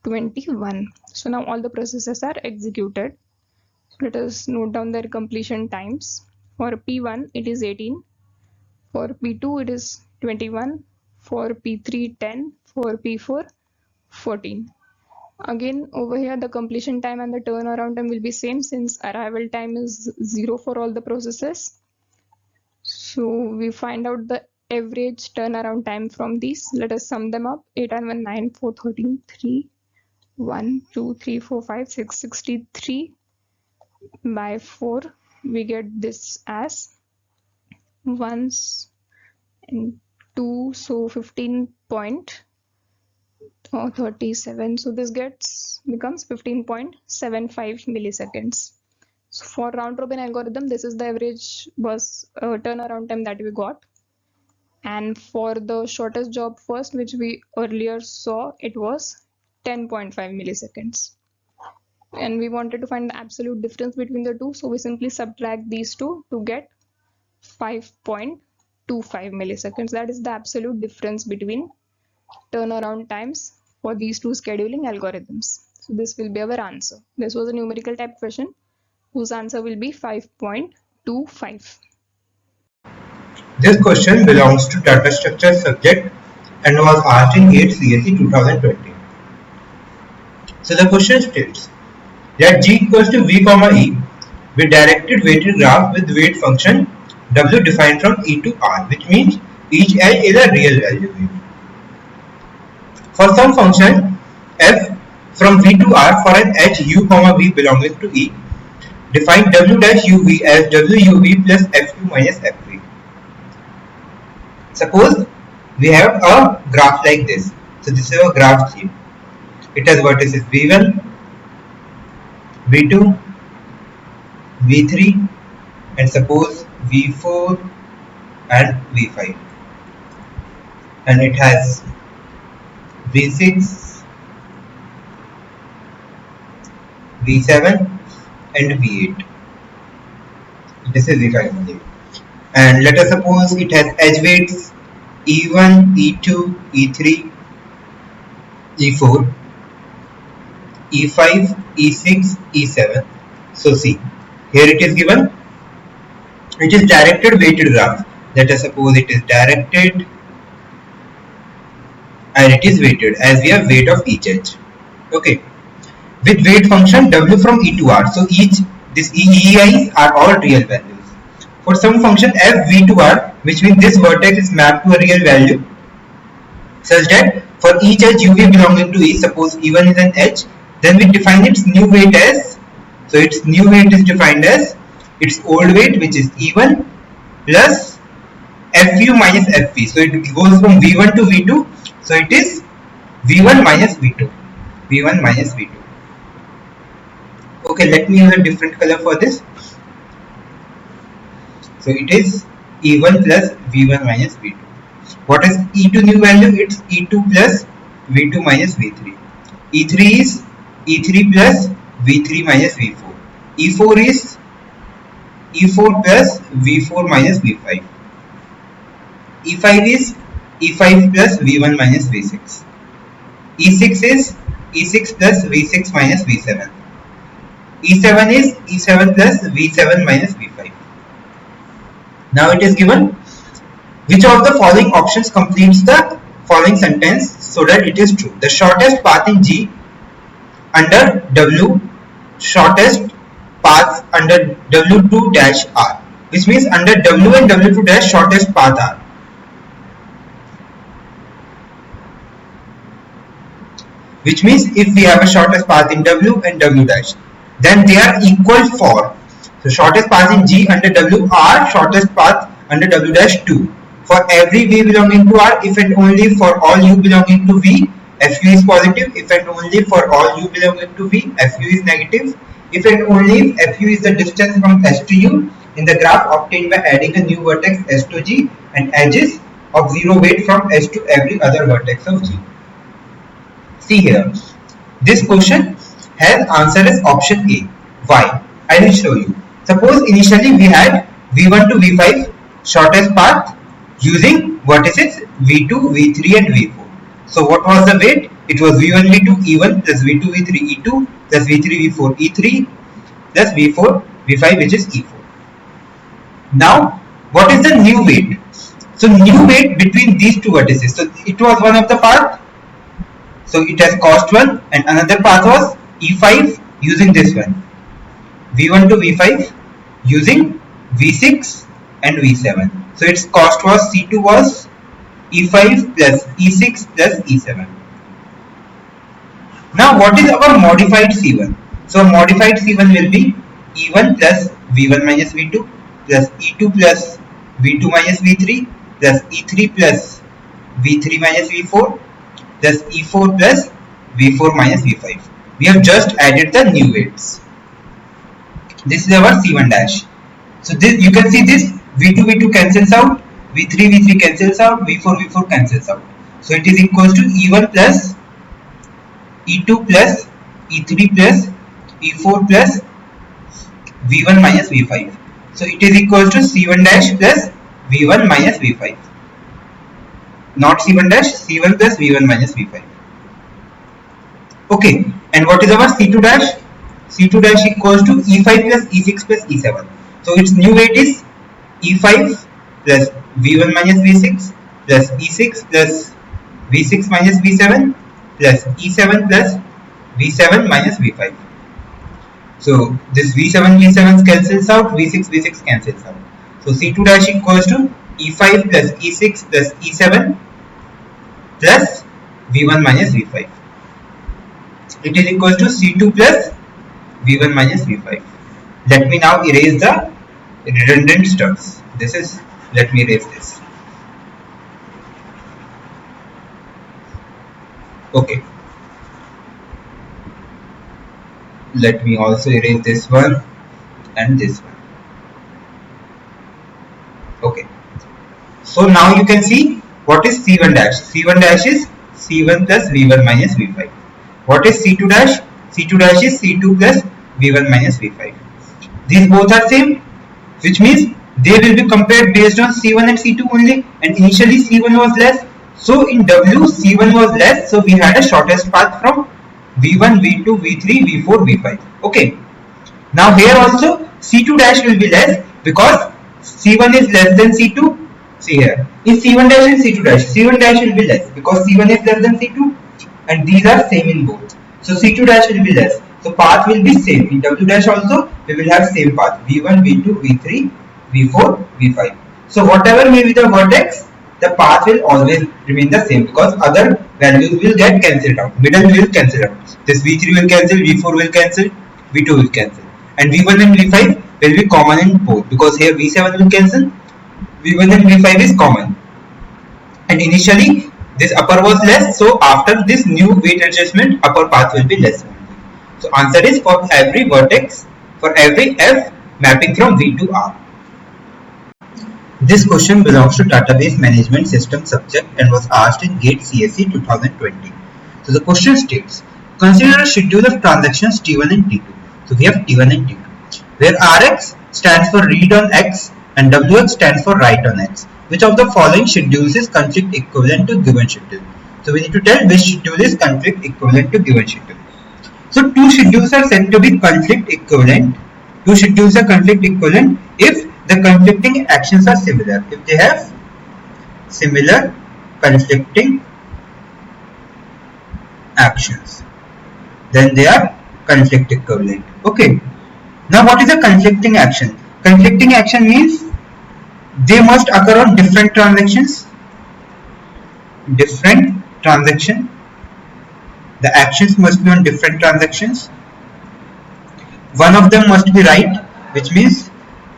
21. So now all the processes are executed. Let us note down their completion times. For P1 it is 18, for P2 it is 21, for P3 10, for P4 14. Again over here the completion time and the turnaround time will be same since arrival time is 0 for all the processes. So we find out the average turnaround time from these. Let us sum them up. 8 and 1, 9, 4, 13, 3, 1, 2, 3, 4, 5, 6, 63 by 4. We get this as 1 and 2, so 15.37. So this becomes 15.75 milliseconds. So for round robin algorithm, this is the average turnaround time that we got. And for the shortest job first, which we earlier saw, it was 10.5 milliseconds. And we wanted to find the absolute difference between the two, so we simply subtract these two to get 5.25 milliseconds. That is the absolute difference between turnaround times for these two scheduling algorithms. So this will be our answer. This was a numerical type question whose answer will be 5.25. This question belongs to data structure subject and was asked in 8 CSE 2020. So the question states, let G equals to V comma E be directed weighted graph with weight function W defined from E to R, which means each edge is a real value weight. For some function f from V to R for an edge U comma V belonging to E, define W dash UV as WUV plus FU minus FV. Suppose we have a graph like this. So this is a graph G. It has vertices V1, V2, V3 and suppose V4 and V5, and it has V6, V7 and V8. This is V5 only. And let us suppose it has edge weights E1, E2, E3, E4, E5, E6, E7. So see, here it is given. It is directed weighted graph. Let us suppose it is directed and it is weighted as we have weight of each edge. Okay. With weight function W from E to R. So these EIs are all real values. For some function f V to R, which means this vertex is mapped to a real value, such that for each edge UV belonging to E, suppose E1 is an edge, then we define its new weight as, so its new weight is defined as its old weight, which is E1 plus FU minus FV. So it goes from V1 to V2. So it is V1 minus V2. V1 minus V2. Okay, let me use a different color for this. So it is E1 plus V1 minus V2. What is E2 new value? It's E2 plus V2 minus V3. E3 is E3 plus V3 minus V4. E4 is E4 plus V4 minus V5. E5 is E5 plus V1 minus V6. E6 is E6 plus V6 minus V7. E7 is E7 plus V7 minus V5. Now it is given which of the following options completes the following sentence so that it is true. The shortest path in G under W, shortest paths under W2 dash R, which means under W and W2 dash shortest path R. Which means if we have a shortest path in W and W dash, then they are equal for, so shortest path in G under W R, shortest path under W dash 2. For every V belonging to R, if and only for all U belonging to V, FU is positive. If and only for all U belonging to V, FU is negative. If and only if FU is the distance from S to U in the graph obtained by adding a new vertex S to G and edges of zero weight from S to every other vertex of G. See here, this question has answer as option A. Why? I will show you. Suppose initially we had V1 to V5 shortest path using vertices V2, V3 and V4. So what was the weight? It was V1, V2, E1 plus V2, V3, E2 plus V3, V4, E3 plus V4, V5 which is E4. Now what is the new weight? So new weight between these two vertices. So it was one of the path. So it has cost 1 and another path was E5 using this one. V1 to V5 using V6 and V7. So its cost was C2 was E5 plus E6 plus E7. Now what is our modified C1? So modified C1 will be E1 plus V1 minus V2 plus E2 plus V2 minus V3 plus E3 plus V3 minus V4 plus E4 plus V4 minus V5. We have just added the new weights. This is our C1 dash. So this you can see this V2 V2 cancels out, V3 V3 cancels out, V4 V4 cancels out. So it is equals to E1 plus E2 plus E3 plus E4 plus V1 minus V5. So it is equals to C1 dash plus V1 minus V5. Not C1 dash, C1 plus V1 minus V5. Okay, and what is our C2 dash? C2 dash equals to E5 plus E6 plus E7. So its new weight is E5 plus V1 minus V6 plus E6 plus V6 minus V7 plus E7 plus V7 minus V5. So this V7 V7 cancels out, V6 V6 cancels out. So C2 dash equals to E5 plus E6 plus E7 plus V1 minus V5. It is equals to C2 plus V1 minus V5. Let me now erase the redundant stuffs. Let me erase this. Okay. Let me also erase this one and this one. Okay. So now you can see what is C1 dash. C1 dash is C1 plus V1 minus V5. What is C2 dash? C2 dash is C2 plus V1 minus V5. These both are same, which means they will be compared based on C1 and C2 only, and initially C1 was less. So in W, C1 was less, so we had a shortest path from V1, V2, V3, V4, V5. Okay. Now here also C2 dash will be less because C1 is less than C2. See here, in C1 dash and C2 dash, C1 dash will be less because C1 is less than C2, and these are same in both. So C2 dash will be less. So path will be same. In W dash also we will have same path, V1, V2, V3, V4, V5. So whatever may be the vertex, the path will always remain the same because other values will get cancelled out. Middle will cancel out. This V3 will cancel, V4 will cancel, V2 will cancel, and V1 and V5 will be common in both because here V7 will cancel, V1 and V5 is common. And initially this upper was less, so after this new weight adjustment, upper path will be less. So answer is for every vertex, for every F mapping from V to R. This question belongs to Database Management System subject and was asked in GATE CSE 2020. So the question states, consider a schedule of transactions T1 and T2. So we have T1 and T2, where Rx stands for read on X and Wx stands for write on X. Which of the following schedules is conflict equivalent to given schedule? So we need to tell which schedule is conflict equivalent to given schedule. So two schedules are said to be conflict equivalent. Two schedules are conflict equivalent if the conflicting actions are similar. If they have similar conflicting actions, then they are conflict equivalent. Okay. Now what is a conflicting action? Conflicting action means they must occur on different transactions. Different transaction. The actions must be on different transactions. One of them must be right, which means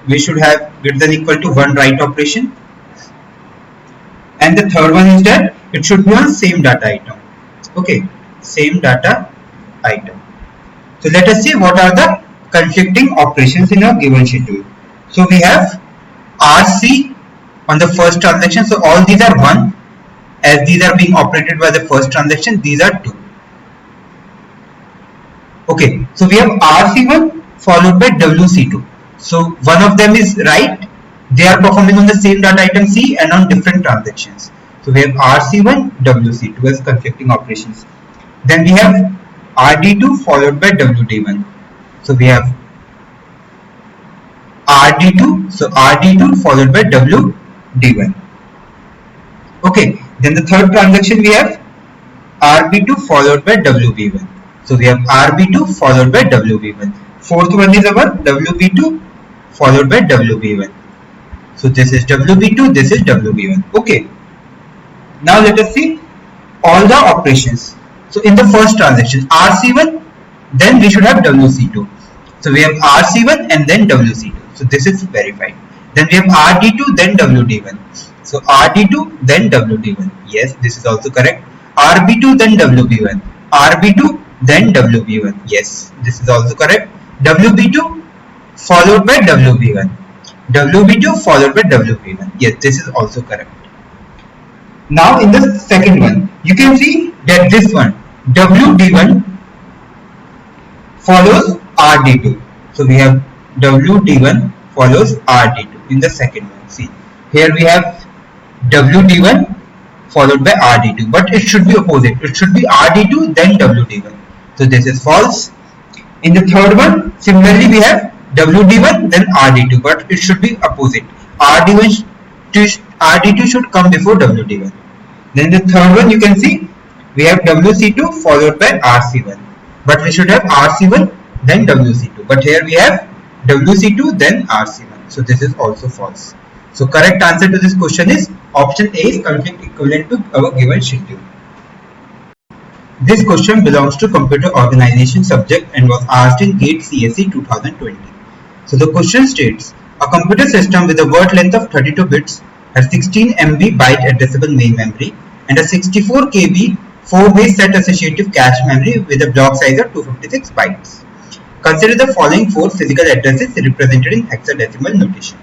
we should have greater than equal to one right operation. And the third one is that it should be on same data item. Okay, same data item. So let us see what are the conflicting operations in a given schedule. So we have RC on the first transaction. So all these are 1. As these are being operated by the first transaction, these are 2. Okay, so we have RC1 followed by WC2. So one of them is right. They are performing on the same data item C and on different transactions. So we have RC1, WC2 as conflicting operations. Then we have RD2 followed by WD1. So we have RD2, so RD2 followed by WD1. Okay, then the third transaction we have RB2 followed by WB1. So we have RB2 followed by WB1. Fourth one is our WB2 followed by WB1. So this is WB2, this is WB1. Okay. Now let us see all the operations. So in the first transaction RC1, then we should have WC2. So we have RC1 and then WC2. So this is verified. Then we have RD2, then WD1. So RD2, then WD1. Yes, this is also correct. RB2, then WB1. RB2, then WB1. Yes, this is also correct. WB2 followed by WB1. WB2 followed by WB1. Yes, this is also correct. Now in the second one, you can see that this one WD1 follows RD2. So we have WD1 follows RD2 in the second one. See, here we have WD1 followed by RD2, but it should be opposite. It should be RD2 then WD1. So this is false. In the third one, similarly we have WD1 then RD2, but it should be opposite. RD2 should come before WD1. Then the third one, you can see we have WC2 followed by RC1, but we should have RC1 then WC2, but here we have WC2 then RC1. So this is also false. So correct answer to this question is option A is conflict equivalent to our given schedule. This question belongs to computer organization subject and was asked in GATE CSE 2020. So the question states, a computer system with a word length of 32 bits has 16 MB byte addressable main memory and a 64 KB 4-way set associative cache memory with a block size of 256 bytes. Consider the following 4 physical addresses represented in hexadecimal notation.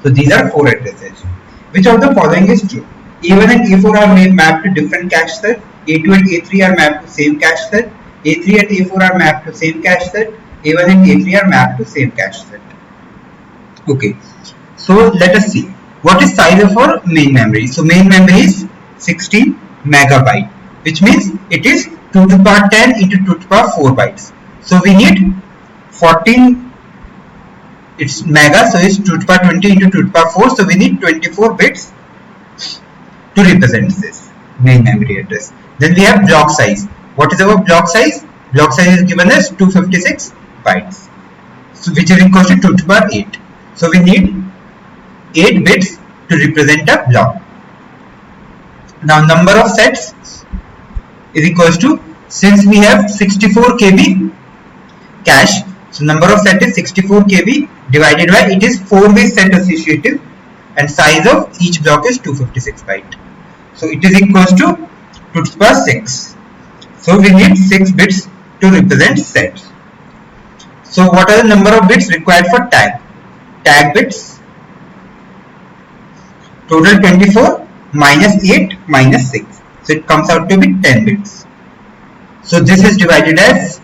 So these are 4 addresses. Which of the following is true? A1 and A4 are mapped to different cache sets. A2 and A3 are mapped to same cache set. A3 and A4 are mapped to same cache set. A1 and A3 are mapped to same cache set. Okay. So let us see. What is size of our main memory? So main memory is 16 megabyte, which means it is 2 to the power 10 into 2 to the power 4 bytes. So we need 14, it's mega, so it's 2 to the power 20 into 2 to the power 4. So we need 24 bits to represent this main memory address. Then we have block size. What is our block size? Block size is given as 256 bytes, so which is equal to 2 to the power 8. So we need 8 bits to represent a block. Now number of sets is equals to, since we have 64 KB cache, so number of set is 64 KB divided by, it is 4-way set associative and size of each block is 256 byte. So it is equals to 2 to the power 6. So we need 6 bits to represent sets. So what are the number of bits required for tag? Tag bits, total 24 minus 8 minus 6. So it comes out to be 10 bits. So this is divided as,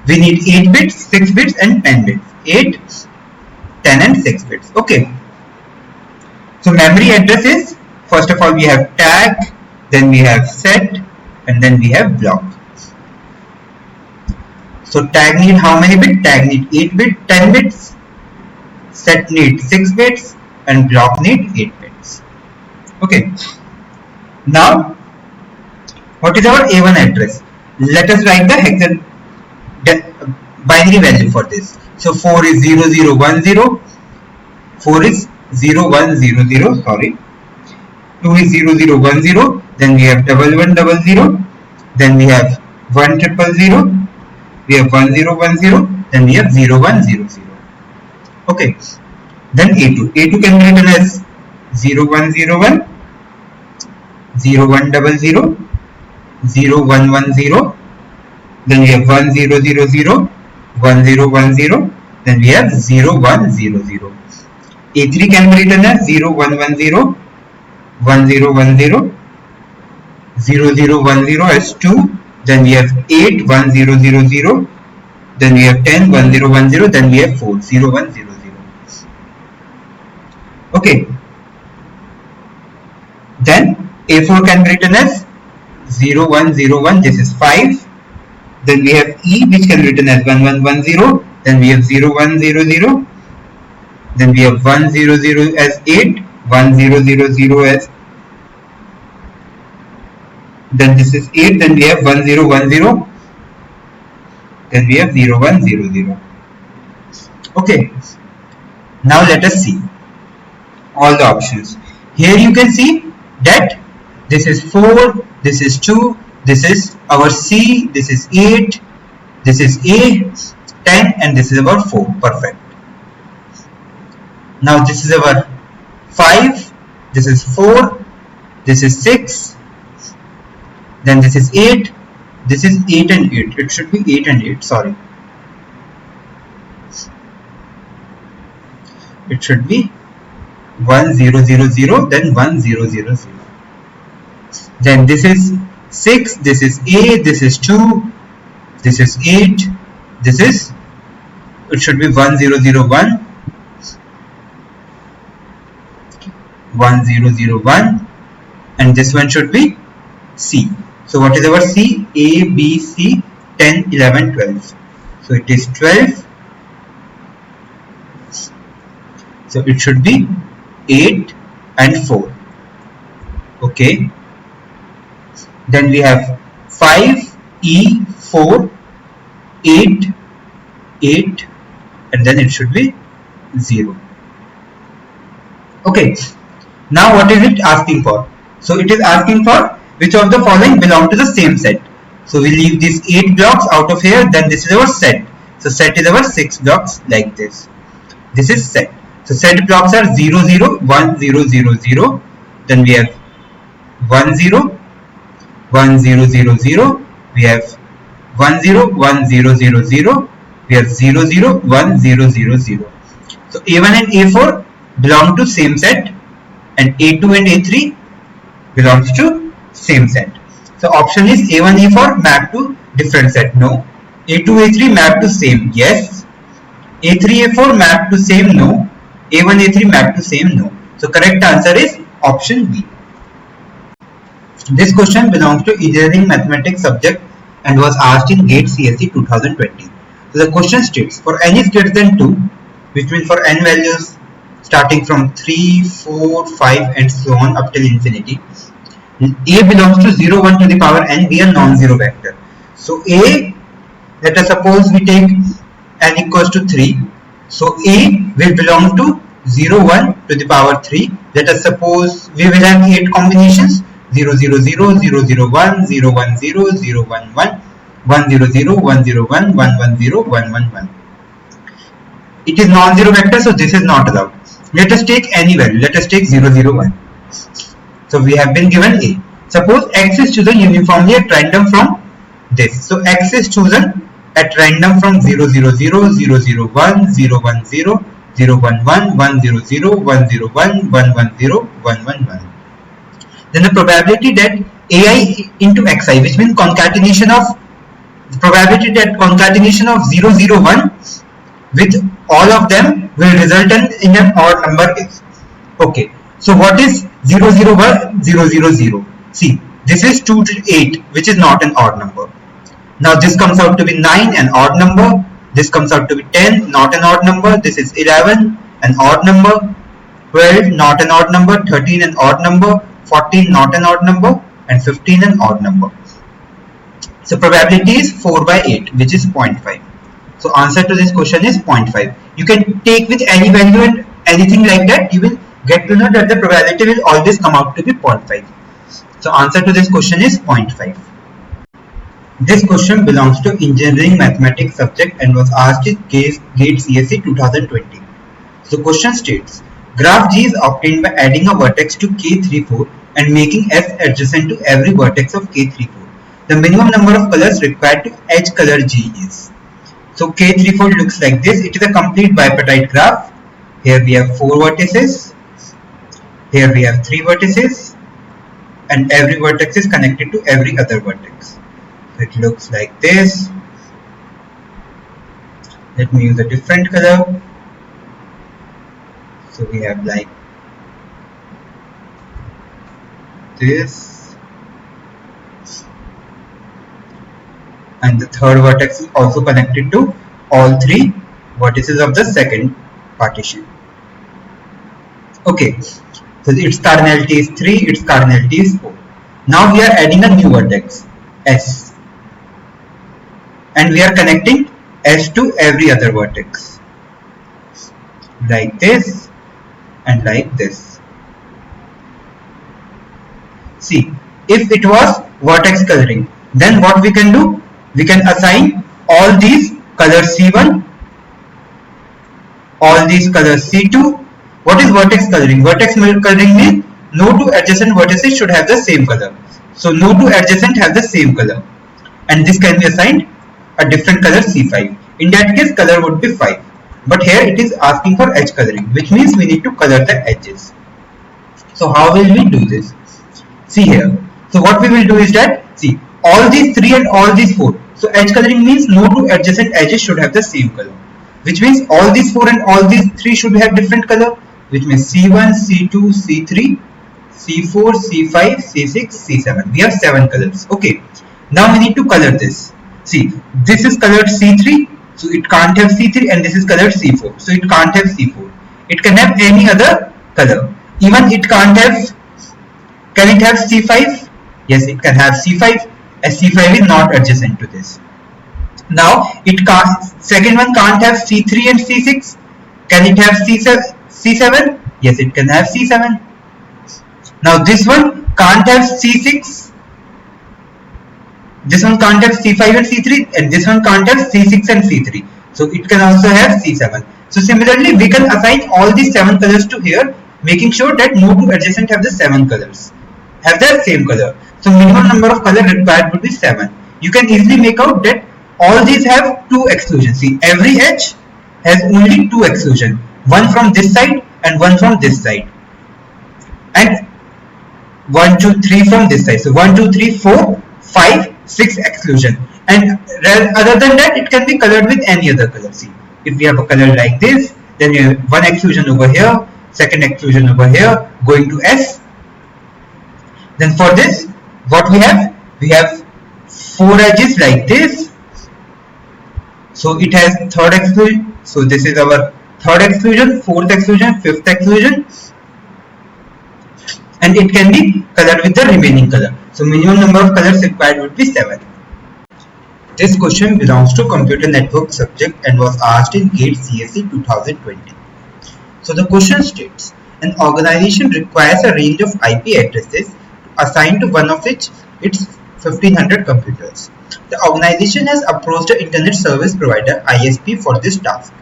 we need 8 bits, 6 bits and 10 bits. 8, 10 and 6 bits. Okay. So memory address is, first of all we have tag, then we have set, and then we have block. So tag need how many bits? Tag need 8 bits, 10 bits, set need 6 bits, and block need 8 bits. Okay. Now, what is our A1 address? Let us write the binary value for this. So 4 is 0010, 4 is 0100, sorry. 2 is 0010, then we have 1100, then we have 1000, we have 1010, then we have 0100. Okay. Then A2. A2 can be written as 0101, 0100, 0110, then we have 1000, 1010, then we have 0100. A3 can be written as 0110, 1010, 0010 as 2, then we have 8, 1000, then we have 10, 1010, then we have 4, 0100. Okay. Then A4 can be written as 0101, this is 5. Then we have E, which can be written as 1110, then we have 0100, then we have 100 as 8, 1000 as, then this is 8, then we have 1010, then we have 0100. Okay. Now let us see all the options. Here you can see that this is 4, this is 2, this is our C, this is 8, this is A, 10, and this is our 4. Perfect. Now this is our 5, this is 4, this is 6, then this is 8, this is 8 and 8. It should be 8 and 8, sorry. It should be 1000, then 1000. Then this is 6, this is A, this is 2, this is 8, this is, it should be 1001, 1 0 0 1, and this one should be C. So what is our C? A, B, C, 10, 11, 12. So it is 12. So it should be 8 and 4. Okay. Then we have 5, E, 4, 8, 8, and then it should be 0. Okay. Now what is it asking for? So it is asking for which of the following belong to the same set. So we leave these 8 blocks out of here, then this is our set. So set is our 6 blocks like this. This is set. So set blocks are 0 0 1 0 0 0. Then we have 1 0 1 0 0 0. We have 1 0 1 0 0 0. We have 0 0 1 0 0 0. So A1 and A4 belong to same set, and A2 and A3 belongs to same set. So option is A1 A4 map to different set. No. A2 A3 map to same. Yes. A3 A4 map to same. No. A1 A3 map to same. No. So correct answer is option B. This question belongs to engineering mathematics subject and was asked in GATE CSE 2020. So the question states, for n is greater than 2, which means for n values starting from 3, 4, 5 and so on up till infinity, A belongs to 0, 1 to the power n be a non-zero vector. So A, let us suppose we take n equals to 3. So A will belong to 0, 1 to the power 3. Let us suppose we will have 8 combinations: 0, 0, 0, 0, 0, 1, 0, 1, 0, 0, 1, 1, 1, 0, 0, 1, 0, 1, 1, 1, 0, 1, 1, 1. It is non-zero vector, so this is not allowed. Let us take any value. Let us take 0, 0, 1. So we have been given A. Suppose X is chosen uniformly at random from this. So X is chosen at random from 0, 0, 0, 0, 0, 1, 0, 1, 0, 0, 1, 1, 1, 0, 0, 1, 0, 1, 1, 1, 0, 1, 1, 1. Then the probability that AI into Xi, which means concatenation of the probability that concatenation of 0, 0, 1 with all of them will result in an odd number is. Okay. So what is 0, 0, 1, 0, 0, 0? See, this is 2 to 8, which is not an odd number. Now this comes out to be 9, an odd number. This comes out to be 10, not an odd number. This is 11, an odd number. 12, not an odd number. 13, an odd number. 14, not an odd number. And 15, an odd number. So probability is 4 by 8, which is 0.5. So answer to this question is 0.5. You can take with any value and anything like that. You will get to know that the probability will always come out to be 0.5. So answer to this question is 0.5. This question belongs to engineering mathematics subject and was asked in GATE CSE 2020. So question states, graph G is obtained by adding a vertex to K34 and making S adjacent to every vertex of K34. The minimum number of colors required to edge color G is. So K34 looks like this. It is a complete bipartite graph. Here we have 4 vertices. Here we have 3 vertices. And every vertex is connected to every other vertex. So it looks like this. Let me use a different color. So we have like this. And the third vertex is also connected to all 3 vertices of the second partition. Okay, so its cardinality is 3, its cardinality is 4. Now we are adding a new vertex, S. And we are connecting S to every other vertex. Like this and like this. See, if it was vertex coloring, then what we can do? We can assign all these colors C1, all these colors C2. What is vertex coloring? Vertex coloring means no two adjacent vertices should have the same color. So no two adjacent have the same color. And this can be assigned a different color C5. In that case, color would be 5. But here it is asking for edge coloring, which means we need to color the edges. So how will we do this? See here. So what we will do is that, see, all these 3 and all these 4. So edge coloring means no two adjacent edges should have the same color. Which means all these 4 and all these 3 should have different color. which means C1, C2, C3, C4, C5, C6, C7. We have 7 colors. Okay. Now we need to color this. See, this is colored C3, so it can't have C3, and this is colored C4, so it can't have C4. It can have any other color. Even it can't have, can it have C5? Yes, it can have C5, as C5 is not adjacent to this. Now, it can't, second one can't have C3 and C6. Can it have C7? Yes, it can have C7. Now, this one can't have C6. This one can't have C5 and C3, and this one can't have C6 and C3. So it can also have C7. So similarly, we can assign all these 7 colors to here, making sure that no two adjacent have the 7 colors, have the same color. So minimum number of color required would be 7. You can easily make out that all these have 2 exclusions. See, every edge has only 2 exclusion, one from this side and one from this side, and 1, 2, 3 from this side. So 1, 2, 3, 4, 5, 6 exclusion. And other than that, it can be colored with any other color. See, if we have a color like this, then you have one exclusion over here, second exclusion over here, going to S. Then for this, what we have? We have 4 edges like this. So it has third exclusion. So this is our third exclusion, fourth exclusion, fifth exclusion. And it can be colored with the remaining color. So minimum number of colors required would be 7. This question belongs to computer network subject and was asked in GATE CSE 2020. So the question states, an organization requires a range of IP addresses assigned to one of its 1500 computers. The organization has approached the Internet Service Provider ISP for this task.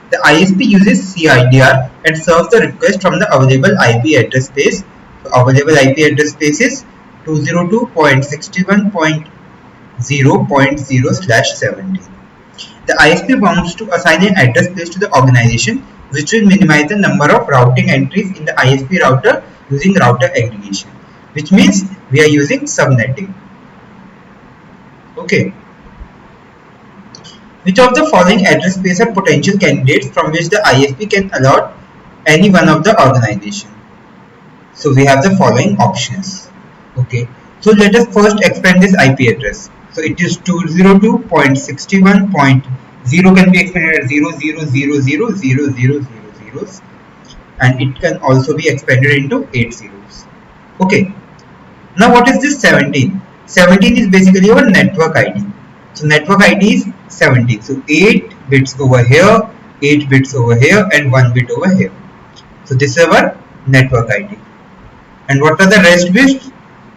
The ISP uses CIDR and serves the request from the available IP address space. So available IP address space is 202.61.0.0/17. The ISP wants to assign an address space to the organization, which will minimize the number of routing entries in the ISP router using router aggregation, which means we are using subnetting. Okay. Which of the following address space are potential candidates from which the ISP can allot any one of the organization? So we have the following options. Okay. So let us first expand this IP address. So it is 202.61.0 can be expanded as 0000000, and it can also be expanded into 8 zeros. Okay. Now what is this 17? 17 is basically our network ID. So network ID is 17. So 8 bits over here, 8 bits over here, and 1 bit over here. So this is our network ID. And what are the rest bits?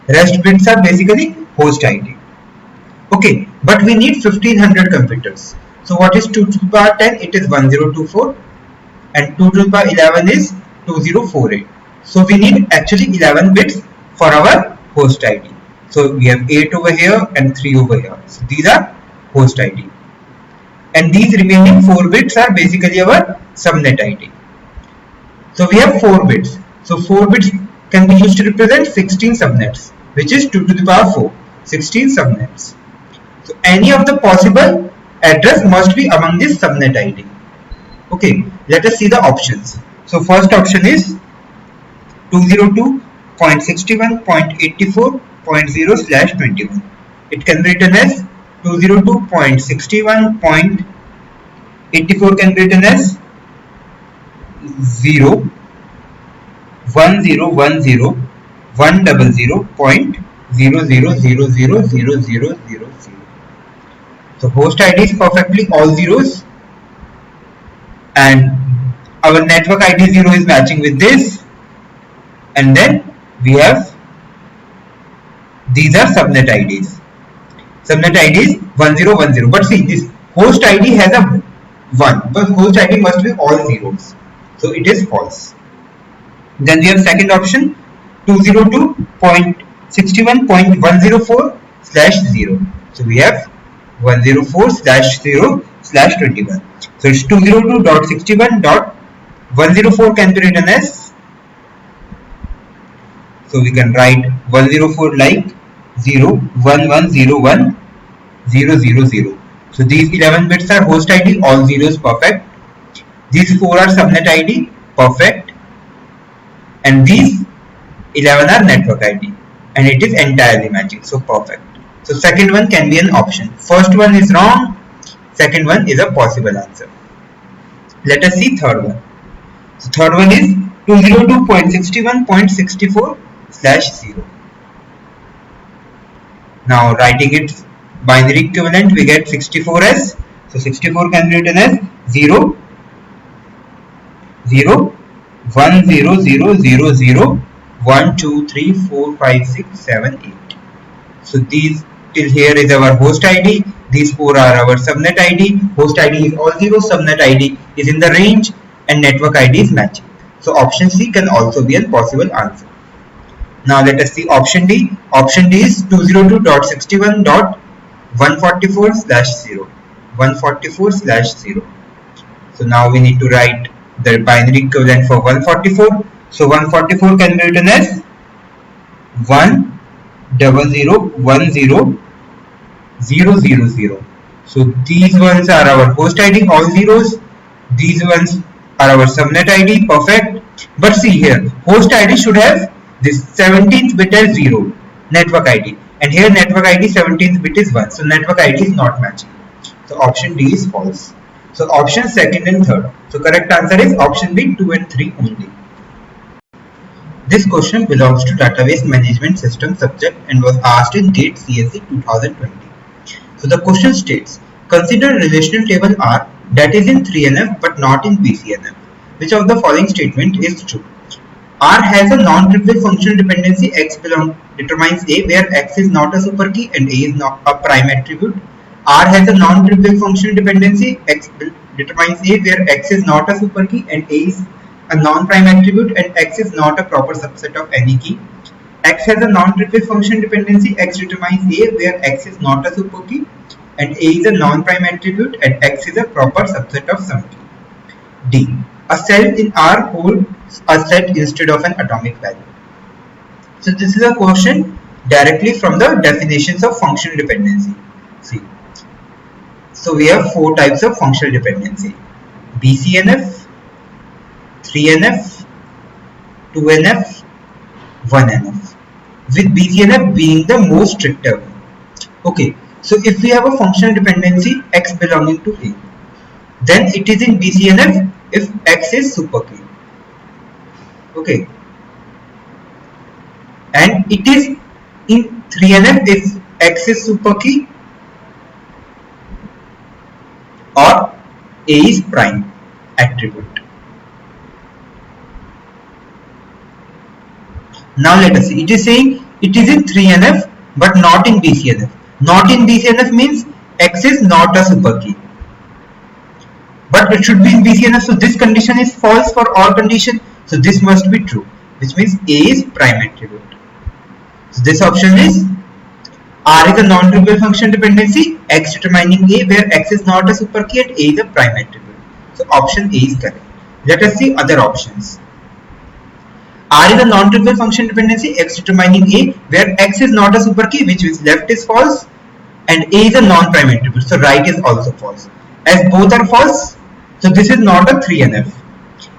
Rest bits are basically host ID. Okay, but we need 1500 computers. So what is 2 to the power 10? It is 1024, and 2 to the power 11 is 2048. So we need actually 11 bits for our host ID. So we have 8 over here and 3 over here. So these are host ID. And these remaining 4 bits are basically our subnet ID. So we have 4 bits. So 4 bits can be used to represent 16 subnets, which is 2 to the power 4, 16 subnets. So any of the possible address must be among this subnet ID. Okay, let us see the options. So first option is 202.61.84.0/21. It can be written as 202.61.84 can be written as 0 1010.00000000. So host ID is perfectly all zeros, and our network ID 0 is matching with this, and then we have these are subnet IDs. Subnet ID is 1010, but see, this host ID has a 1, but host ID must be all zeros, so it is false. Then we have second option 202.61.104/0. So we have 104/0/21. So it's 202.61.104 can be written as, so we can write 104 like 011010000. So these 11 bits are host ID, all zeros perfect. These 4 are subnet ID, perfect. and these 11 are network ID, and it is entirely matching, so perfect. So second one can be an option. First one is wrong, second one is a possible answer. Let us see third one. So third one is 202.61.64/0. Now writing its binary equivalent, we get 64 as, so 64 can be written as 0 0 1 0 0 0 0 1 2 3 4 5 6 7 8. So these till here is our host ID, these four are our subnet ID. Host ID is all zero, subnet ID is in the range, and network ID is matching. So option C can also be a possible answer. Now let us see option D. Option D is 202.61.144/0. 144/0. So now we need to write the binary equivalent for 144. So 144 can be written as 1001000. So these ones are our host ID, all zeros. These ones are our subnet ID, perfect. But see here, host ID should have this 17th bit as 0, network ID, and here network ID 17th bit is 1. So network ID is not matching. So option D is false. So option second and third. So correct answer is option B, 2 and 3 only. This question belongs to database management system subject and was asked in GATE CSE 2020. So the question states, consider relational table R that is in 3NF but not in BCNF. Which of the following statement is true? R has a non-trivial functional dependency x determines A where x is not a superkey and A is not a prime attribute. R has a non-trivial functional dependency x determines A where x is not a superkey and A is a non-prime attribute and x is not a proper subset of any key. X has a non-trivial function dependency x determines A where x is not a superkey and A is a non-prime attribute and x is a proper subset of some key. D. A cell in R holds a set instead of an atomic value. So this is a question directly from the definitions of functional dependency. See. So we have four types of functional dependency: BCNF, 3NF, 2NF, 1NF. With BCNF being the most stricter one. Okay, so if we have a functional dependency x belonging to A, then it is in BCNF if x is superkey. Okay, and it is in 3NF if x is superkey or A is prime attribute. Now let us see, it is saying it is in 3NF but not in BCNF. Not in BCNF means x is not a superkey, but it should be in BCNF, so this condition is false for all condition, so this must be true, which means A is prime attribute. So this option is R is a non-trivial function dependency x determining A where x is not a superkey and A is a prime attribute. So option A is correct. Let us see other options. R is a non-trivial function dependency x determining A where x is not a superkey, which is left is false, and A is a non-prime attribute, so right is also false. As both are false, so this is not a 3NF.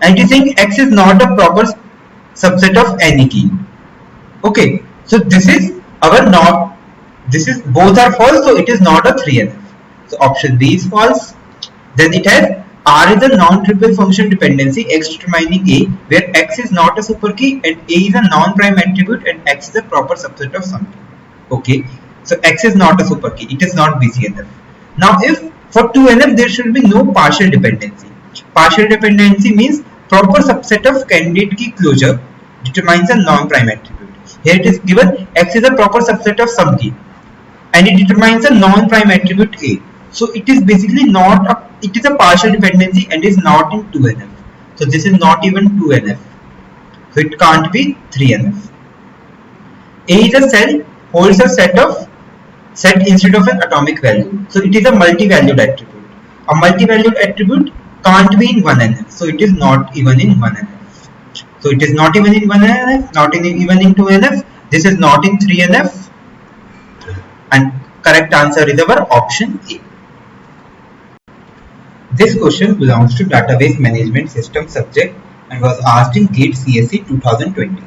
And it is saying x is not a proper subset of any key. Okay, so this is our not. This is both are false, so it is not a 3NF. So option B is false. Then it has R is a non-trivial function dependency x determining A where x is not a superkey and A is a non-prime attribute and x is a proper subset of something. Okay, so x is not a superkey, it is not BCNF. Now if for 2NF there should be no partial dependency. Partial dependency means proper subset of candidate key closure determines a non-prime attribute. Here it is given x is a proper subset of some key and it determines a non-prime attribute A. So it is basically not a, it is a partial dependency and is not in 2NF. So this is not even 2NF. So it can't be 3NF. A is a cell holds a set instead of an atomic value. So it is a multi-valued attribute. A multi-valued attribute can't be in 1NF. So it is not even in 1NF. So it is not even in 1NF, not even in 2NF. This is not in 3NF. And correct answer is our option A. This question belongs to database management system subject and was asked in GATE CSE 2020.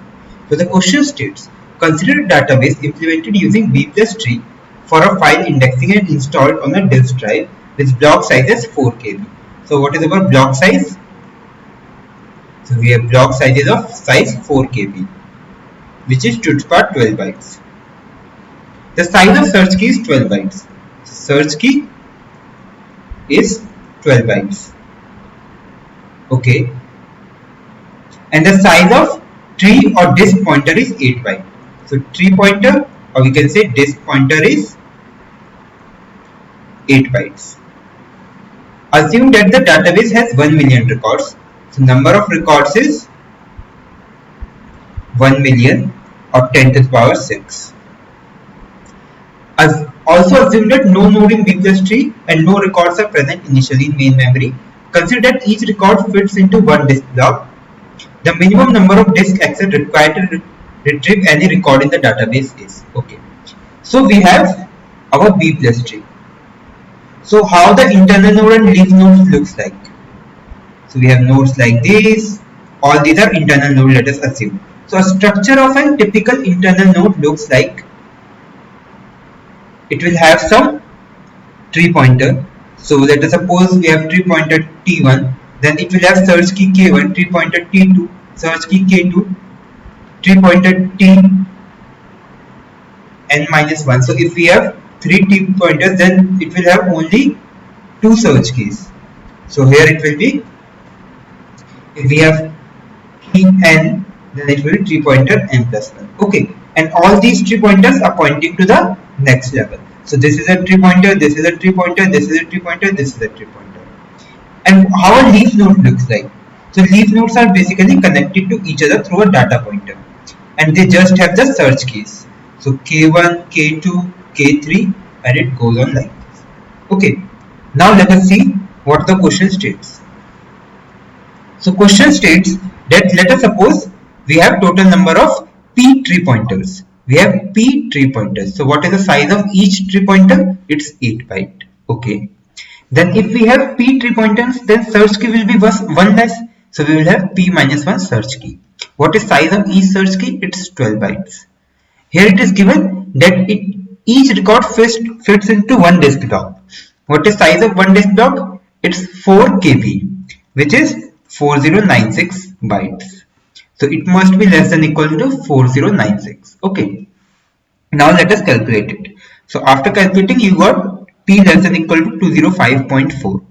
So the question states, consider a database implemented using B plus tree for a file indexing and installed on a disk drive with block size as 4 KB. So what is our block size? So we have block sizes of size 4 KB, which is 2 to the power 12 bytes. The size of search key is 12 bytes. Search key is 12 bytes. Okay. And the size of tree or disk pointer is 8 bytes. So tree pointer, or we can say disk pointer, is 8 bytes. Assume that the database has 1 million records. So number of records is 1 million or 10 to the power 6. Also assume that no node in B plus tree and no records are present initially in main memory. Consider that each record fits into one disk block. The minimum number of disk access required to retrieve any record in the database is. Okay. So we have our B plus tree. So how the internal node and leaf nodes looks like? So we have nodes like this. All these are internal nodes, let us assume. So a structure of a typical internal node looks like, it will have some tree pointer. So let us suppose we have tree pointer T1, then it will have search key K1, tree pointer T2, search key K2, tree pointer T n-1. So if we have 3 tree pointers, then it will have only 2 search keys. So here it will be, if we have key n, then it will be tree pointer n plus 1. Okay, and all these tree pointers are pointing to the next level. So this is a tree pointer, this is a tree pointer, this is a tree pointer, this is a tree pointer. And how a leaf node looks like? So leaf nodes are basically connected to each other through a data pointer, and they just have the search keys. So K1, K2, K3, and it goes on like this. Okay, now let us see what the question states. So question states that let us suppose we have total number of P tree pointers. We have P tree pointers. So what is the size of each tree pointer? It's 8 byte. Okay. Then if we have P tree pointers, then search key will be 1 less. So we will have P minus 1 search key. What is size of each search key? It's 12 bytes. Here it is given that each record fits into one disk block. What is size of one disk block? It's 4 KB, which is 4096 bytes. So it must be less than or equal to 4096. Okay. Now let us calculate it. So after calculating, you got P less than or equal to 205.4.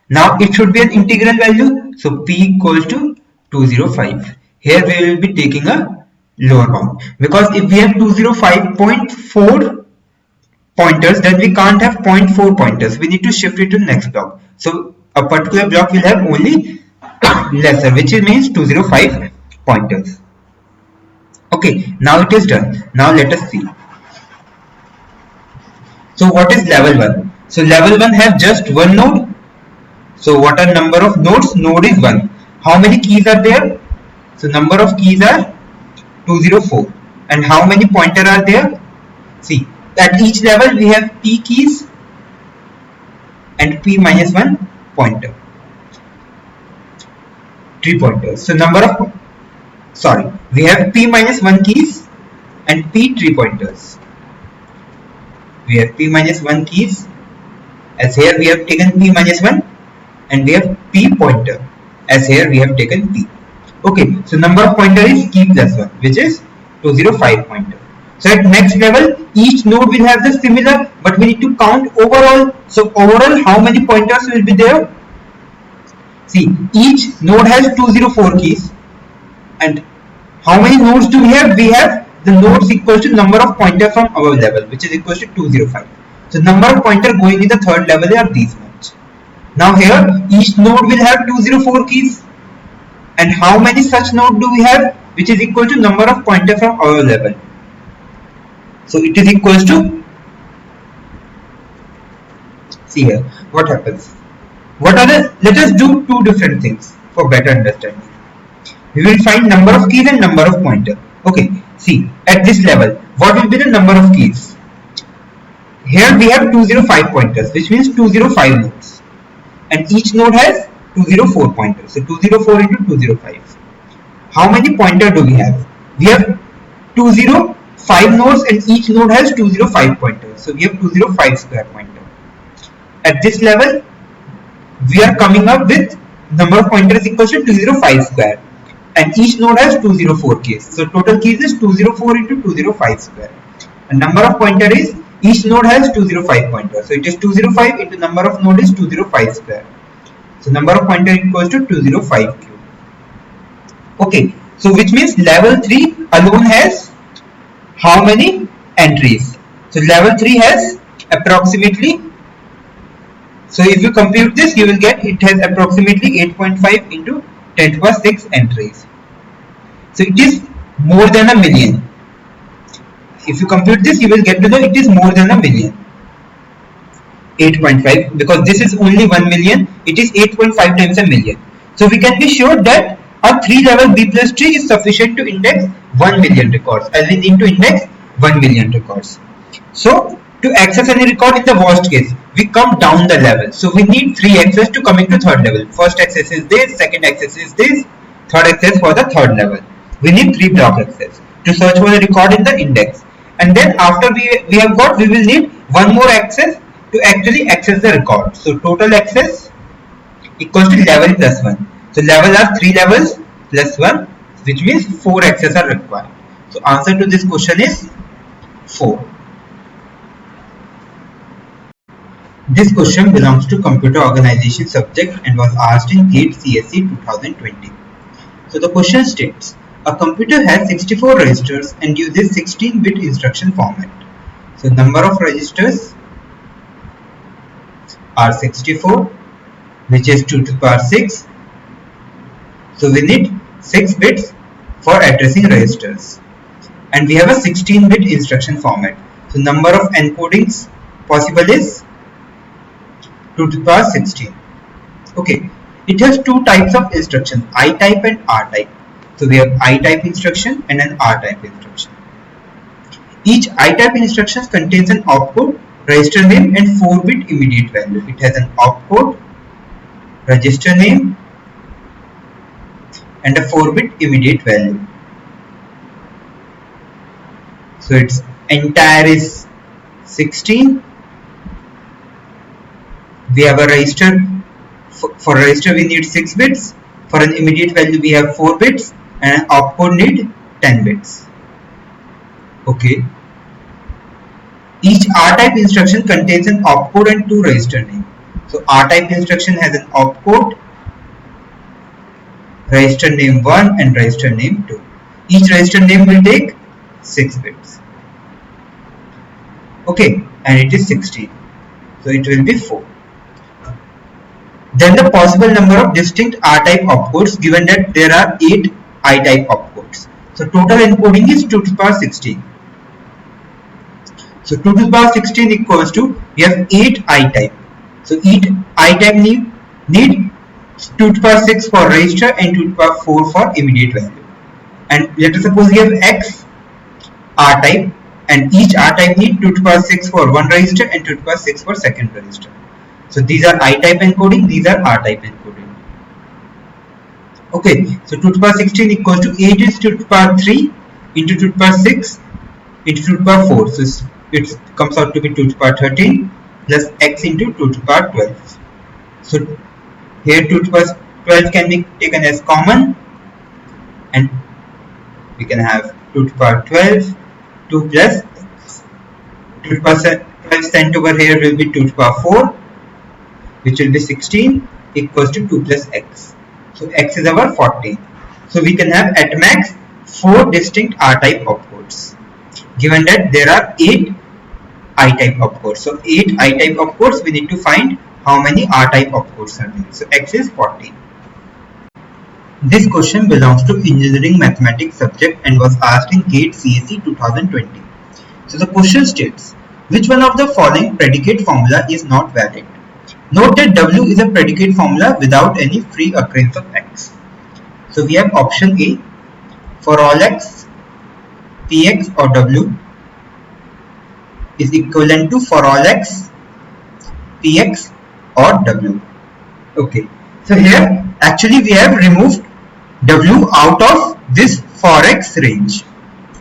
Now it should be an integral value. So P equals to 205. Here we will be taking a lower bound, because if we have 205.4 pointers, then we can't have 0.4 pointers. We need to shift it to the next block. So a particular block will have only lesser, which means 205 pointers. Okay, now it is done. Now let us see. So what is level 1? So level 1 have just one node. So what are number of nodes? Node is 1. How many keys are there? So number of keys are 204. And how many pointer are there? See, at each level we have P keys and P minus 1 pointer. Tree pointers. So we have P minus 1 keys and P tree pointers. We have P minus 1 keys, as here we have taken P minus 1, and we have P pointer, as here we have taken P. Okay, so number of pointer is key plus 1, which is 205 pointer. So at next level, each node will have the similar, but we need to count overall. So overall, how many pointers will be there? See, each node has 204 keys, and how many nodes do we have? We have the nodes equal to number of pointers from our level, which is equal to 205. So number of pointer going in the third level are these much. Now here, each node will have 204 keys, and how many such nodes do we have? Which is equal to number of pointer from our level. So it is equal to, see here, what happens? Let us do two different things for better understanding. We will find number of keys and number of pointer. Okay, see, at this level, what will be the number of keys? Here we have 205 pointers, which means 205 nodes. And each node has 204 pointers. So 204 into 205. How many pointers do we have? We have 205 nodes and each node has 205 pointers. So we have 205 square pointer. At this level, we are coming up with number of pointers equals to 205 square. And each node has 204 keys. So total keys is 204 into 205 square. And number of pointer is each node has 205 pointers. So it is 205 into number of node is 205 square. So number of pointer equals to 205 cube. Okay. So which means level 3 alone has how many entries? So level 3 has approximately, so if you compute this, you will get it has approximately 8.5 into 10 to the power 6 entries. So it is more than a million. If you compute this, you will get to know it is more than a million. 8.5, because this is only 1 million, it is 8.5 times a million. So we can be sure that a 3-level B plus tree is sufficient to index 1 million records, as we need to index 1 million records. So to access any record in the worst case, we come down the level. So we need 3 access to come into third level. First access is this, second access is this, third access for the third level. We need 3 block access to search for the record in the index. And then after we have got, we will need 1 more access to actually access the record. So total access equals to level plus 1. So level are 3 levels plus 1, which means 4 access are required. So answer to this question is 4. This question belongs to computer organization subject and was asked in GATE CSE 2020. So the question states, a computer has 64 registers and uses 16-bit instruction format. So number of registers are 64, which is 2 to the power 6. So we need 6 bits for addressing registers. And we have a 16-bit instruction format. So number of encodings possible is 2 to the power 16. Okay. It has 2 types of instruction, I-type and R-type. So we have I-type instruction and an R-type instruction. Each I-type instruction contains an opcode, register name and 4-bit immediate value. It has an opcode, register name and a 4-bit immediate value. So its entire is 16. We have a register. For register we need 6 bits. For an immediate value we have 4 bits and an opcode need 10 bits. Okay. Each R-type instruction contains an opcode and 2 register name. So R-type instruction has an opcode, register name 1 and register name 2. Each register name will take 6 bits. Okay, and it is 16. So it will be 4. Then the possible number of distinct R-type opcodes, given that there are 8 I-type opcodes. So total encoding is 2 to the power 16. So 2 to the power 16 equals to, we have 8 I-type. So each I-type need 2 to the power 6 for register and 2 to the power 4 for immediate value. And let us suppose we have X R-type and each R-type need 2 to the power 6 for one register and 2 to the power 6 for second register. So these are I-type encoding, these are R-type encoding. Okay, so 2 to the power 16 equals to 8 is 2 to the power 3 into 2 to the power 6 into 2 to the power 4. So it comes out to be 2 to the power 13 plus X into 2 to the power 12. So here 2 to the power 12 can be taken as common and we can have 2 to the power 12, 2 plus X. 2 to the power 12 sent over here will be 2 to the power 4, which will be 16 equals to 2 plus X. So X is our 14. So we can have at max 4 distinct R-type opcodes, given that there are 8 I-type opcodes. So 8 I-type opcodes, we need to find how many R-type opcodes are there. So X is 14. This question belongs to engineering mathematics subject and was asked in GATE CSE 2020. So the question states, which one of the following predicate formula is not valid? Note that W is a predicate formula without any free occurrence of X. So we have option A, for all X, Px or W is equivalent to for all X, Px or W. Okay, So here actually we have removed W out of this for X range.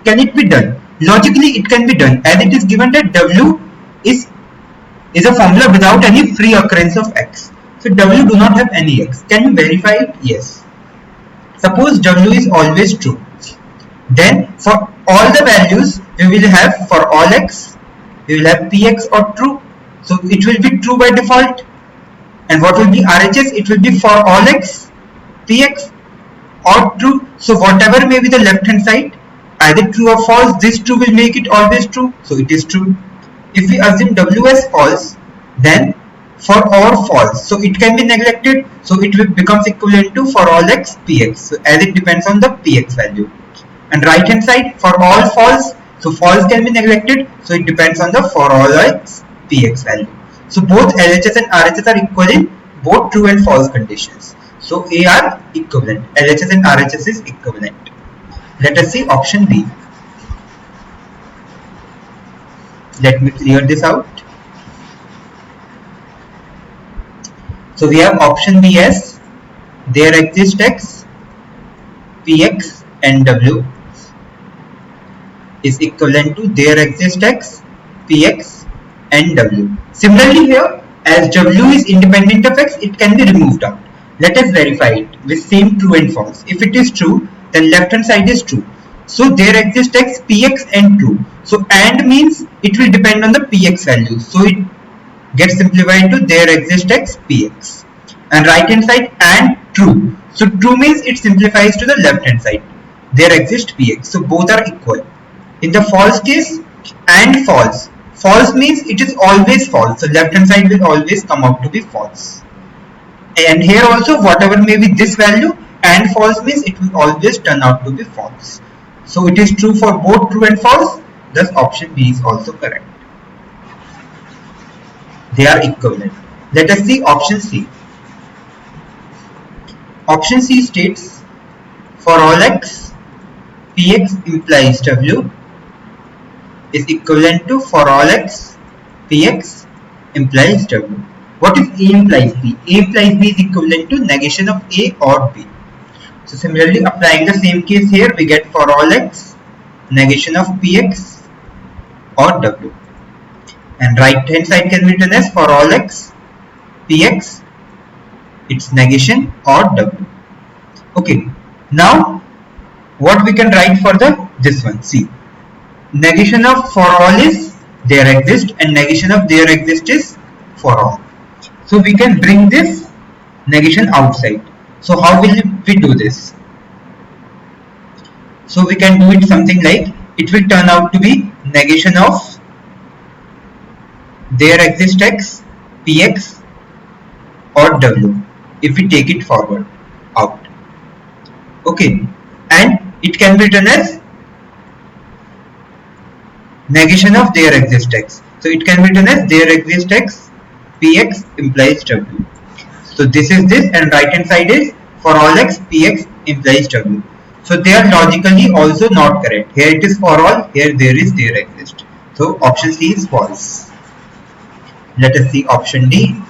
Can it be done? Logically it can be done, as it is given that W is a formula without any free occurrence of X. So W do not have any X. Can you verify it? Yes. Suppose W is always true. Then for all the values we will have for all X, we will have Px or true. So it will be true by default. And what will be RHS? It will be for all X, Px or true. So whatever may be the left hand side, either true or false, this true will make it always true. So it is true. If we assume W as false, then for all false, so it can be neglected. So it becomes equivalent to for all X, Px. So as it depends on the Px value. And right hand side for all false, so false can be neglected. So it depends on the for all X, Px value. So both LHS and RHS are equal in both true and false conditions. So A are equivalent. LHS and RHS is equivalent. Let us see option B. Let me clear this out. So we have option B as there exists X, Px and W is equivalent to there exists X, Px and W. Similarly here, as W is independent of X, it can be removed out. Let us verify it with same true and false. If it is true, then left hand side is true. So there exists X, Px and true. So and means it will depend on the Px value. So it gets simplified to there exists X, Px. And right hand side and true. So true means it simplifies to the left hand side. There exists Px. So both are equal. In the false case, and false. False means it is always false. So left hand side will always come out to be false. And here also whatever may be this value, and false means it will always turn out to be false. So it is true for both true and false. Thus option B is also correct. They are equivalent. Let us see option C. Option C states for all X, Px implies W is equivalent to for all X, Px implies W. What if A implies B? A implies B is equivalent to negation of A or B. So similarly, applying the same case here, we get for all X, negation of Px or W. And right hand side can be written as for all X, Px, its negation or W. Okay, now what we can write for this one? See, negation of for all is there exist and negation of there exist is for all. So we can bring this negation outside. So how will we do this? So we can do it something like, it will turn out to be negation of there exists X, Px or W if we take it forward out. Okay, and it can be written as negation of there exists X. So it can be written as there exists X, Px implies W. So this is this, and right hand side is for all X, Px implies W. So they are logically also not correct. Here it is for all, here there is there exist. So option C is false. Let us see option D.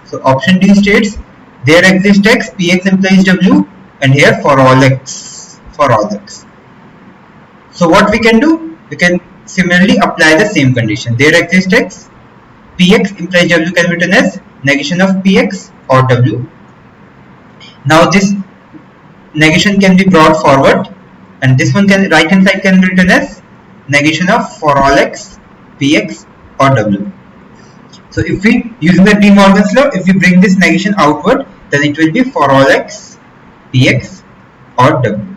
So option D states there exists X, Px implies W, and here for all X, for all X. So what we can do? We can similarly apply the same condition. There exists X, Px implies W can be written as negation of Px or W. Now this negation can be brought forward, and this one can, right hand side can be written as negation of for all X, Px or W. So if we, using the De Morgan's law, if we bring this negation outward, then it will be for all X, Px or W.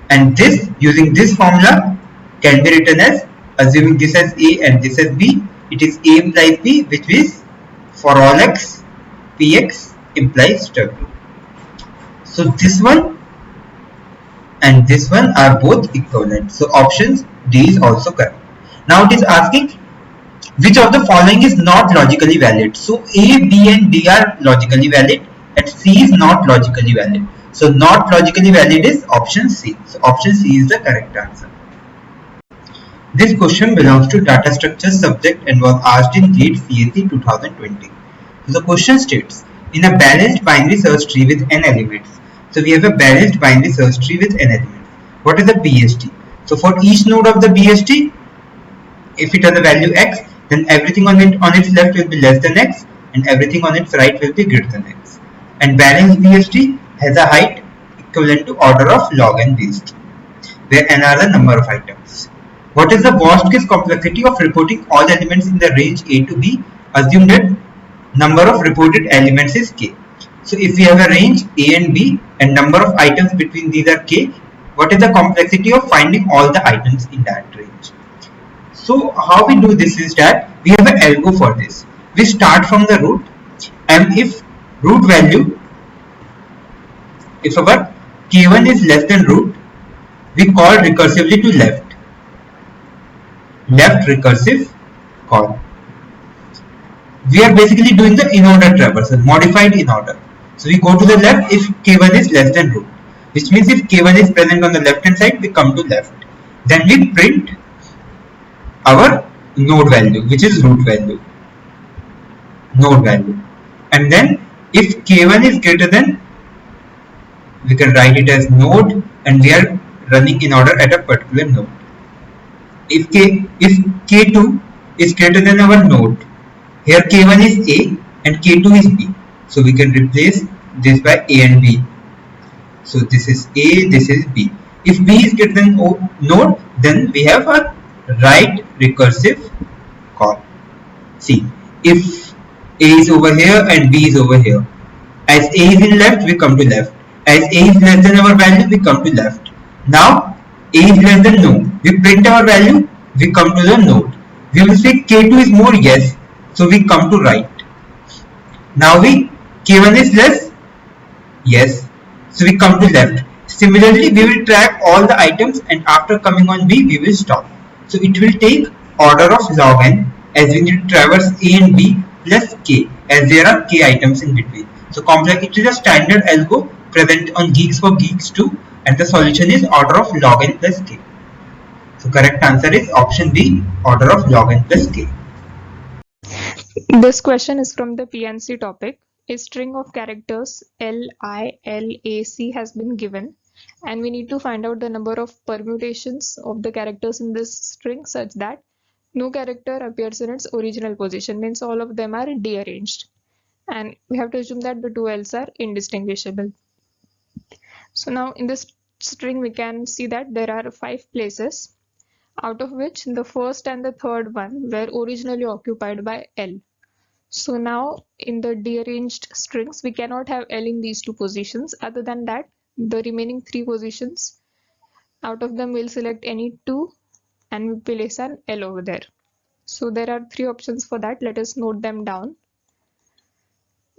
And this, using this formula, can be written as, assuming this as A and this as B, it is A implies B, which is for all X, Px implies W. So this one and this one are both equivalent. So option D is also correct. Now it is asking which of the following is not logically valid. So A, B and D are logically valid and C is not logically valid. So not logically valid is option C. So option C is the correct answer. This question belongs to data structure subject and was asked in GATE CAC 2020. So the question states, in a balanced binary search tree with n elements. So we have a balanced binary search tree with n elements. What is the BST? So for each node of the BST, if it has a value x, then everything on its left will be less than x, and everything on its right will be greater than x. And balanced BST has a height equivalent to order of log n base 2, where n are the number of items. What is the worst case complexity of reporting all elements in the range A to B? Assume that number of reported elements is k. So if we have a range A and B and number of items between these are k, what is the complexity of finding all the items in that range? So how we do this is that we have an algo for this. We start from the root, and if root value, if our k1 is less than root, we call recursively to left recursive call. We are basically doing the in-order traversal, modified in order. So we go to the left if k1 is less than root, which means if k1 is present on the left hand side, we come to left. Then we print our node value, which is root value, node value. And then if k1 is greater than, we can write it as node, and we are running in order at a particular node. If k2 is greater than our node, here k1 is A and k2 is B. So we can replace this by A and B. So this is A, this is B. If B is greater than node, then we have a right recursive call. See, if A is over here and B is over here, as A is in left, we come to left. As A is less than our value, we come to left. Now A is less than node. We print our value, we come to the node. We will say k2 is more, yes, so we come to right. Now k1 is less, yes, so we come to left. Similarly, we will track all the items, and after coming on B, we will stop. So it will take order of log n, as we need to traverse A and B plus k, as there are k items in between. So it is a standard algo present on Geeks for Geeks 2, and the solution is order of log n plus k. So correct answer is option B, order of log n plus k. This question is from the PNC topic. A string of characters LILAC has been given, and we need to find out the number of permutations of the characters in this string such that no character appears in its original position, means all of them are dearranged. And we have to assume that the two L's are indistinguishable. So now in this string we can see that there are 5 places, out of which the first and the third one were originally occupied by L. So now in the dearranged strings we cannot have L in these 2 positions. Other than that, the remaining 3 positions, out of them we'll select any 2 and we place an L over there. So there are 3 options for that. Let us note them down.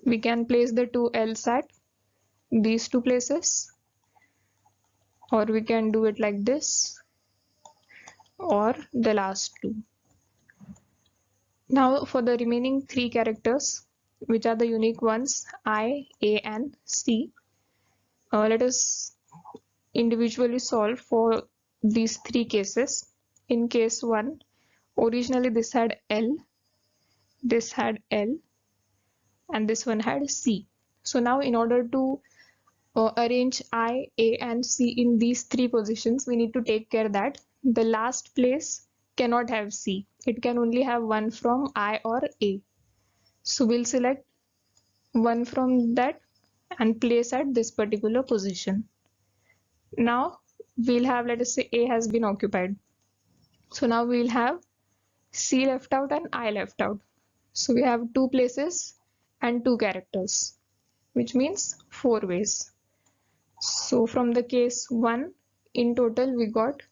We can place the 2 L's at these 2 places, or we can do it like this, or the last 2. Now for the remaining 3 characters, which are the unique ones I, A and C, let us individually solve for these 3 cases. In case 1, originally this had L, this had L, and this one had C. So now in order to arrange I, A and C in these 3 positions, we need to take care that the last place cannot have C. It can only have one from I or A. So we'll select one from that and place at this particular position. Now we'll have, let us say A has been occupied. So now we'll have C left out and I left out. So we have 2 places and 2 characters, which means 4 ways. So from the case 1, in total we got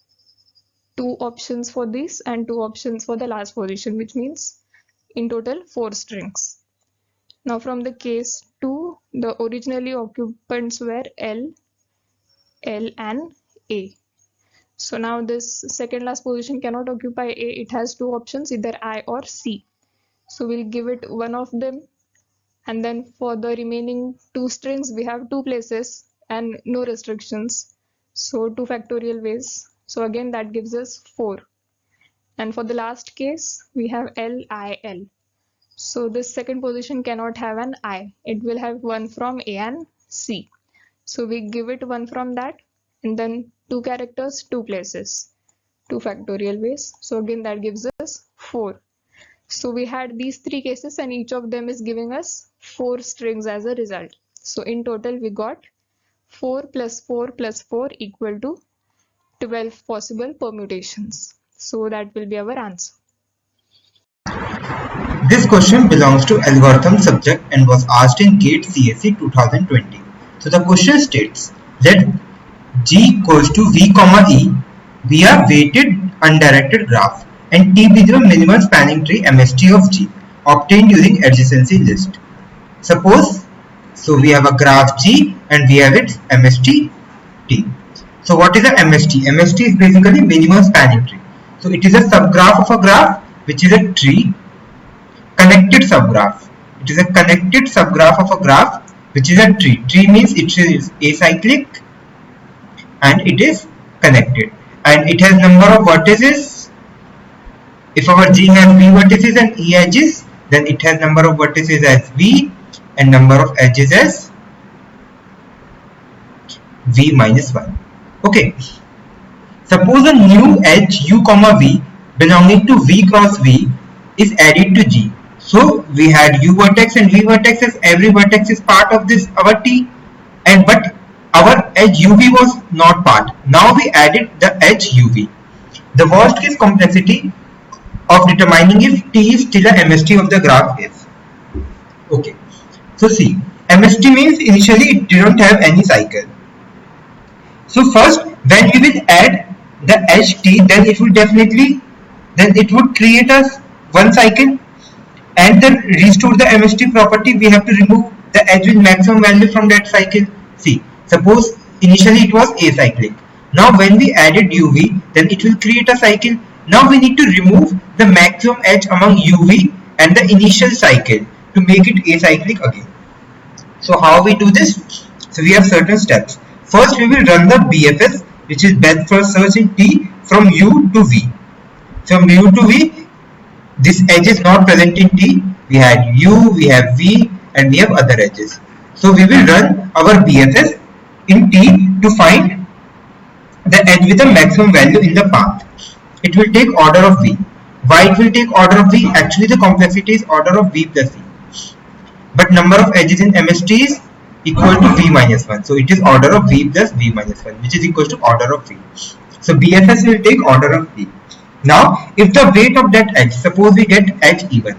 2 options for this and 2 options for the last position, which means in total 4 strings. Now from the case 2, the originally occupants were L, L and A. So now this second last position cannot occupy A. It has 2 options, either I or C. So we'll give it one of them, and then for the remaining 2 strings we have 2 places and no restrictions, so 2 factorial ways. So again that gives us 4. And for the last case we have L, I, L. So this second position cannot have an I. It will have one from A and C. So we give it one from that and then two characters, two places, 2 factorial ways. So again that gives us 4. So we had these 3 cases and each of them is giving us 4 strings as a result. So in total we got 4 plus 4 plus 4 equal to 12 possible permutations. So that will be our answer. This question belongs to algorithm subject and was asked in GATE CSE 2020. So the question states, let G equals to V comma E be a weighted undirected graph and T be the minimum spanning tree MST of G obtained using adjacency list. Suppose, so we have a graph G and we have its MST T. So what is a MST? MST is basically minimum spanning tree. So it is a subgraph of a graph which is a tree connected subgraph. It is a connected subgraph of a graph which is a tree. Tree means it is acyclic and it is connected and it has number of vertices. If our G has V vertices and E edges, then it has number of vertices as V and number of edges as V minus 1. Okay. Suppose a new edge U comma V belonging to V cross V is added to G. So we had U vertex and V vertex as every vertex is part of this our T, and but our edge UV was not part. Now we added the edge UV. The worst case complexity of determining if T is still a MST of the graph is. Okay. So see, MST means initially it didn't have any cycle. So first when we will add the edge T, then it would create us one cycle, and then restore the MST property we have to remove the edge with maximum value from that cycle. See, suppose initially it was acyclic. Now when we added UV, then it will create a cycle. Now we need to remove the maximum edge among UV and the initial cycle to make it acyclic again. So how we do this? So we have certain steps. First we will run the BFS, which is best first search in T, from U to V. From U to V, this edge is not present in T. We had U, we have V, and we have other edges. So we will run our BFS in T to find the edge with the maximum value in the path. It will take order of V. Why it will take order of V? Actually the complexity is order of V plus V. But number of edges in MST is equal to V minus 1. So it is order of V plus V minus 1, which is equal to order of V. So BFS will take order of V. Now, if the weight of that edge, suppose we get edge E1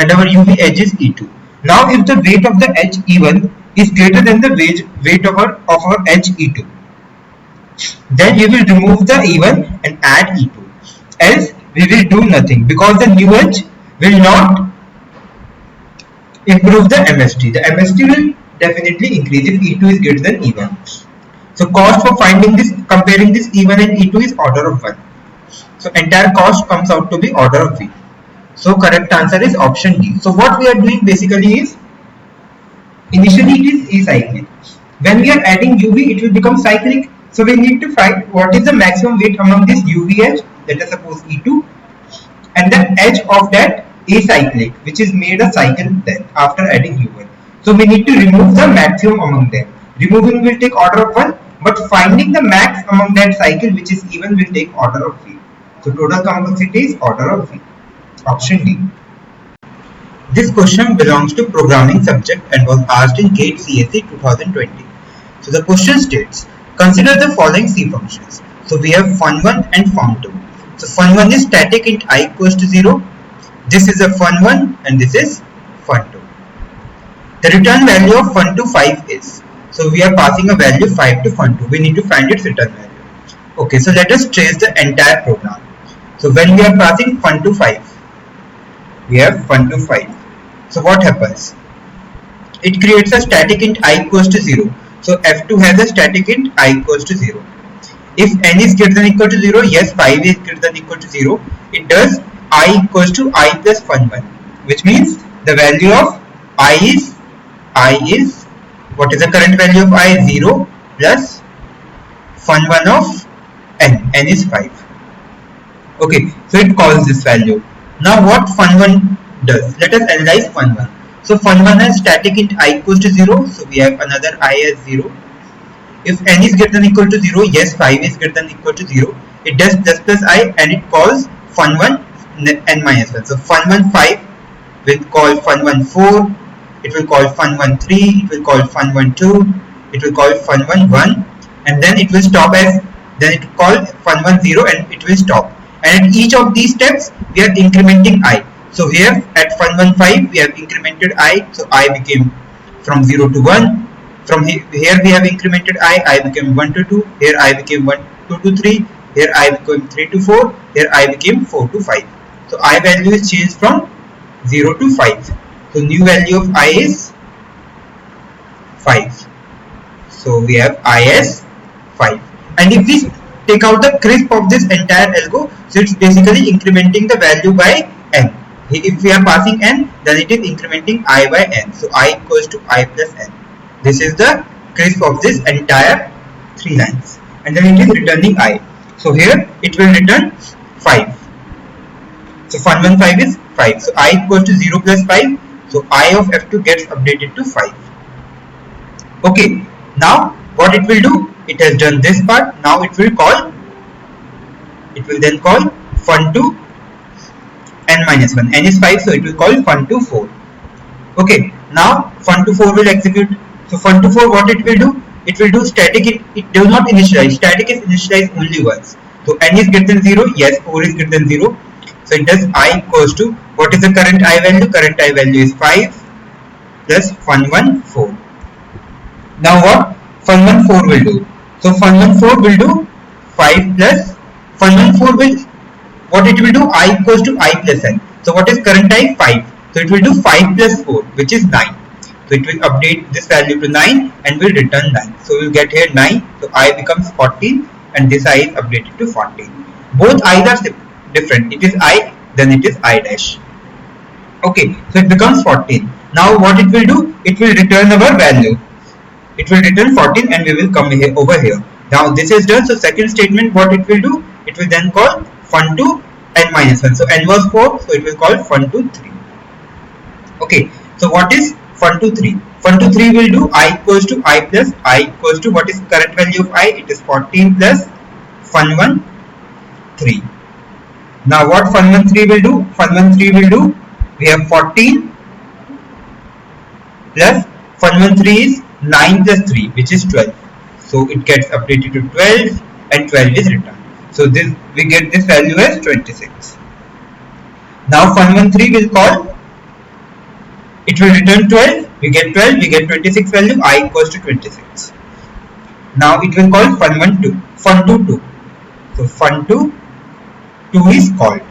and our UV edge is E2. Now, if the weight of the edge E1 is greater than the weight of our edge E2, then we will remove the E1 and add E2. Else, we will do nothing because the new edge will not improve the MST. The MST will definitely increase if E2 is greater than E1. So, cost for finding this, comparing this E1 and E2 is order of 1. So entire cost comes out to be order of V. So correct answer is option D. So what we are doing basically is, initially it is acyclic. When we are adding UV, it will become cyclic. So we need to find what is the maximum weight among this UV edge, let us suppose E2, and the edge of that acyclic, which is made a cycle then after adding U1. So we need to remove the maximum among them. Removing will take order of 1, but finding the max among that cycle, which is even, will take order of V. So total complexity is order of V. Option D. This question belongs to programming subject and was asked in GATE CSE 2020. So the question states, consider the following C functions. So we have fun1 and fun2. So fun1 is static int I equals to 0. This is a fun1 and this is fun2. The return value of fun2 5 is. So we are passing a value 5 to fun2. We need to find its return value. Okay, so let us trace the entire program. So when we are passing fun2 5, we have fun2 5. So what happens? It creates a static int I equals to 0. So f2 has a static int I equals to 0. If n is greater than equal to 0, yes, 5 is greater than equal to 0. It does I equals to I plus fun1, which means the value of I is what is the current value of I? 0 plus fun1 of n is 5. Okay, so it calls this value. Now what fun1 does. Let us analyze fun1. So fun1 has static int I equals to 0. So we have another I as 0. If n is greater than equal to 0, yes, 5 is greater than equal to 0. It does plus plus I and it calls fun1 n minus 1. So fun1 5 will call fun1 4. It will call fun1 3. It will call fun1 2. It will call fun1 1. And then it will stop as, then it will call fun1 0 and it will stop. And at each of these steps, we are incrementing I. So here at fun1 5, we have incremented I. So I became from 0 to 1. From here we have incremented I became 1 to 2, here I became 2 to 3, here I became 3 to 4, here I became 4 to 5. So I value is changed from 0 to 5. So new value of I is 5. So we have I as 5. And if we take out the crisp of this entire algo, so it's basically incrementing the value by n. If we are passing n, then it is incrementing I by n. So I equals to I plus n. This is the crisp of this entire 3 lines, and then it is returning I. So here it will return 5. So fun1 5 is 5. So I equals to 0 plus 5. So I of f2 gets updated to 5. Okay. Now what it will do? It has done this part. Now it will call. It will then call fun2 n minus 1. N is 5, so it will call fun2 4. Okay. Now fun2 4 will execute. So fun2 4, what it will do? It will do static. It does not initialize. Static is initialized only once. So n is greater than 0. Yes, 4 is greater than 0. So it does I equals to, what is the current I value? Current I value is 5 plus fun1 4. Now what fun1 4 will do? So fun1 4 will do 5 plus fun1 4 will, what it will do? I equals to I plus n. So what is current I? 5. So it will do 5 plus 4, which is 9. So it will update this value to 9 and will return 9. So we will get here 9. So I becomes 14 and this I is updated to 14. Both I's are different. It is I, then it is I dash. Okay, so it becomes 14. Now what it will do? It will return our value. It will return 14 and we will come here over here. Now this is done. So second statement, what it will do? It will then call fun2 n minus 1. So n was 4, so it will call fun2 3. Okay, so what is fun2 3? Fun2 3 will do I equals to I plus I equals to, what is current value of I? It is 14 plus fun1 3. Now what fun1 3 will do? Fun1 3 will do, we have 14 plus fun1 3 is 9 plus 3, which is 12. So it gets updated to 12 and 12 is returned. So this, we get this value as 26. Now fun1 3 will call, it will return 12, we get 12, we get 26 value, I equals to 26. Now it will call fun1 2, fun2 2. So fun2 2 is called.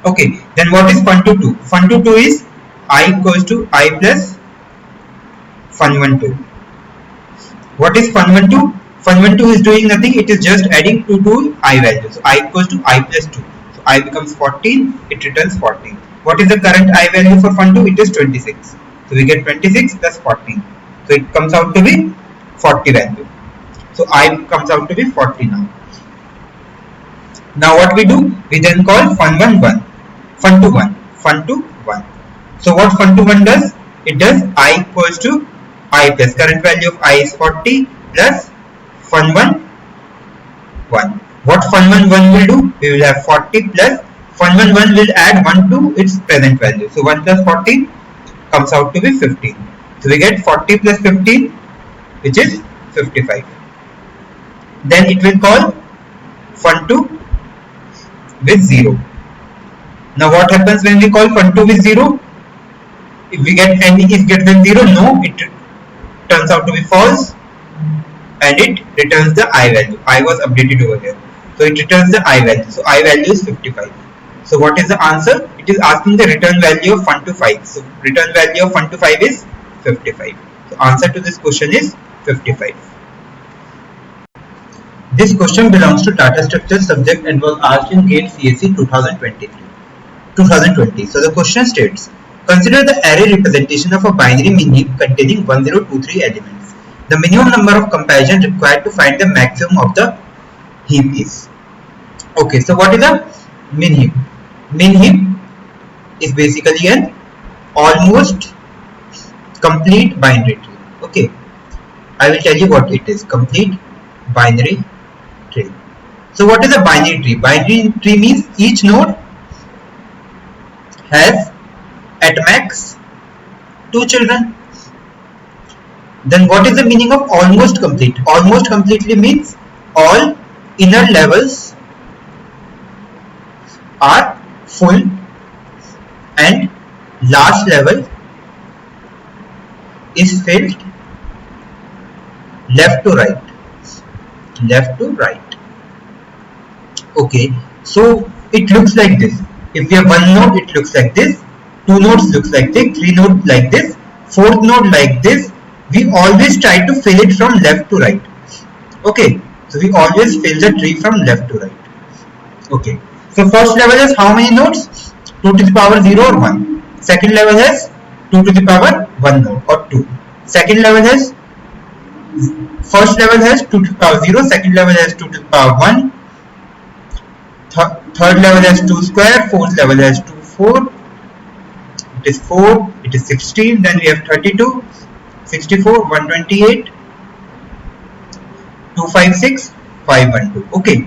Okay, then what is fun2 2? Fun2 2 is I equals to I plus fun1 2. What is fun1 2? Fun1 2 is doing nothing, it is just adding 2 to I value. So I equals to I plus 2. So I becomes 14, it returns 14. What is the current I value for fun2? It is 26. So we get 26 plus 14. So it comes out to be 40 value. So I comes out to be 40 now. Now what we do? We then call fun1 1, fun2 1, fun2 1. So what fun2 1 does? It does I equals to I plus current value of I is 40 plus fun1 1. What fun1 1 will do? We will have 40 plus fun1 1 will add 1 to its present value. So 1 plus 14 comes out to be 15. So we get 40 plus 15, which is 55. Then it will call fun2 with 0. Now what happens when we call fun2 with 0? If we get n is greater than 0, no, it turns out to be false and it returns the I value. I was updated over here. So it returns the I value. So I value is 55. So what is the answer? It is asking the return value of fun2 5. So return value of fun2 5 is 55. So answer to this question is 55. This question belongs to data structure subject and was asked in GATE CSE 2020. So the question states, consider the array representation of a binary min heap containing 1023 elements. The minimum number of comparisons required to find the maximum of the heap is. Okay, so what is a min heap? Min heap is basically an almost complete binary tree. Okay, I will tell you what it is. Complete binary tree. So what is a binary tree? Binary tree means each node has at max 2 children. Then what is the meaning of almost complete? Almost completely means all inner levels are full and last level is filled left to right. Left to right. Okay, so it looks like this. If we have one node, it looks like this. 2 nodes looks like this. 3 nodes like this. 4th node like this. We always try to fill it from left to right. Okay, so we always fill the tree from left to right. Okay, so first level has how many nodes? 2 to the power 0 or 1. Second level has 2 to the power 1 node or 2. Second level has, first level has 2 to the power 0. Second level has 2 to the power 1. Third level has 2 square. Fourth level has 2 4. It is 4. It is 16. Then we have 32. 64, 128, 256, 512. Okay.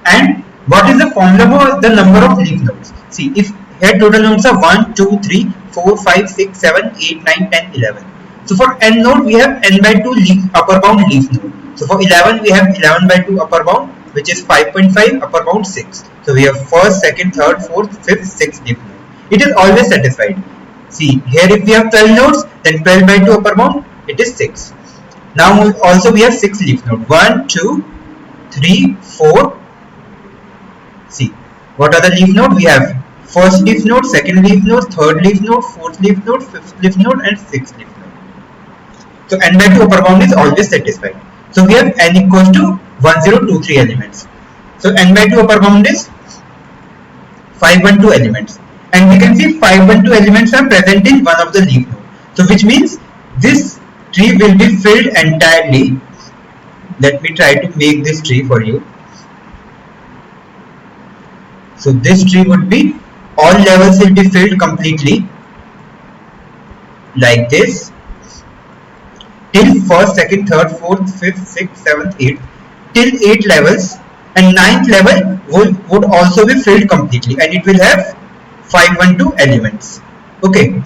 And what is the formula for the number of leaf nodes? See, if here total nodes are 1, 2, 3, 4, 5, 6, 7, 8, 9, 10, 11. So for n node, we have n by 2 leaf, upper bound leaf node. So for 11, we have 11 by 2 upper bound, which is 5.5, upper bound 6. So we have first, second, third, fourth, fifth, sixth leaf node. It is always satisfied. See, here if we have 12 nodes, then 12 by 2 upper bound, it is 6. Now also we have 6 leaf nodes. 1, 2, 3, 4. See, what are the leaf nodes? We have first leaf node, second leaf node, third leaf node, fourth leaf node, fifth leaf node, and sixth leaf node. So n by 2 upper bound is always satisfied. So we have n equals to 1023 elements. So n by 2 upper bound is 512 elements. And we can see 512 elements are present in one of the leaf nodes. So which means this tree will be filled entirely. Let me try to make this tree for you. So this tree would be, all levels will be filled completely like this till first, second, third, fourth, fifth, sixth, seventh, eighth, till 8 levels, and 9th level would also be filled completely, and it will have 512 elements. Okay.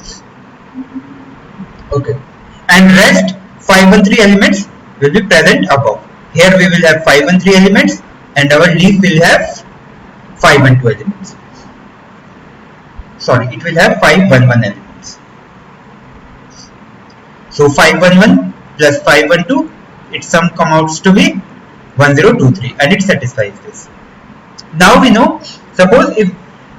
Okay. And rest 513 elements will be present above. Here we will have 513 elements, and our leaf will have 512 elements. Sorry, it will have 511 elements. So 511 plus 512, its sum comes out to be 1023, and it satisfies this. Now we know, suppose if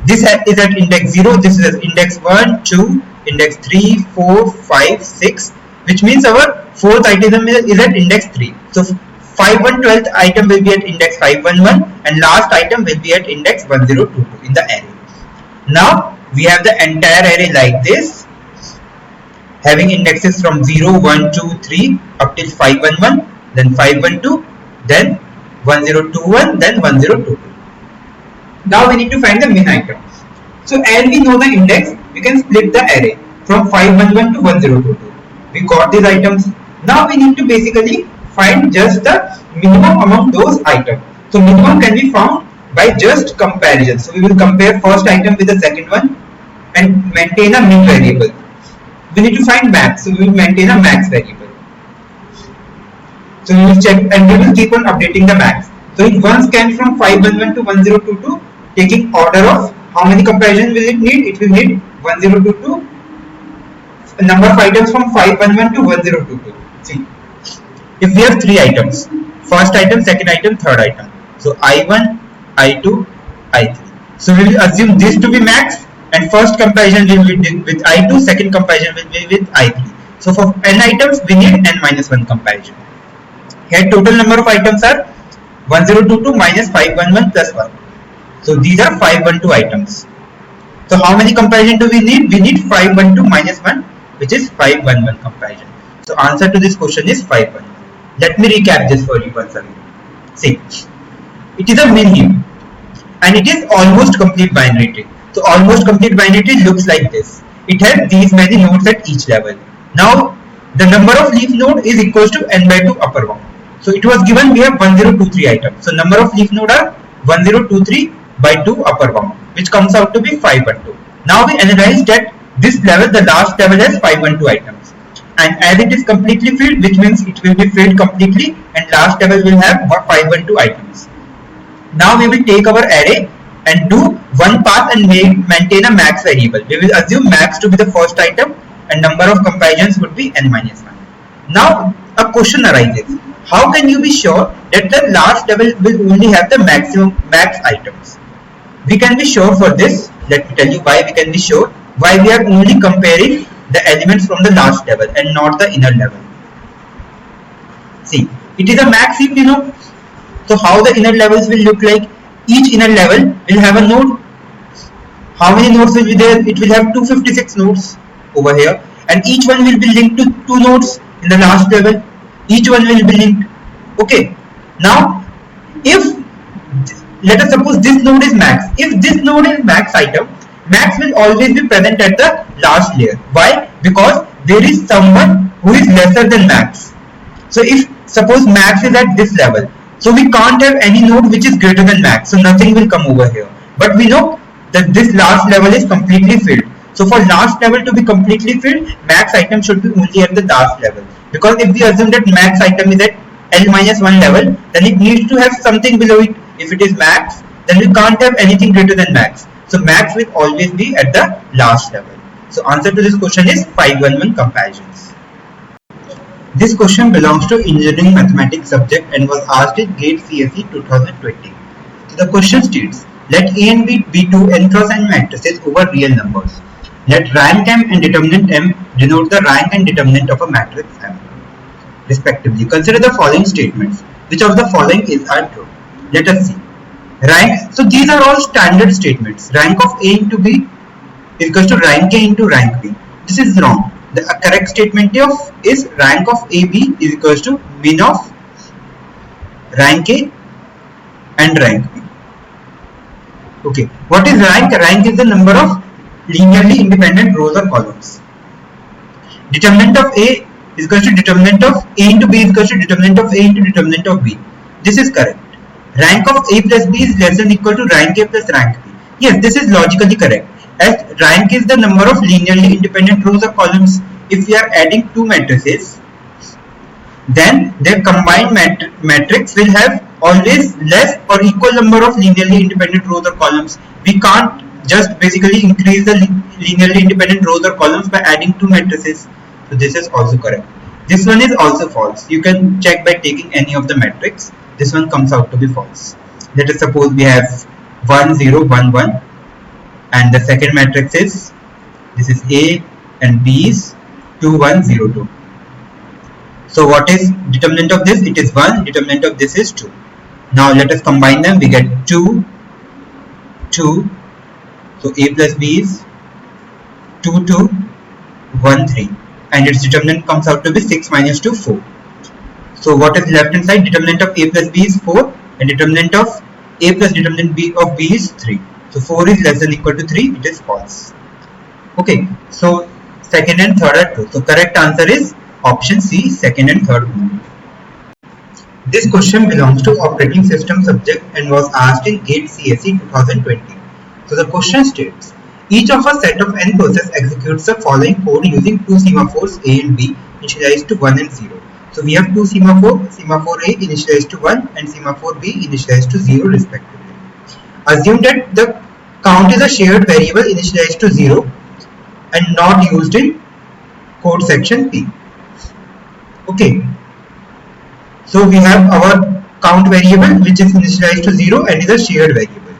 this is at index 0, this is at index 1, 2, index 3, 4, 5, 6, which means our fourth item is at index 3. So 512th item will be at index 511, and last item will be at index 1022 in the array. Now we have the entire array like this, having indexes from 0, 1, 2, 3 up till 511, then 512, then 1021, then 1022. Now we need to find the min item. So as we know the index, we can split the array from 511 to 1022. We got these items. Now we need to basically find just the minimum among those items. So minimum can be found by just comparison. So we will compare first item with the second one and maintain a min variable. We need to find max, so we will maintain a max variable. So we will check and we will keep on updating the max. So it once can from 511 to 1022, taking order of how many comparisons will it need? It will need 1022, a number of items from 511 to 1022. See, if we have 3 items, first item, second item, third item. So I1, I2, I3. So we will assume this to be max, and first comparison will be with I2, second comparison will be with I3. So for n items, we need n minus 1 comparison. Here total number of items are 1022 minus 511 plus 1. So these are 512 items. So how many comparison do we need? We need 512 minus 1, which is 511 comparison. So answer to this question is 511. Let me recap this for you once again. See, it is a min heap, and it is almost complete binary tree. So almost complete binary tree looks like this. It has these many nodes at each level. Now the number of leaf node is equals to n by 2 upper bound. So it was given we have 1023 items. So number of leaf node are 1023 by 2 upper bound, which comes out to be 512. Now we analyze that this level, the last level, has 512 items. And as it is completely filled, which means it will be filled completely, and last level will have 512 items. Now we will take our array and do one pass and maintain a max variable. We will assume max to be the first item and number of comparisons would be n minus 1. Now a question arises. How can you be sure that the last level will only have the maximum max items? We can be sure for this. Let me tell you why we can be sure. Why we are only comparing the elements from the last level and not the inner level. See, it is a max heap, you know. So how the inner levels will look like? Each inner level will have a node. How many nodes will be there? It will have 256 nodes over here, and each one will be linked to 2 nodes in the last level. Each one will be linked. Okay. Now, if let us suppose this node is max. If this node is max item, max will always be present at the last layer. Why? Because there is someone who is lesser than max. So if suppose max is at this level, so we can't have any node which is greater than max. So nothing will come over here. But we know that this last level is completely filled. So for last level to be completely filled, max item should be only at the last level. Because if we assume that max item is at L-1 level, then it needs to have something below it. If it is max, then we can't have anything greater than max. So max will always be at the last level. So answer to this question is 511 comparisons. This question belongs to engineering mathematics subject and was asked in GATE CSE 2020. So the question states, let A and B be two n cross n matrices over real numbers. Let rank M and determinant M denote the rank and determinant of a matrix M, respectively. Consider the following statements. Which of the following are true? Let us see. Rank. So these are all standard statements. Rank of A into B is equal to rank A into rank B. This is wrong. The correct statement is rank of AB is equal to min of rank A and rank B. Okay. What is rank? Rank is the number of linearly independent rows or columns. Determinant of A is equal to determinant of A into B is equal to determinant of A into determinant of B. This is correct. Rank of A plus B is less than equal to rank A plus rank B. Yes, this is logically correct. As rank is the number of linearly independent rows or columns. If we are adding two matrices, then their combined matrix will have always less or equal number of linearly independent rows or columns. We can't just basically increase the linearly independent rows or columns by adding two matrices. So this is also correct. This one is also false. You can check by taking any of the matrix. This one comes out to be false. Let us suppose we have 1 0 1 1 and the second matrix is, this is A and B is 2 1 0 2. So what is determinant of this? It is 1. Determinant of this is 2. Now let us combine them. We get 2 2. So A plus B is 2 2 1 3, and its determinant comes out to be 6 minus 2 4. So what is left hand side? Determinant of A plus B is 4 and determinant of A plus determinant B of B is 3. So 4 is less than equal to 3. It is false. Okay. So second and third are true. So correct answer is option C, second and third only. This question belongs to operating system subject and was asked in GATE CSE 2020. So the question states, each of a set of n process executes the following code using two semaphores A and B initialized to 1 and 0. So we have two semaphore, semaphore A initialized to 1 and semaphore B initialized to 0 respectively. Assume that the count is a shared variable initialized to 0 and not used in code section P. Okay. So we have our count variable which is initialized to 0 and is a shared variable.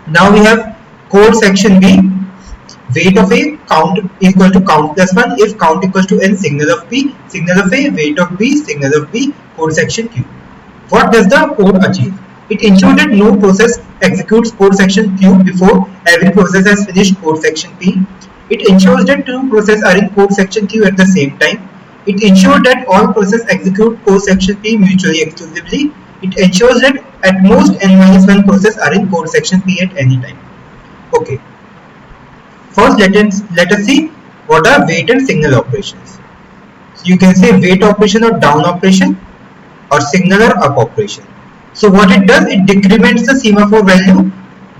Now we have code section B, weight of A, count equal to count plus 1 if count equals to n, signal of P, signal of A, weight of B, signal of B, code section Q. What does the code achieve? It ensures that no process executes code section Q before every process has finished code section P. It ensures that two processes are in code section Q at the same time. It ensures that all processes execute code section P mutually exclusively. It ensures that at most n-1 processes are in code section P at any time. Okay, first let us see what are wait and signal operations. So you can say wait operation or down operation, or signal or up operation. So what it does, it decrements the semaphore value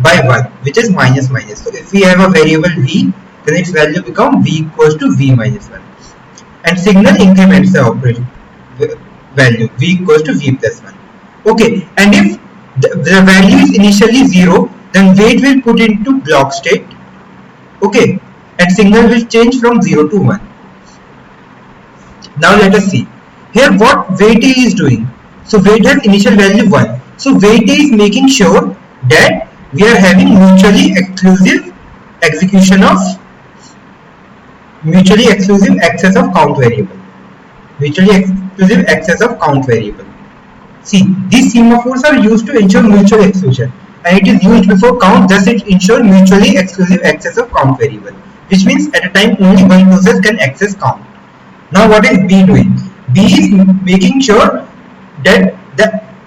by 1, which is minus minus. So if we have a variable v, then its value become v equals to v minus 1. And signal increments the operation value v equals to v plus 1. Okay, and if the value is initially 0, then wait will put into block state. Okay, and signal will change from 0 to 1. Now let us see here what wait A is doing. So wait has initial value 1. So wait A is making sure that we are having mutually exclusive execution of mutually exclusive access of count variable. Mutually exclusive access of count variable. See, these semaphores are used to ensure mutual exclusion, and it is used before count, thus it ensures mutually exclusive access of count variable, which means at a time only one process can access count. Now what is B doing? B is making sure that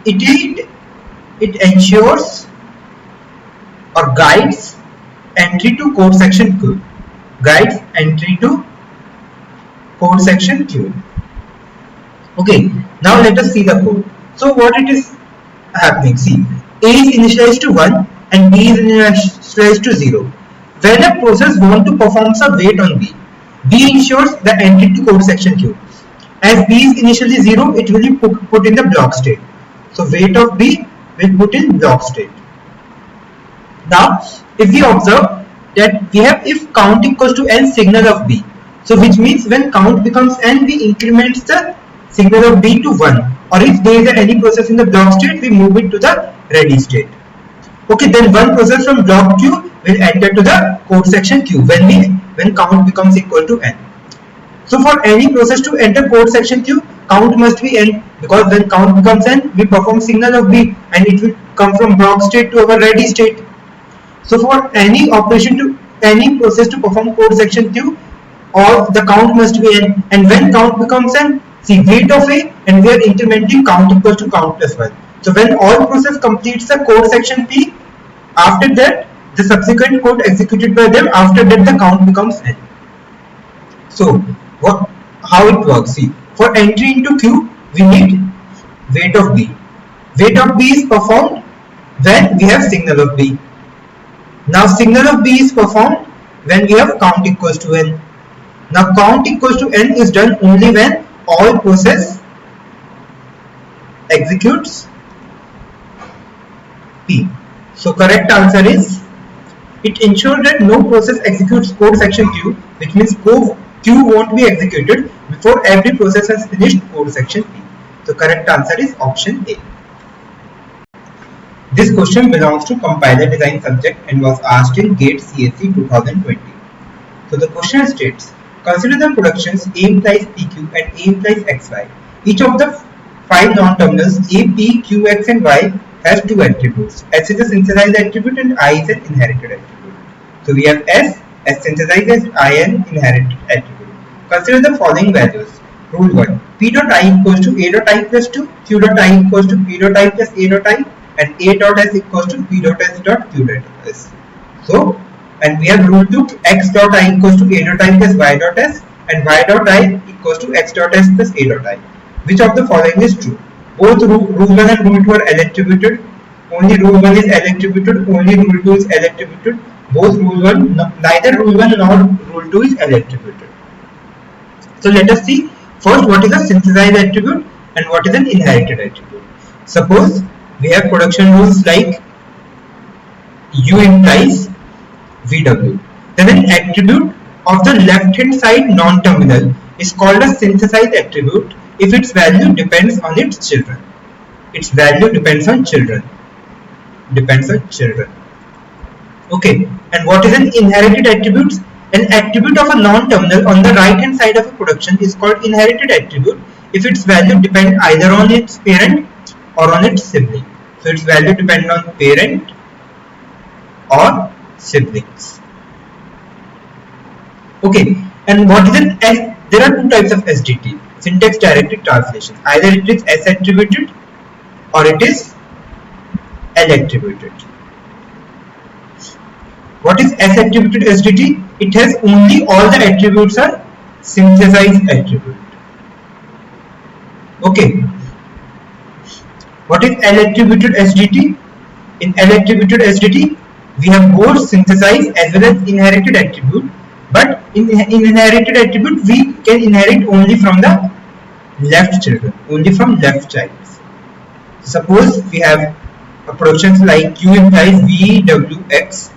it ensures or guides entry to code section Q. Guides entry to code section Q. Okay, now let us see the code. So what it is happening? See, A is initialized to 1 and B is initialized to 0. When a process wants to perform some wait on B, B ensures the entry to code section Q. As B is initially 0, it will be put in the block state. So wait of B will put in block state. Now, if we observe that we have if count equals to n signal of B, so which means when count becomes n, we increment the signal of B to 1, or if there is any process in the block state, we move it to the ready state. Okay, then one process from block Q will enter to the code section Q when count becomes equal to n. So for any process to enter code section Q, count must be n, because when count becomes n, we perform signal of B and it will come from block state to our ready state. So for any operation to any process to perform code section Q, or the count must be n, and when count becomes n, see wait of A, and we are incrementing count equals to count plus 1. So when all process completes the code section P, after that the subsequent code executed by them, after that the count becomes n. So how it works? See, for entry into Q, we need wait of B. Wait of B is performed when we have signal of B. Now signal of B is performed when we have count equals to n. Now count equals to n is done only when all process executes P. So correct answer is, it ensures that no process executes code section Q, which means Q won't be executed before every process has finished code section P. So correct answer is option A. This question belongs to compiler design subject and was asked in GATE CSE 2020. So the question states, consider the productions A implies PQ and A implies XY. Each of the 5 non-terminals A, P, Q, X and Y has 2 attributes. S is a synthesized attribute and I is an inherited attribute. So we have S synthesized as I an inherited attribute. Consider the following values. Rule 1. P dot I equals to A dot I plus 2, Q dot I equals to P dot I plus A dot I, and A dot S equals to P dot S dot Q dot S. So, and we have rule 2, X dot I equals to A dot I plus Y dot S, and Y dot I equals to X dot S plus A dot I. Which of the following is true? Both rule 1 and rule 2 are L attributed. Only rule 1 is L attributed. Only rule 2 is L attributed. Both rule 1, neither rule 1 nor rule 2 is L attributed. So let us see first what is a synthesized attribute and what is an inherited attribute. Suppose we have production rules like U implies VW. Then an attribute of the left hand side non-terminal is called a synthesized attribute if its value depends on its children. Its value depends on children. Okay, and what is an inherited attribute? An attribute of a non-terminal on the right hand side of a production is called inherited attribute if its value depends either on its parent or on its sibling. So its value depends on parent or siblings. Okay, and what is an S? There are 2 types of SDT, syntax directed translation. Either it is S attributed or it is L attributed. What is S attributed SDT? It has only all the attributes are synthesized attribute. Okay. What is L attributed SDT? In L attributed SDT, we have both synthesized as well as inherited attribute. But in inherited attribute, we can inherit only from the left children, only from left child. Suppose we have productions like Q implies V, W, X,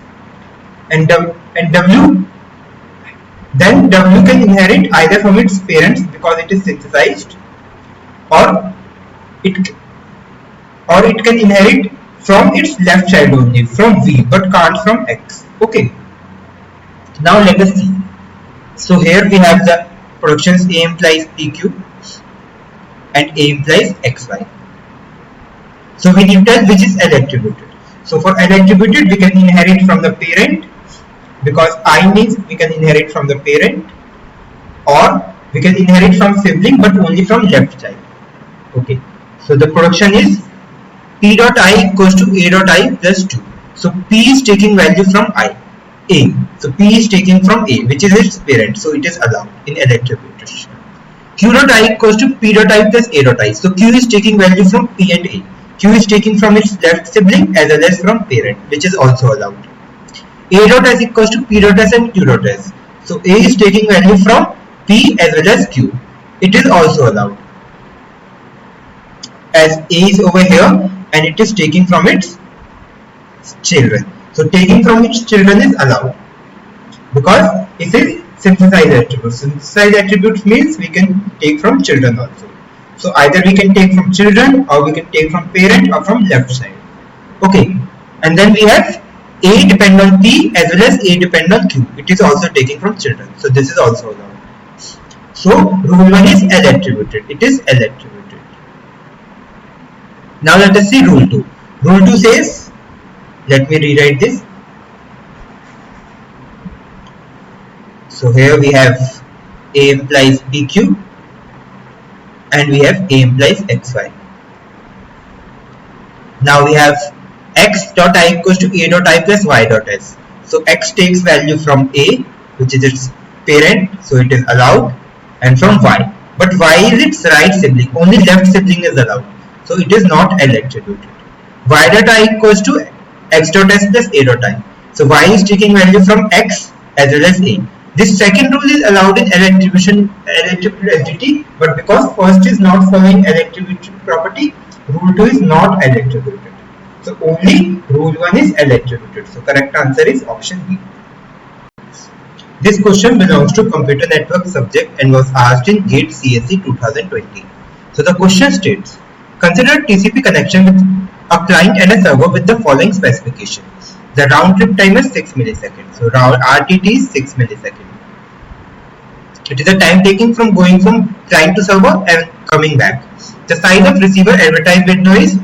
and W, then W can inherit either from its parents because it is synthesized, or it can inherit from its left child only, from V, but can't from X. Okay. Now let us see. So here we have the productions A implies PQ and A implies XY. So we need to tell which is L attributed. So for L attributed, we can inherit from the parent, because I means we can inherit from the parent, or we can inherit from sibling but only from left child. Okay. So the production is P dot I equals to A dot I plus 2. So P is taking value from I, A. So P is taking from A, which is its parent. So it is allowed in L attribution. Q dot I equals to P dot I plus A dot I. So Q is taking value from P and A. Q is taking from its left sibling as well as from parent, which is also allowed. A dot S equals to P dot S and Q dot S. So A is taking value from P as well as Q. It is also allowed, as A is over here and it is taking from its children. So taking from its children is allowed because it is synthesized attributes. Synthesized attributes means we can take from children also. So either we can take from children, or we can take from parent, or from left side. Okay, and then we have A depend on P as well as A depend on Q. It is also taking from children. So this is also allowed. So rule 1 is L attributed. It is L attributed. Now let us see rule 2. Rule 2 says, let me rewrite this. So here we have A implies PQ and we have A implies XY. Now we have X dot I equals to A dot I plus Y dot S. So X takes value from A, which is its parent, so it is allowed, and from Y. But Y is its right sibling, only left sibling is allowed. So it is not L attributed. Y dot I equals to X dot S plus A dot I. So Y is taking value from X as well as A. This second rule is allowed in L attributed SDT, but because first is not following L attributed property, rule 2 is not L attributed. So only rule 1 is L attributed. So correct answer is option B. This question belongs to computer network subject and was asked in GATE CSE 2020. So the question states, consider TCP connection with a client and a server with the following specification. The round trip time is 6 milliseconds. So RTT is 6 milliseconds. It is the time taking from going from client to server and coming back. The size of receiver advertised window is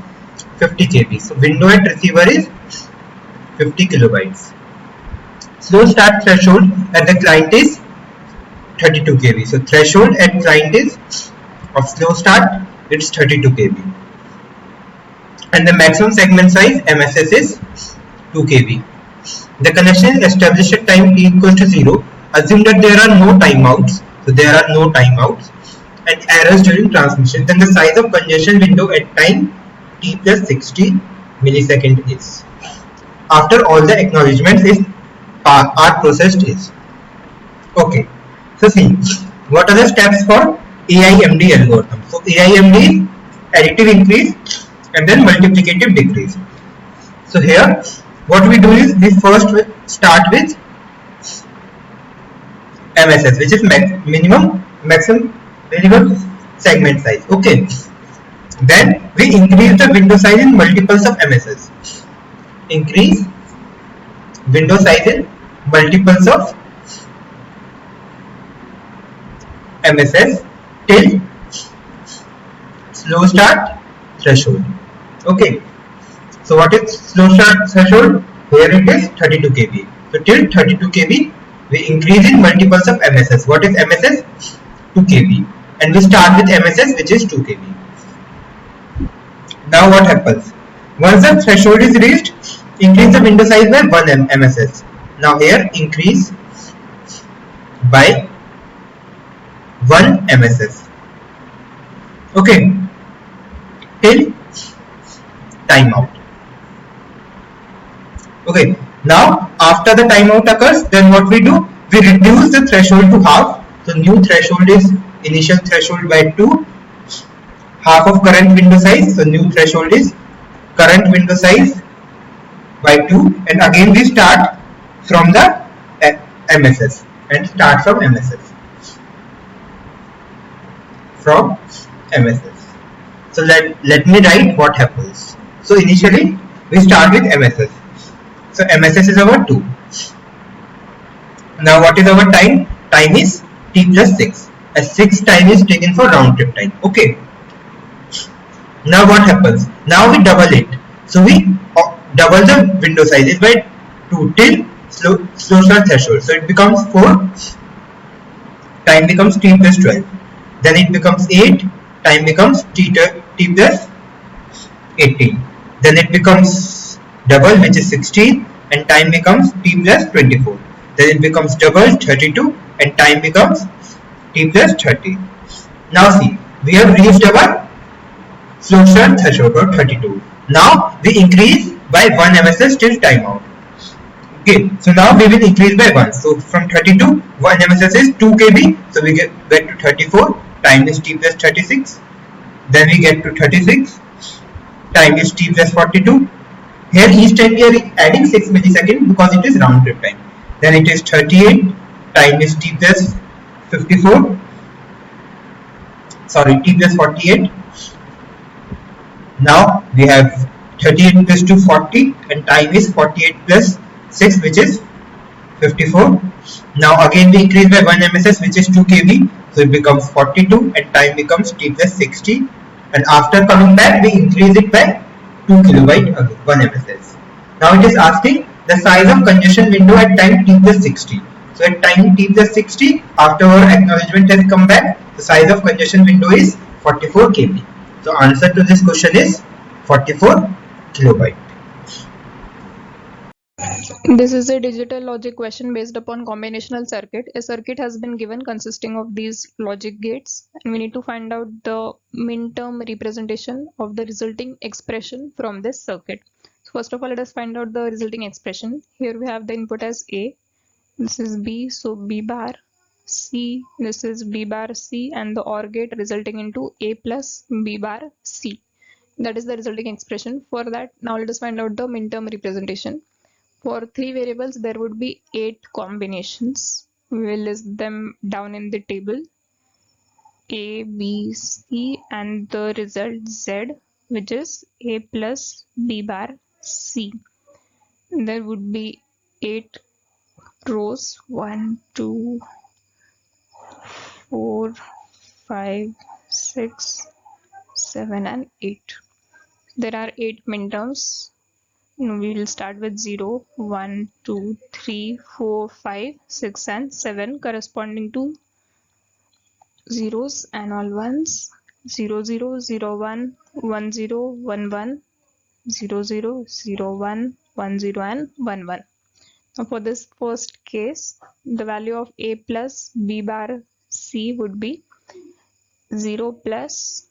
50 KB. So window at receiver is 50 kilobytes. Slow start threshold at the client is 32 KB. So threshold at client is of slow start, it's 32 KB. And the maximum segment size MSS is 2 KB. The connection is established at time t equals to 0. Assume that there are no timeouts. So there are no timeouts and errors during transmission. Then the size of congestion window at time t plus 60 millisecond is. After all the acknowledgements are processed is. Okay. So see, what are the steps for AIMD algorithm? So AIMD is additive increase and then multiplicative decrease. So here what we do is we first start with MSS, which is minimum segment size. Okay. Then we increase the window size in multiples of MSS. Increase window size in multiples of MSS till slow start threshold. Okay. So what is slow start threshold? Here it is 32 KB. So till 32 KB we increase in multiples of MSS. What is MSS? 2 KB. And we start with MSS, which is 2 KB. Now what happens? Once the threshold is reached, increase the window size by 1 MSS. Now here increase by 1 MSS. Okay, till timeout. Okay, now after the timeout occurs, then what we do? We reduce the threshold to half. So new threshold is initial threshold by 2, half of current window size. So new threshold is current window size by 2, and again we start from the MSS and start from MSS. From MSS. So let me write what happens. So initially we start with MSS. So MSS is our 2. Now what is our time? Time is t plus 6. As 6 time is taken for round trip time. Okay. Now what happens? Now we double it. So we double the window sizes by 2 till slow start threshold. So it becomes 4. Time becomes t plus 12. Then it becomes 8. Time becomes t plus 18. Then it becomes double, which is 16, and time becomes t plus 24. Then it becomes double, 32, and time becomes t plus 30. Now see, we have reached our slow start threshold or 32. Now we increase by 1 MSS till timeout. Okay, so now we will increase by 1. So from 32, 1 MSS is 2 kb. So we get to 34. Time is t plus 36. Then we get to 36. Time is t plus 42. Here each time we are adding 6 milliseconds because it is round trip time. Then it is 38. Time is t plus 54. Sorry, t plus 48. Now we have 38 plus 2, 40, and time is 48 plus 6, which is 54. Now again we increase by 1 MSS, which is 2 kb. So it becomes 42, and time becomes t plus 60. And after coming back, we increase it by 2 kilobyte again, 1 MSS. Now it is asking the size of congestion window at time t plus 60. So at time t plus 60, after our acknowledgement has come back, the size of congestion window is 44 kb. So answer to this question is 44 kilobyte. This is a digital logic question based upon combinational circuit. A circuit has been given consisting of these logic gates, and we need to find out the min-term representation of the resulting expression from this circuit. So first of all, let us find out the resulting expression. Here we have the input as A, this is B, so B bar, C, this is B bar C, and the OR gate resulting into A plus B bar C. That is the resulting expression. For that, now let us find out the min-term representation. For 3 variables, there would be 8 combinations. We will list them down in the table. A, B, C, and the result Z, which is A plus B bar C. There would be 8 rows. 1, 2, 4, 5, 6, 7, and 8. There are 8 minterms. We will start with 0, 1, 2, 3, 4, 5, 6, and 7 corresponding to zeros and all ones. 0, 0, 0, 1, 1, 0, 1, 1, 0, 0, 0, 1, 1, 0, and 1, 1. Now for this first case, the value of A plus B bar C would be 0 plus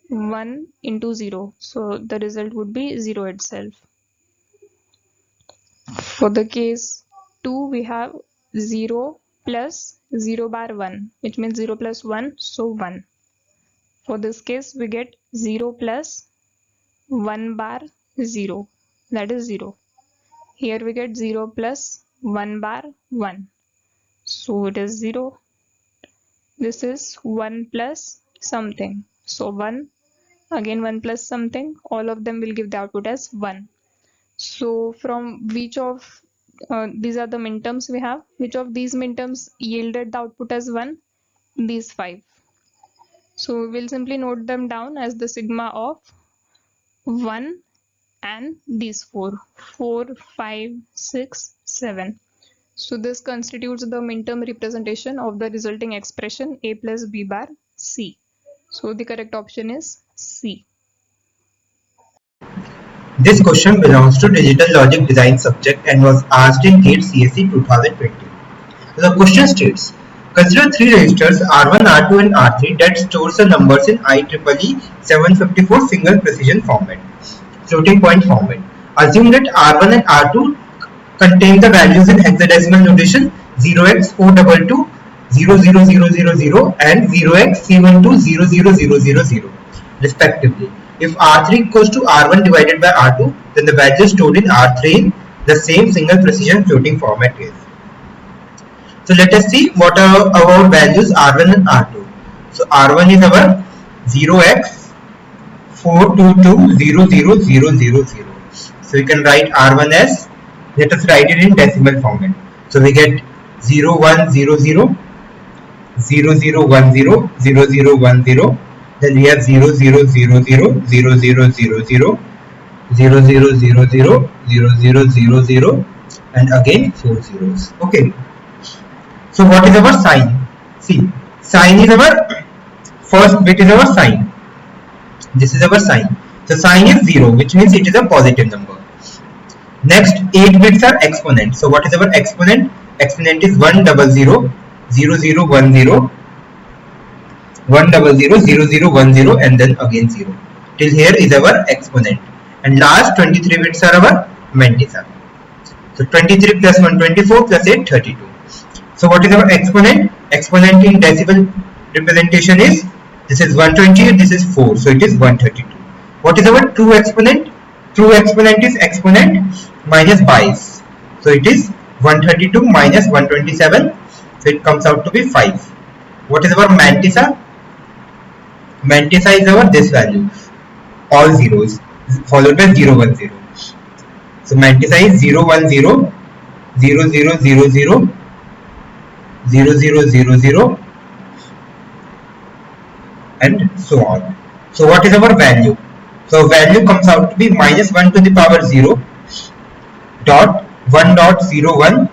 1 into 0. So the result would be 0 itself. For the case 2, we have 0 plus 0 bar 1, which means 0 plus 1, so 1. For this case, we get 0 plus 1 bar 0, that is 0. Here we get 0 plus 1 bar 1, so it is 0. This is 1 plus something, so 1. Again 1 plus something, all of them will give the output as 1. So from which of these are the minterms we have, which of these minterms yielded the output as 1? These 5. So we will simply note them down as the sigma of 1 and these 4, 4, 5, 6, 7. So this constitutes the minterm representation of the resulting expression A plus B bar C. So the correct option is C. This question belongs to Digital Logic Design subject and was asked in GATE CSE 2020. So the question states, consider three registers R1, R2 and R3 that stores the numbers in IEEE 754 single precision format, floating point format. Assume that R1 and R2 contain the values in hexadecimal notation 0x422 00000 and 0x312 respectively. If R3 equals to R1 divided by R2, then the values stored in R3 in the same single precision floating format is. So let us see what are our values R1 and R2. So R1 is our 0x422 So we can write R1 as, let us write it in decimal format. So we get 0100 0010 0010, then we have 0000 0000 0000 and again 4 zeros. Okay. So what is our sign? See, sign is our first bit is our sign. This is our sign. So sign is 0, which means it is a positive number. Next 8 bits are exponent. So what is our exponent? Exponent is 100 0010 100 and then again 0. Till here is our exponent. And last 23 bits are our mantissa. So 23 plus 1 24 plus 8 32. So what is our exponent? Exponent in decimal representation is, this is 120, this is 4, so it is 132. What is our true exponent? True exponent is exponent minus base. So it is 132 minus 127, so it comes out to be 5. What is our mantissa? Mantissa is our this value, all zeros, followed by 010. So mantissa is 010 0000 0000 and so on. So what is our value? So value comes out to be minus 1 to the power 0 dot 1.01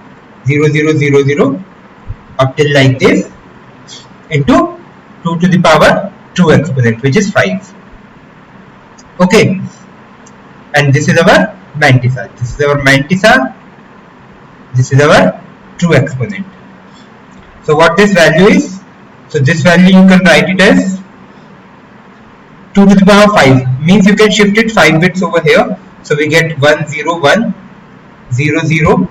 0000 up till like this into 2 to the power true exponent, which is 5. Okay, and this is our mantissa. This is our mantissa. This is our true exponent. So what this value is? So this value you can write it as 2 to the power 5, means you can shift it 5 bits over here. So we get 101 000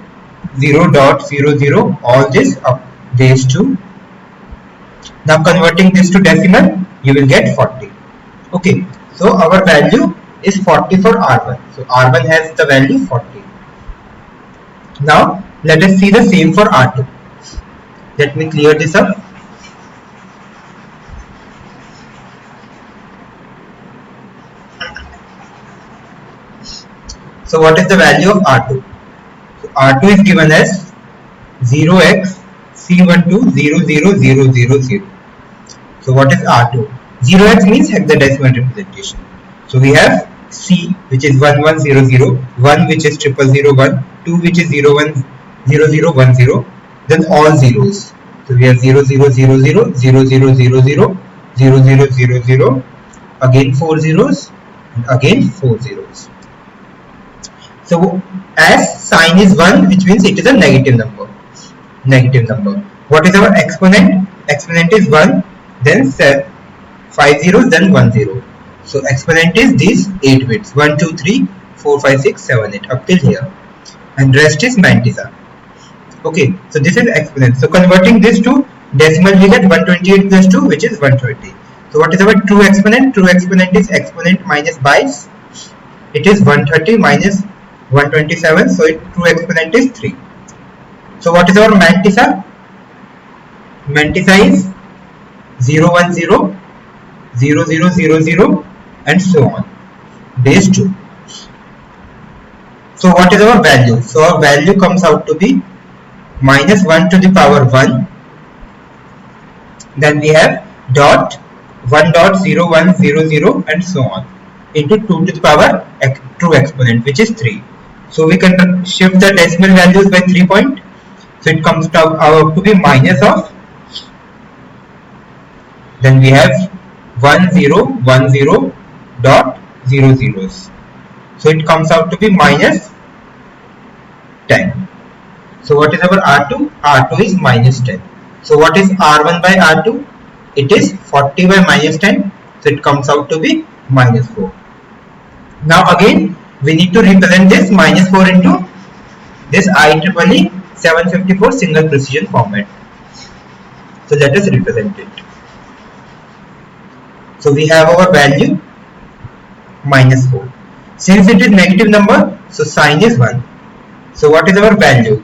0.00, all this up base 2. Now converting this to decimal, you will get 40. Okay, so our value is 40 for R1. So R1 has the value 40. Now let us see the same for R2. Let me clear this up. So what is the value of R2? So R2 is given as 0x312 So what is R2? 0x means hexadecimal representation. So we have C, which is 1100, 1 which is 0001, 2 which is 0010, then all zeros. So we have 0000 0000 0000, again 4 zeros and again 4 zeros. So as sign is 1, which means it is a negative number. Negative number. What is our exponent? Exponent is 1, then 5 zeros, then 1 0. So exponent is these 8 bits, 1 2 3 4 5 6 7 8 up till here, and rest is mantissa. Okay, so this is exponent. So converting this to decimal, we get 128 plus 2, which is 120. So what is our true exponent? True exponent is exponent minus base. It is 130 minus 127, so true exponent is 3. So what is our mantissa? Mantissa is 010 0000 and so on, base 2. So what is our value? So our value comes out to be minus 1 to the power 1, then we have dot 1.0100 and so on into 2 to the power true exponent, which is 3. So we can shift the decimal values by 3 point. So it comes out to be minus of, then we have 1010.00. So it comes out to be minus 10. So what is our R2? R2 is minus 10. So what is R1 by R2? It is 40 by minus 10. So it comes out to be minus 4. Now again we need to represent this minus 4 into this IEEE 754 single precision format. So let us represent it. So we have our value minus 4. Since it is negative number, so sign is 1. So what is our value?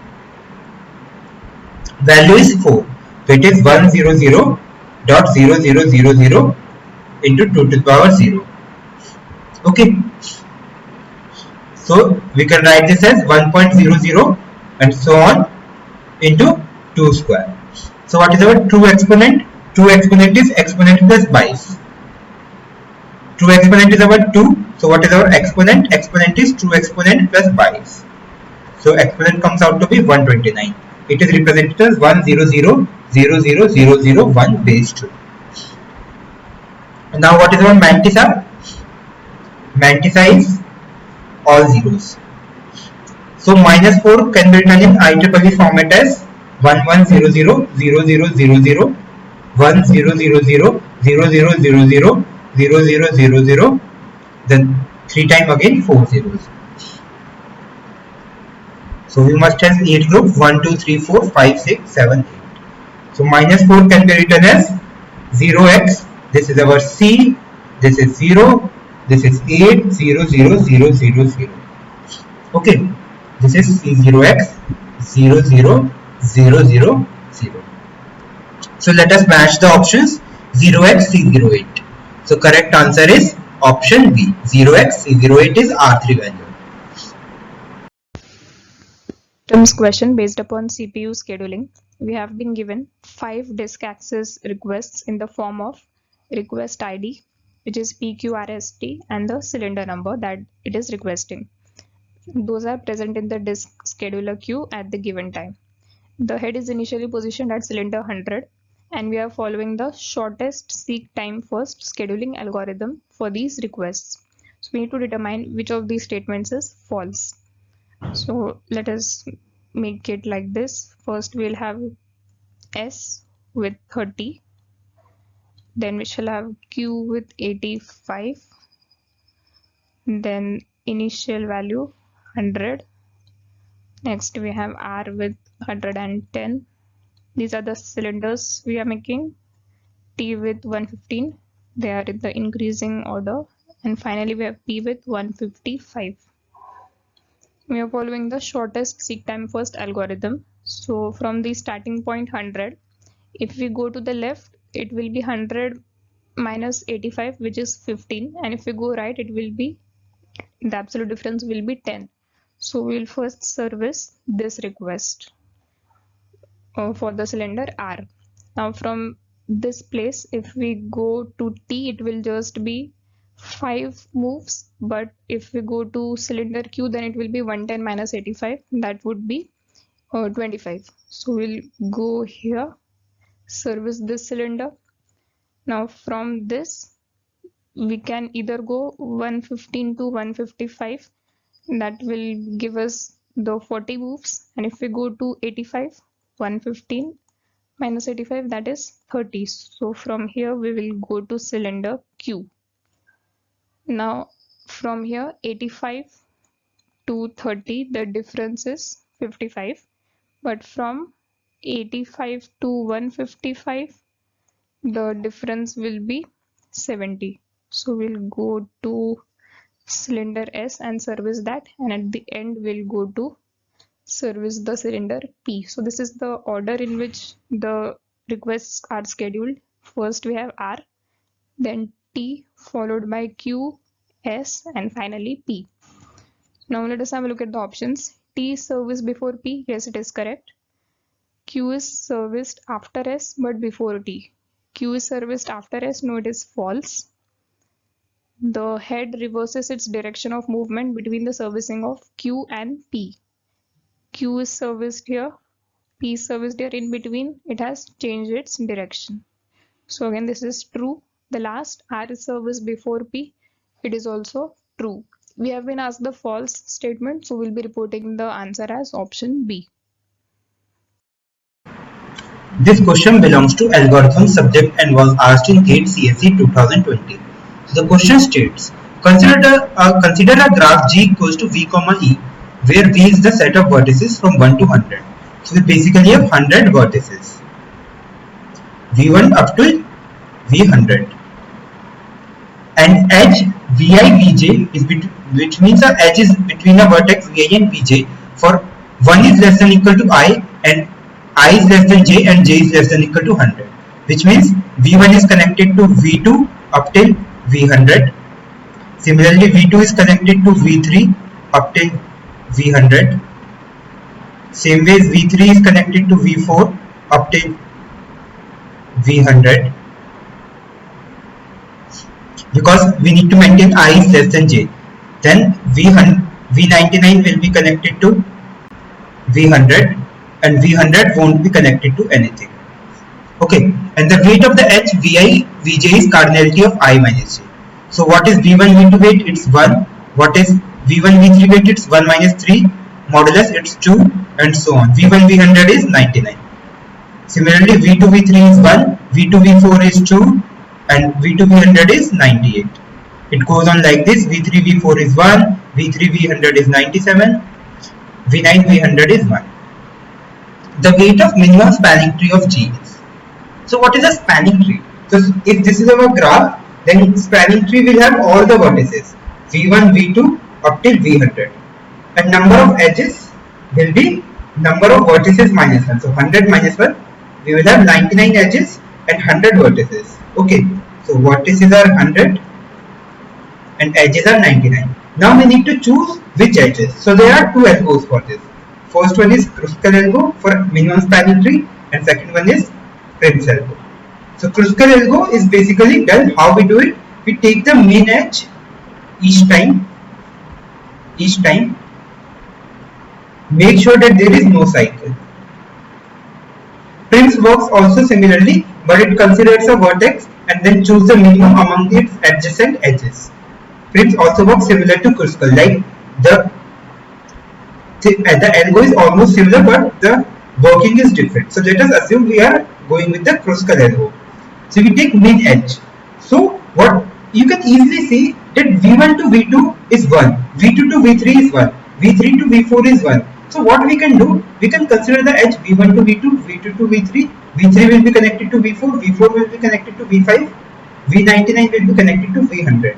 Value is 4. So it is 100.0000 into 2 to the power 0. Okay. So we can write this as 1.00 and so on into 2 square. So what is our true exponent? True exponent is exponent plus base. True exponent is our 2. So what is our exponent? Exponent is true exponent plus base. So exponent comes out to be 129. It is represented as 100.00001 base 2. Now what is our mantissa? Mantissa is all zeros. So minus 4 can be written in IEEE format as 1100.0000, 1000.0000, then 3 times again 4 zeros. So we must have 8 groups 1, 2, 3, 4, 5, 6, 7, 8. So minus 4 can be written as 0x. This is our C. This is 0. This is 8, 0, 0, 0, 0, 0. Okay. This is C0x 0, 0, 0, 0, 0. So let us match the options 0x C08. So correct answer is option B. 0x C08 is R3 value. Question based upon CPU scheduling. We have been given 5 disk access requests in the form of request ID, which is PQRST, and the cylinder number that it is requesting. Those are present in the disk scheduler queue at the given time. The head is initially positioned at cylinder 100, and we are following the shortest seek time first scheduling algorithm for these requests. So we need to determine which of these statements is false. So let us make it like this. First we'll have S with 30, then we shall have Q with 85, then initial value 100, next we have R with 110. These are the cylinders we are making. T with 115, they are in the increasing order, and finally we have P with 155. We are following the shortest seek time first algorithm. So from the starting point 100, if we go to the left, it will be 100 minus 85, which is 15, and if we go right, it will be, the absolute difference will be 10. So we will first service this request for the cylinder R. Now from this place, if we go to T, it will just be 5 moves, but if we go to cylinder Q, then it will be 110 minus 85, that would be 25. So we'll go here, service this cylinder. Now from this we can either go 115 to 155, that will give us the 40 moves, and if we go to 85, 115 minus 85, that is 30. So from here we will go to cylinder Q. Now from here 85 to 30, the difference is 55, but from 85 to 155, the difference will be 70. So we'll go to cylinder S and service that, and at the end we'll go to service the cylinder P. So this is the order in which the requests are scheduled. First we have R, then T, followed by Q, S, and finally P. Now let us have a look at the options. T is serviced before P. Yes, it is correct. Q is serviced after S but before T. Q is serviced after S. No, it is false. The head reverses its direction of movement between the servicing of Q and P. Q is serviced here, P is serviced here, in between it has changed its direction. So again this is true. The last, R is serviced before P, it is also true. We have been asked the false statement, so we'll be reporting the answer as option B. This question belongs to algorithm subject and was asked in GATE CSE 2020. So the question states, consider a graph G equals to V comma E, where V is the set of vertices from 1 to 100. So we basically have 100 vertices, V1 up to V100. And edge VI Vj is which means a edge is between a vertex Vi and Vj for 1 is less than equal to I and I is less than j and j is less than equal to 100, which means V1 is connected to V2 up till V100. Similarly, V2 is connected to V3 up till V100. Same way V3 is connected to V4 up till V100. Because we need to maintain I is less than j. Then V99 will be connected to V100 and V100 won't be connected to anything. Okay, and the weight of the edge Vi Vj is cardinality of I minus j. So what is V1 V2 weight? It's 1. What is V1 V3 weight? It's 1 minus 3. Modulus it's 2 and so on. V1 V100 is 99. Similarly V2 V3 is 1, V2 V4 is 2 and V2 V100 is 98. It goes on like this. V3 V4 is 1, V3 V100 is 97, V9 V100 is 1. The weight of minimum spanning tree of G is. So what is a spanning tree? So if this is our graph, then spanning tree will have all the vertices V1, V2 up till V100, and number of edges will be number of vertices minus 1. So 100 minus 1, we will have 99 edges and 100 vertices. Okay, so vertices are 100 and edges are 99. Now we need to choose which edges. So there are two algos for this. First one is Kruskal algo for minimum spanning tree and second one is Prim's algo. So Kruskal algo is basically done. How we do it? We take the mean edge each time. Make sure that there is no cycle. Prim's works also similarly, but it considers a vertex and then choose the minimum among its adjacent edges. Prim's also works similar to Kruskal, like the algo is almost similar, but the working is different. So let us assume we are going with the Kruskal algo. So we take mean edge. So what you can easily see that V1 to V2 is 1, V2 to V3 is 1, V3 to V4 is 1. So what we can do, we can consider the edge V1 to V2, V2 to V3, V3 will be connected to V4, V4 will be connected to V5, V99 will be connected to V100.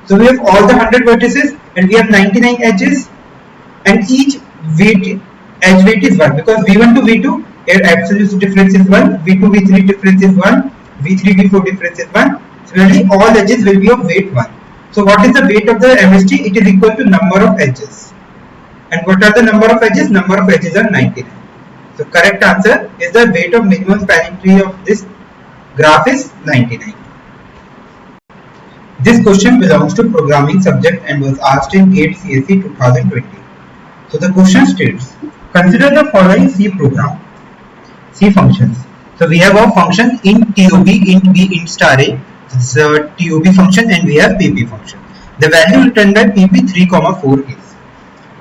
So we have all the 100 vertices and we have 99 edges, and each edge weight is 1 because V1 to V2 absolute difference is 1, V2 V3 difference is 1, V3 V4 difference is 1. Similarly, all edges will be of weight 1. So what is the weight of the MST? It is equal to number of edges. And what are the number of edges? Number of edges are 99. So correct answer is the weight of minimum spanning tree of this graph is 99. This question belongs to programming subject and was asked in GATE CSE 2020. So the question states, consider the following C program, C functions. So we have our function int TOB, int B, int star A. This is a TOB function and we have PP function. The value returned by PP 3, 4 is.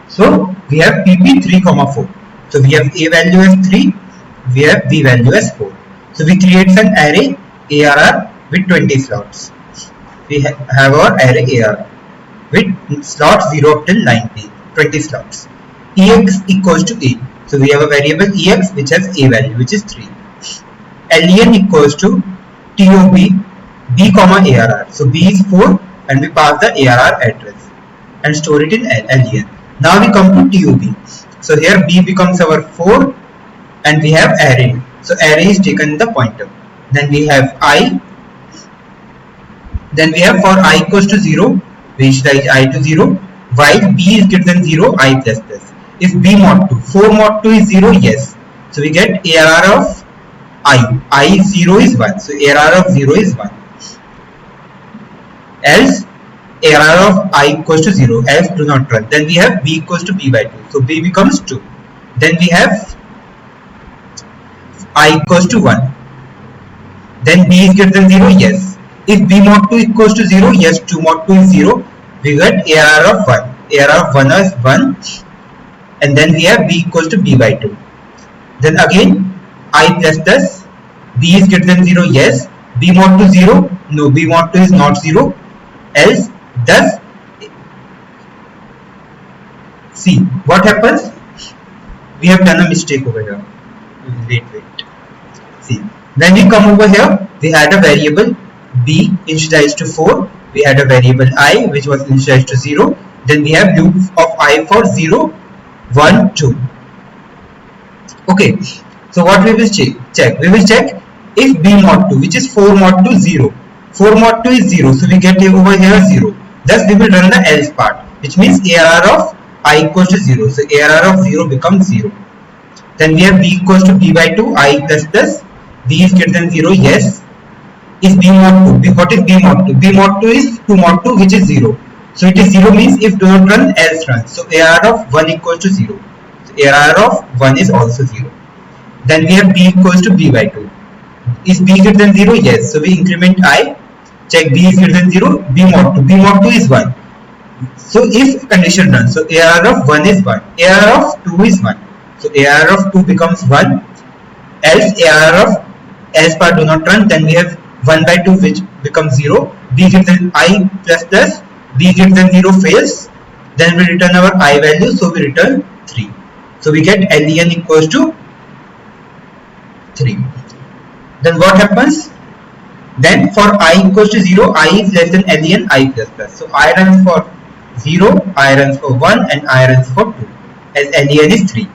So we have PP 3, 4. So we have A value as 3, we have B value as 4. So we create an array ARR with 20 slots. We have our array ARR with slots 0 up till 20 slots. EX equals to A. So we have a variable EX which has A value which is 3. LEN equals to TOB B, ARR. So B is 4 and we pass the ARR address and store it in LEN. Now we come to TOB. So here B becomes our 4 and we have array. So array is taken in the pointer. Then we have I. Then we have for I equals to 0, we initialize I to 0. While B is greater than 0, I plus plus. If B mod 2, 4 mod 2 is 0, yes. So we get ARR of I 0 is 1. So ARR of 0 is 1. Else ARR of I equals to 0. Else do not run. Then we have B equals to B by 2. So B becomes 2. Then we have I equals to 1. Then B is greater than 0, yes. If B mod 2 equals to 0, yes, 2 mod 2 is 0. we get ARR of 1. ARR of 1 is 1, and then we have b equals to b by 2. Then again I plus plus, b is greater than 0, yes. B mod 2 0, no, b mod 2 is not 0, else. Thus, see what happens. We have done a mistake over here. Wait. See, when we come over here, we had a variable b initialized to 4. We had a variable I which was initialized to 0. Then we have loop of I for 0, 1, 2. Okay. So what we will check? We will check if b mod 2, which is 4 mod 2, 0. 4 mod 2 is 0. So we get over here 0. Thus we will run the else part, which means ARR of I equals to 0. So ARR of 0 becomes 0. Then we have b equals to b by 2, I plus plus, b is greater than 0, yes. Is b mod 2. What is b mod 2? B mod 2 is 2 mod 2, which is 0. So it is 0 means if do not run, else run. So ARR of 1 equals to 0. So ARR of 1 is also 0. Then we have b equals to b by 2. Is b greater than 0? Yes. So we increment I. Check b is greater than 0. B mod 2. B mod 2 is 1. So if condition runs, so ARR of 1 is 1. ARR of 2 is 1. So ARR of 2 becomes 1. Else ARR of else part do not run. Then we have 1 by 2 which becomes 0. B greater than I plus plus. B greater than 0 fails. Then we return our I value. So we return 3. So we get len equals to 3. Then what happens? Then for I equals to 0, I is less than len I plus plus. So I runs for 0, I runs for 1, and I runs for 2, as len is 3.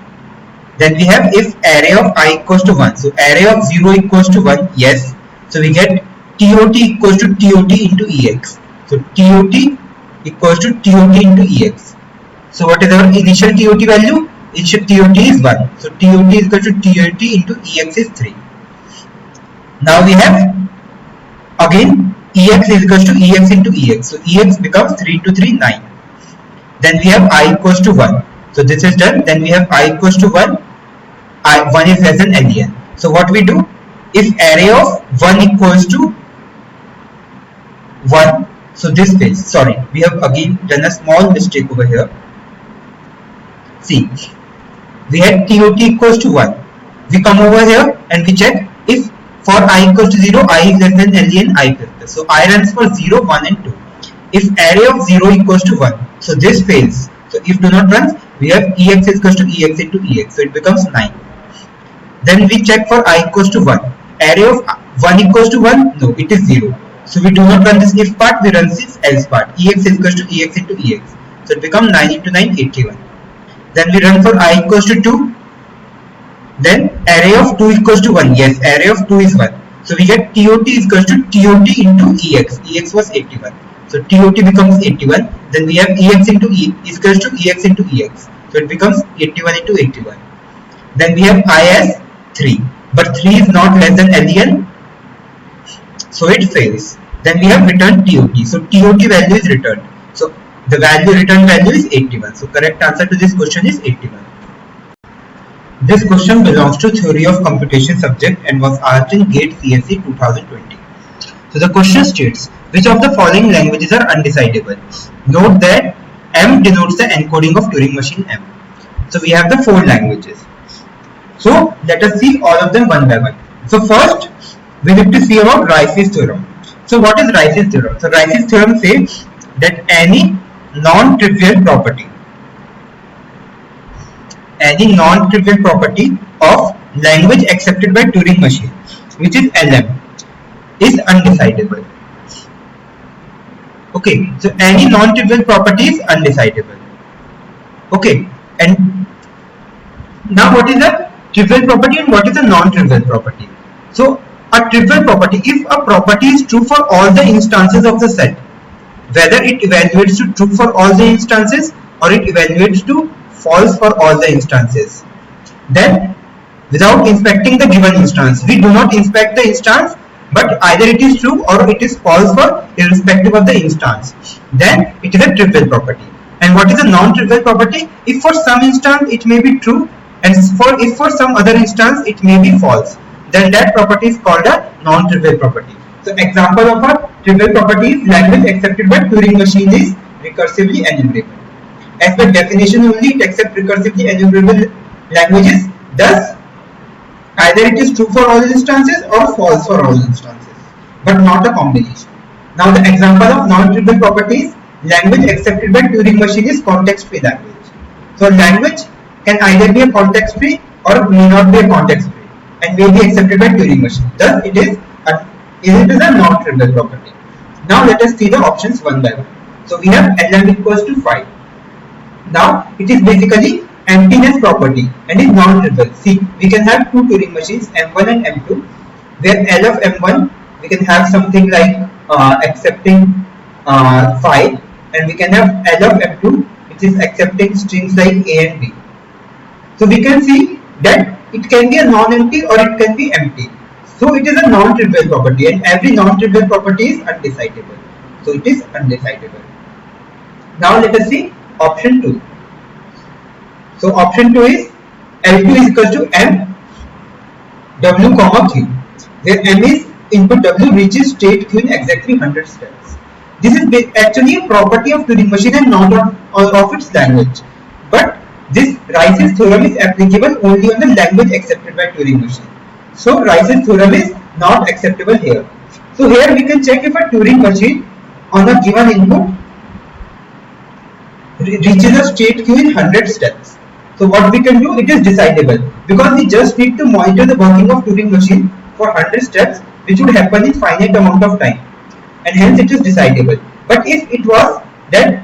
Then we have if array of I equals to 1. So array of 0 equals to 1, yes. So we get TOT equals to TOT into EX. So TOT equals to TOT into EX. So what is our initial TOT value? Initial TOT is 1. So TOT is equal to TOT into EX is 3. Now we have again EX is equal to EX into EX. So EX becomes 3 into 3, 9. Then we have I equals to 1. So this is done. Then we have I equals to 1. 1 is less than len. So what we do? If array of 1 equals to 1, so this phase, sorry, we have again done a small mistake over here. See, we had TOT equals to 1. We come over here and we check if for I equals to 0, I is less than len I plus plus. So I runs for 0, 1 and 2. If array of 0 equals to 1, so this fails. So if do not runs, we have EX is equals to EX into EX. So it becomes 9. Then we check for I equals to 1. Array of 1 equals to 1, no, it is 0. So we do not run this if part, we run this else part. EX is equals to EX into EX. So it becomes 9 into 9, 81. Then we run for I equals to 2. Then array of 2 equals to 1. Yes, array of 2 is 1. So we get TOT is equals to TOT into EX. EX was 81. So TOT becomes 81. Then we have EX into E is equals to EX into EX. So it becomes 81 into 81. Then we have I as 3. But 3 is not less than len. So it fails. Then we have returned TOT. So TOT value is returned. So the returned value is 81. So correct answer to this question is 81. This question belongs to Theory of Computation subject and was asked in GATE CSE 2020. So the question states, which of the following languages are undecidable? Note that M denotes the encoding of Turing machine M. So we have the 4 languages. So let us see all of them one by one. So first we need to see about Rice's theorem. So what is Rice's theorem? So Rice's theorem says that any non-trivial property of language accepted by Turing machine, which is LM, is undecidable. Okay, so any non-trivial property is undecidable. Okay, and now what is a trivial property and what is a non-trivial property? So a trivial property, if a property is true for all the instances of the set, whether it evaluates to true for all the instances or it evaluates to false for all the instances, then without inspecting the given instance, we do not inspect the instance, but either it is true or it is false for irrespective of the instance, then it is a trivial property. And what is a non-trivial property? If for some instance it may be true and if for some other instance it may be false, then that property is called a non-trivial property. So example of a trivial property is language accepted by Turing machine is recursively enumerable. As per definition only, it accepts recursively enumerable languages. Thus, either it is true for all instances or false for all instances, but not a combination. Now, the example of non-trivial properties: language accepted by Turing machine is context-free language. So, language can either be a context-free or may not be a context-free, and may be accepted by Turing machine. Thus, it is a non-trivial property. Now, let us see the options one by one. So, we have LM equals to 5. Now, it is basically emptiness property and is non-trivial. See, we can have two Turing machines, M1 and M2, where L of M1 we can have something like accepting 5, and we can have L of M2 which is accepting strings like A and B. So we can see that it can be a non-empty or it can be empty. So it is a non-trivial property, and every non-trivial property is undecidable. So it is undecidable. Now let us see option 2. So option 2 is L2 is equal to M W comma Q, where M is input W reaches state Q in exactly 100 steps. This is actually a property of Turing machine and not of its language. But this Rice's theorem is applicable only on the language accepted by Turing machine. So Rice's theorem is not acceptable here. So here we can check if a Turing machine on a given input reaches a state Q in 100 steps. So what we can do, it is decidable, because we just need to monitor the working of Turing machine for 100 steps, which would happen in finite amount of time, and hence it is decidable. But if it was that,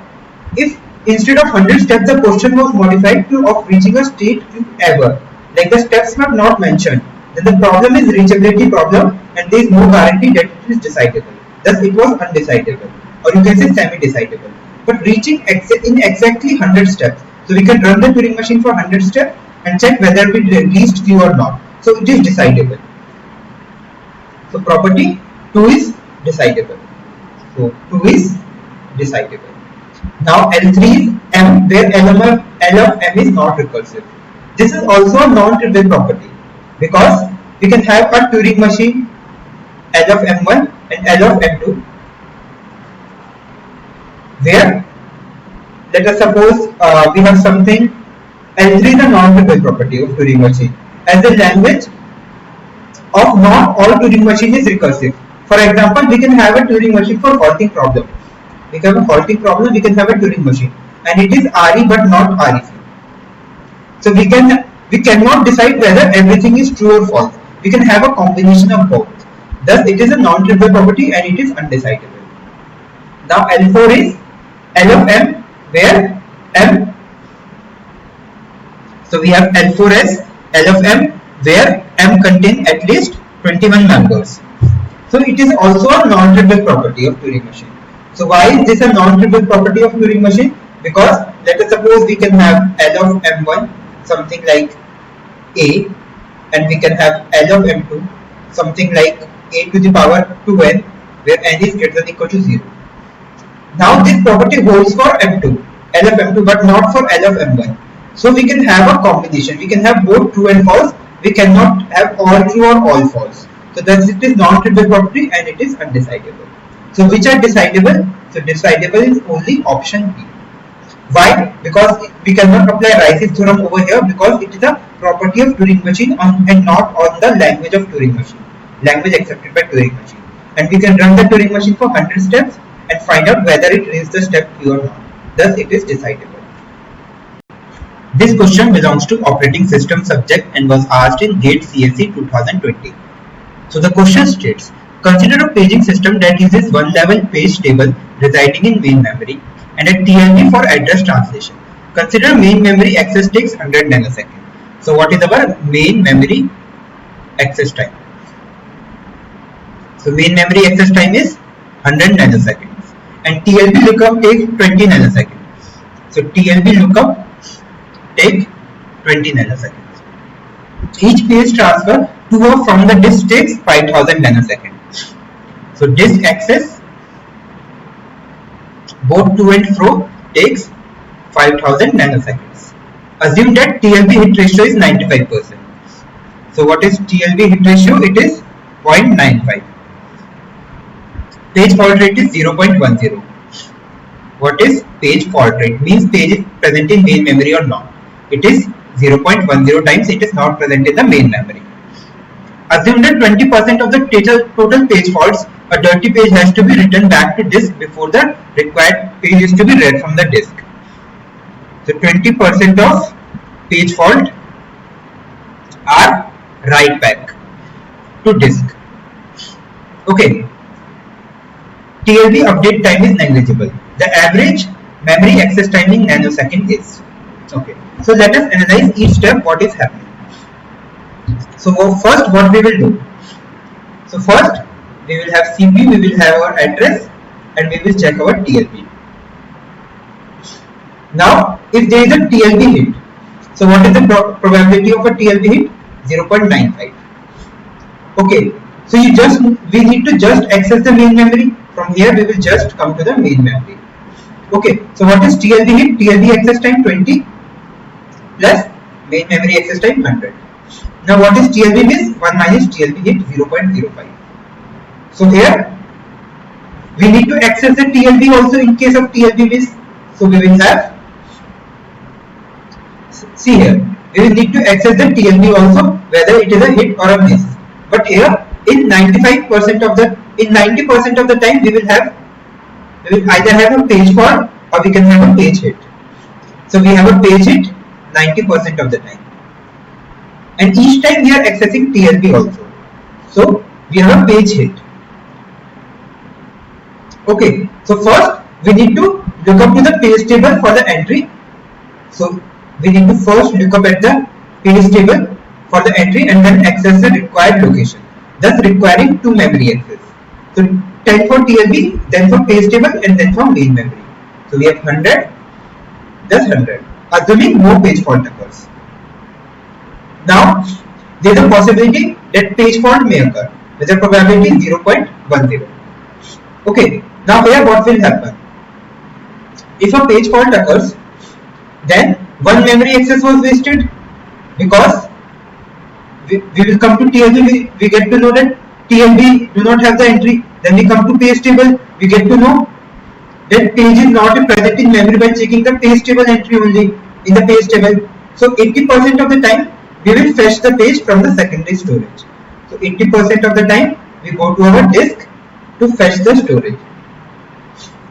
if instead of 100 steps the question was modified to of reaching a state Q ever, like the steps were not mentioned, then the problem is reachability problem, and there is no guarantee that it is decidable. Thus it was undecidable, or you can say semi-decidable. But reaching in exactly 100 steps, so we can run the Turing machine for 100 steps and check whether we reached Q or not. So it is decidable. So property 2 is decidable. So 2 is decidable. Now L3 is M, where L of M is not recursive. This is also a non-trivial property, because we can have a Turing machine L of M1 and L of M2, where let us suppose we have something. L3 is a non-trivial property of Turing machine, as the language of not all Turing machine is recursive. For example, we can have a Turing machine for halting problem. We can have a halting problem, we can have a Turing machine, and it is RE but not REC. So we cannot decide whether everything is true or false. We can have a combination of both. Thus, it is a non-trivial property and it is undecidable. Now L4 is L of M, where M, so we have L4 as L of M, where M contains at least 21 members. So it is also a non-trivial property of Turing machine. So why is this a non-trivial property of Turing machine? Because let us suppose we can have L of M1 something like A, and we can have L of M2 something like A to the power 2n, where n is greater than or equal to 0. Now this property holds for M2, L of M2, but not for L of M1. So we can have a combination. We can have both true and false. We cannot have all true or all false. So thus it is non-trivial property and it is undecidable. So which are decidable? So decidable is only option B. Why? Because we cannot apply Rice's theorem over here, because it is a property of Turing machine and not on the language of Turing machine, language accepted by Turing machine. And we can run the Turing machine for 100 steps and find out whether it reaches the step Q or not. Thus it is decidable. This question belongs to operating system subject and was asked in GATE CSE 2020. So the question states, consider a paging system that uses one level page table residing in main memory and a TLB for address translation. Consider main memory access takes 100 nanoseconds. So what is our main memory access time? So main memory access time is 100 nanoseconds and TLB lookup takes 20 nanoseconds. So TLB lookup take 20 nanoseconds. Each page transfer to or from the disk takes 5000 nanoseconds. So disk access both to and fro takes 5000 nanoseconds. Assume that TLB hit ratio is 95%. So what is TLB hit ratio? It is 0.95. Page fault rate is 0.10. what is page fault rate? Means page is present in main memory or not. It is 0.10 times it is not present in the main memory. Assume that 20% of the total page faults, a dirty page has to be written back to disk before the required page is to be read from the disk. So 20% of page fault are write back to disk. Okay. TLB update time is negligible. The average memory access time in nanosecond is. Okay. So let us analyze each step what is happening. So first what we will do. So first we will have CPU, we will have our address, and we will check our TLB. Now if there is a TLB hit, so what is the probability of a TLB hit? 0.95. Okay, so we need to just access the main memory. From here we will just come to the main memory. Okay, so what is TLB hit? TLB access time 20 plus main memory access time 100. Now what is TLB miss? 1 minus TLB hit 0.05. So here we need to access the TLB also in case of TLB miss. So we will have, see here, we will need to access the TLB also whether it is a hit or a miss. But here in 90% of the time we will either have a page fault or we can have a page hit. So we have a page hit 90% of the time. And each time we are accessing TLB also. So we have a page hit. Okay, so first we need to look up to the page table for the entry. So we need to first look up at the page table for the entry and then access the required location, thus requiring 2 memory access. So 10 for TLB, then for page table, and then for main memory. So we have 100, thus 100, assuming no page fault occurs. Now there is a possibility that page fault may occur with a probability 0.10. Okay, now here what will happen? If a page fault occurs, then one memory access was wasted, because we will come to TLB, we get to know that TLB do not have the entry. Then we come to page table, we get to know that page is not present in memory by checking the page table entry only in the page table. So 80% of the time we will fetch the page from the secondary storage. So 80% of the time we go to our disk to fetch the storage.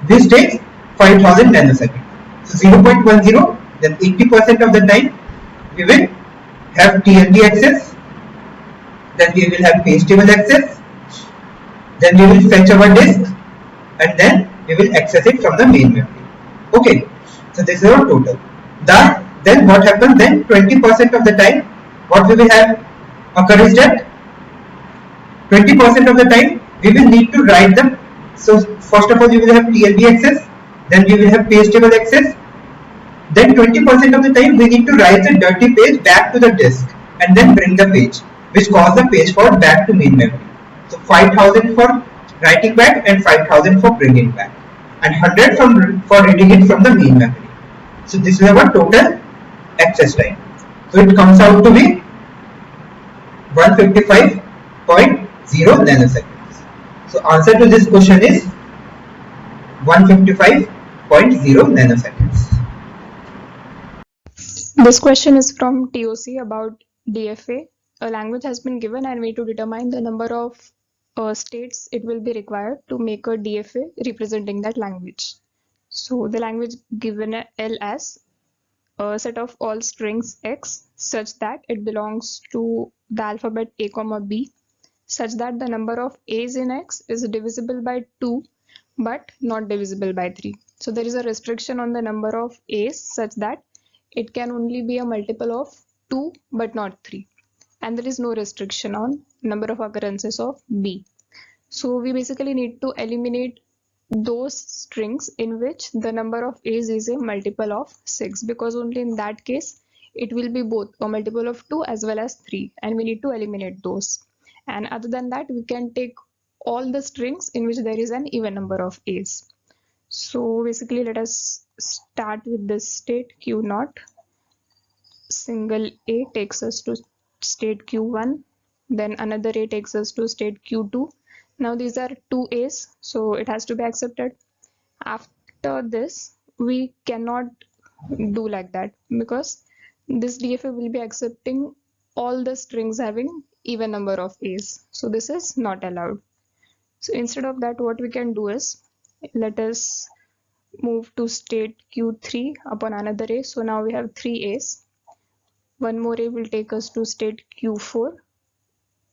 This takes 5000 nanoseconds. So 0.10, then 80% of the time we will have TLB access, then we will have page table access, then we will fetch our disk, and then we will access it from the main memory. Okay, so this is our total. Then what happens? Then 20% of the time what we will have occur is that 20% of the time we will need to write them. So first of all we will have TLB access, then we will have page table access, then 20% of the time we need to write the dirty page back to the disk and then bring the page, which cause the page fault back to main memory. So 5000 for writing back and 5000 for bringing back, and 100 for reading it from the main memory. So this is our total access time. So it comes out to be 155.0 nanoseconds. So answer to this question is 155.0 nanoseconds. This question is from TOC about DFA. A language has been given and we need to determine the number of states it will be required to make a DFA representing that language. So the language given L as a set of all strings X such that it belongs to the alphabet A, B, such that the number of A's in X is divisible by 2 but not divisible by 3. So there is a restriction on the number of A's such that it can only be a multiple of 2 but not 3, and there is no restriction on number of occurrences of B. So we basically need to eliminate those strings in which the number of A's is a multiple of 6, because only in that case it will be both a multiple of 2 as well as 3, and we need to eliminate those. And other than that, we can take all the strings in which there is an even number of A's. So basically let us start with this state Q0. Single A takes us to state Q1, then another A takes us to state Q2. Now these are two A's, so it has to be accepted. after this, we cannot do like that because this DFA will be accepting all the strings having even number of A's. So this is not allowed. So instead of that, what we can do is, let us move to state Q3 upon another A. So now we have 3 A's. One more A will take us to state Q4.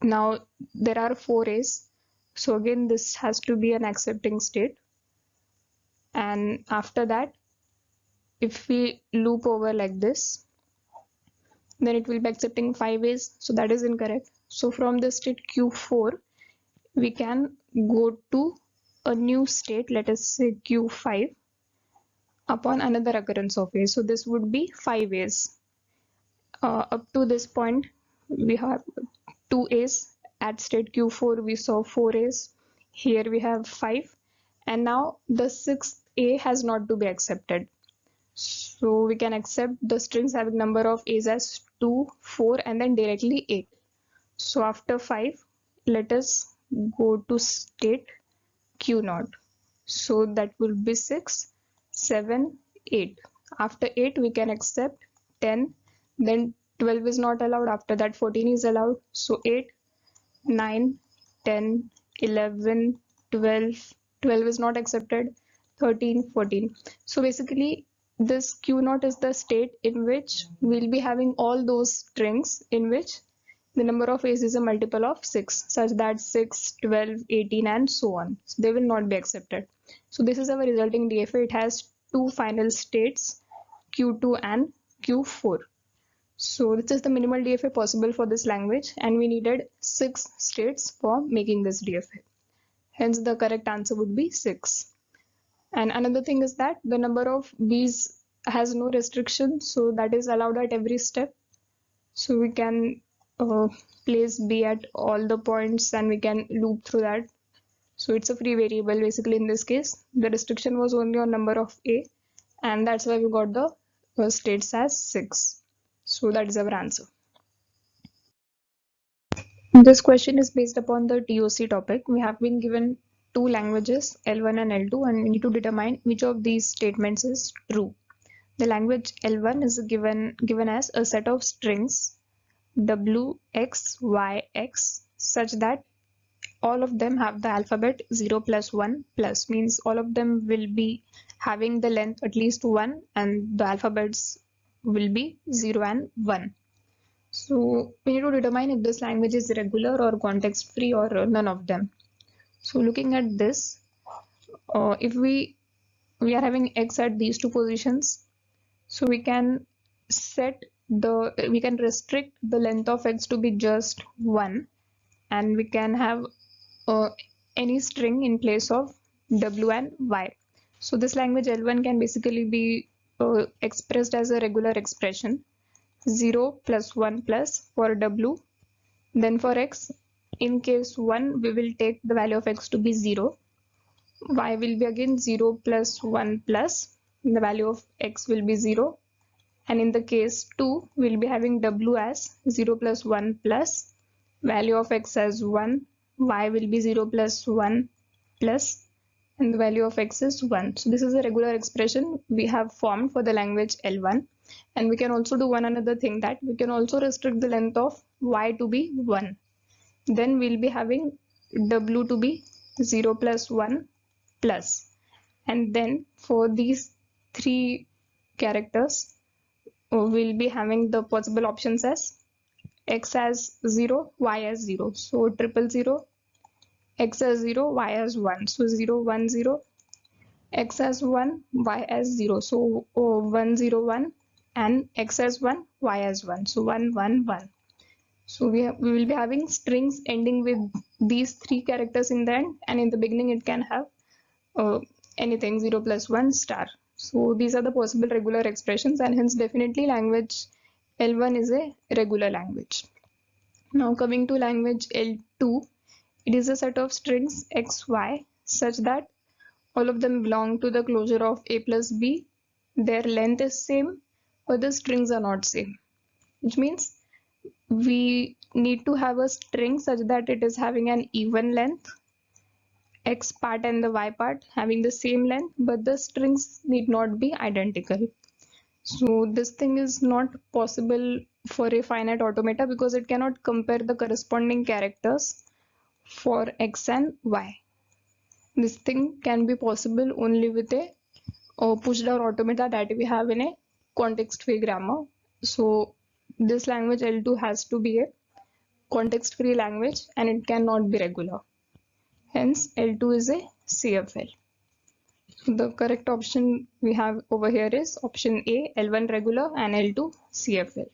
Now there are 4 A's. So again, this has to be an accepting state. And after that, if we loop over like this, then it will be accepting 5 A's. So that is incorrect. So from the state Q4, we can go to a new state, let us say Q5, upon another occurrence of A. So this would be 5 A's. Up to this point, we have 2 A's. At state Q4, we saw 4 A's. Here we have 5. And now the 6th A has not to be accepted. So we can accept the strings having number of A's as 2, 4, and then directly 8. So after 5, let us go to state Q0. So that will be 6, 7, 8. After 8, we can accept 10. Then 12 is not allowed. After that, 14 is allowed. So 8, 9, 10, 11, 12. 12 is not accepted. 13, 14. So basically, this Q0 is the state in which we'll be having all those strings in which the number of A's is a multiple of 6, such that 6, 12, 18, and so on. So they will not be accepted. So this is our resulting DFA. It has 2 final states, Q2 and Q4. So this is the minimal DFA possible for this language, and we needed 6 states for making this DFA. Hence the correct answer would be 6. And another thing is that the number of B's has no restriction, so that is allowed at every step. So we can place B at all the points and we can loop through that. So it's a free variable basically in this case. The restriction was only on number of A, and that's why we got the states as 6. So that is our answer. This question is based upon the TOC topic. We have been given 2 languages, L1 and L2, and we need to determine which of these statements is true. The language L1 is given as a set of strings W, X, Y, X, such that all of them have the alphabet 0 plus 1 plus, means all of them will be having the length at least 1 and the alphabets will be 0 and 1. So we need to determine if this language is regular or context free or none of them. So looking at this, if we are having X at these 2 positions, so we can restrict the length of X to be just 1, and we can have any string in place of W and Y. So this language L1 can basically be expressed as a regular expression, 0 plus 1 plus for W. Then for X, in case 1, we will take the value of X to be 0. Y will be again 0 plus 1 plus, the value of X will be 0. And in the case 2, we'll be having W as 0 plus 1 plus, value of X as 1, Y will be 0 plus 1 plus, and the value of X is 1. So this is a regular expression we have formed for the language L1. And we can also do one another thing, that we can also restrict the length of Y to be 1. Then we'll be having W to be 0 plus 1 plus. And then for these 3 characters, we'll be having the possible options as X as 0, Y as 0. So 000, X as 0, Y as 1. So 0, 1, 0, X as 1, Y as 0. So 1, 0, 1, and X as 1, Y as 1. So 1, 1, 1. So we will be having strings ending with these 3 characters in the end, and in the beginning it can have anything 0 plus 1 star. So these are the possible regular expressions, and hence definitely language L1 is a regular language. Now coming to language L2, it is a set of strings X, Y such that all of them belong to the closure of A plus B. Their length is same, but the strings are not same, which means we need to have a string such that it is having an even length. X part and the Y part having the same length, but the strings need not be identical. So this thing is not possible for a finite automata because it cannot compare the corresponding characters for X and Y. This thing can be possible only with a push down automata that we have in a context free grammar. So this language L2 has to be a context free language and it cannot be regular. Hence L2 is a CFL. The correct option we have over here is option A, L1 regular and L2 CFL.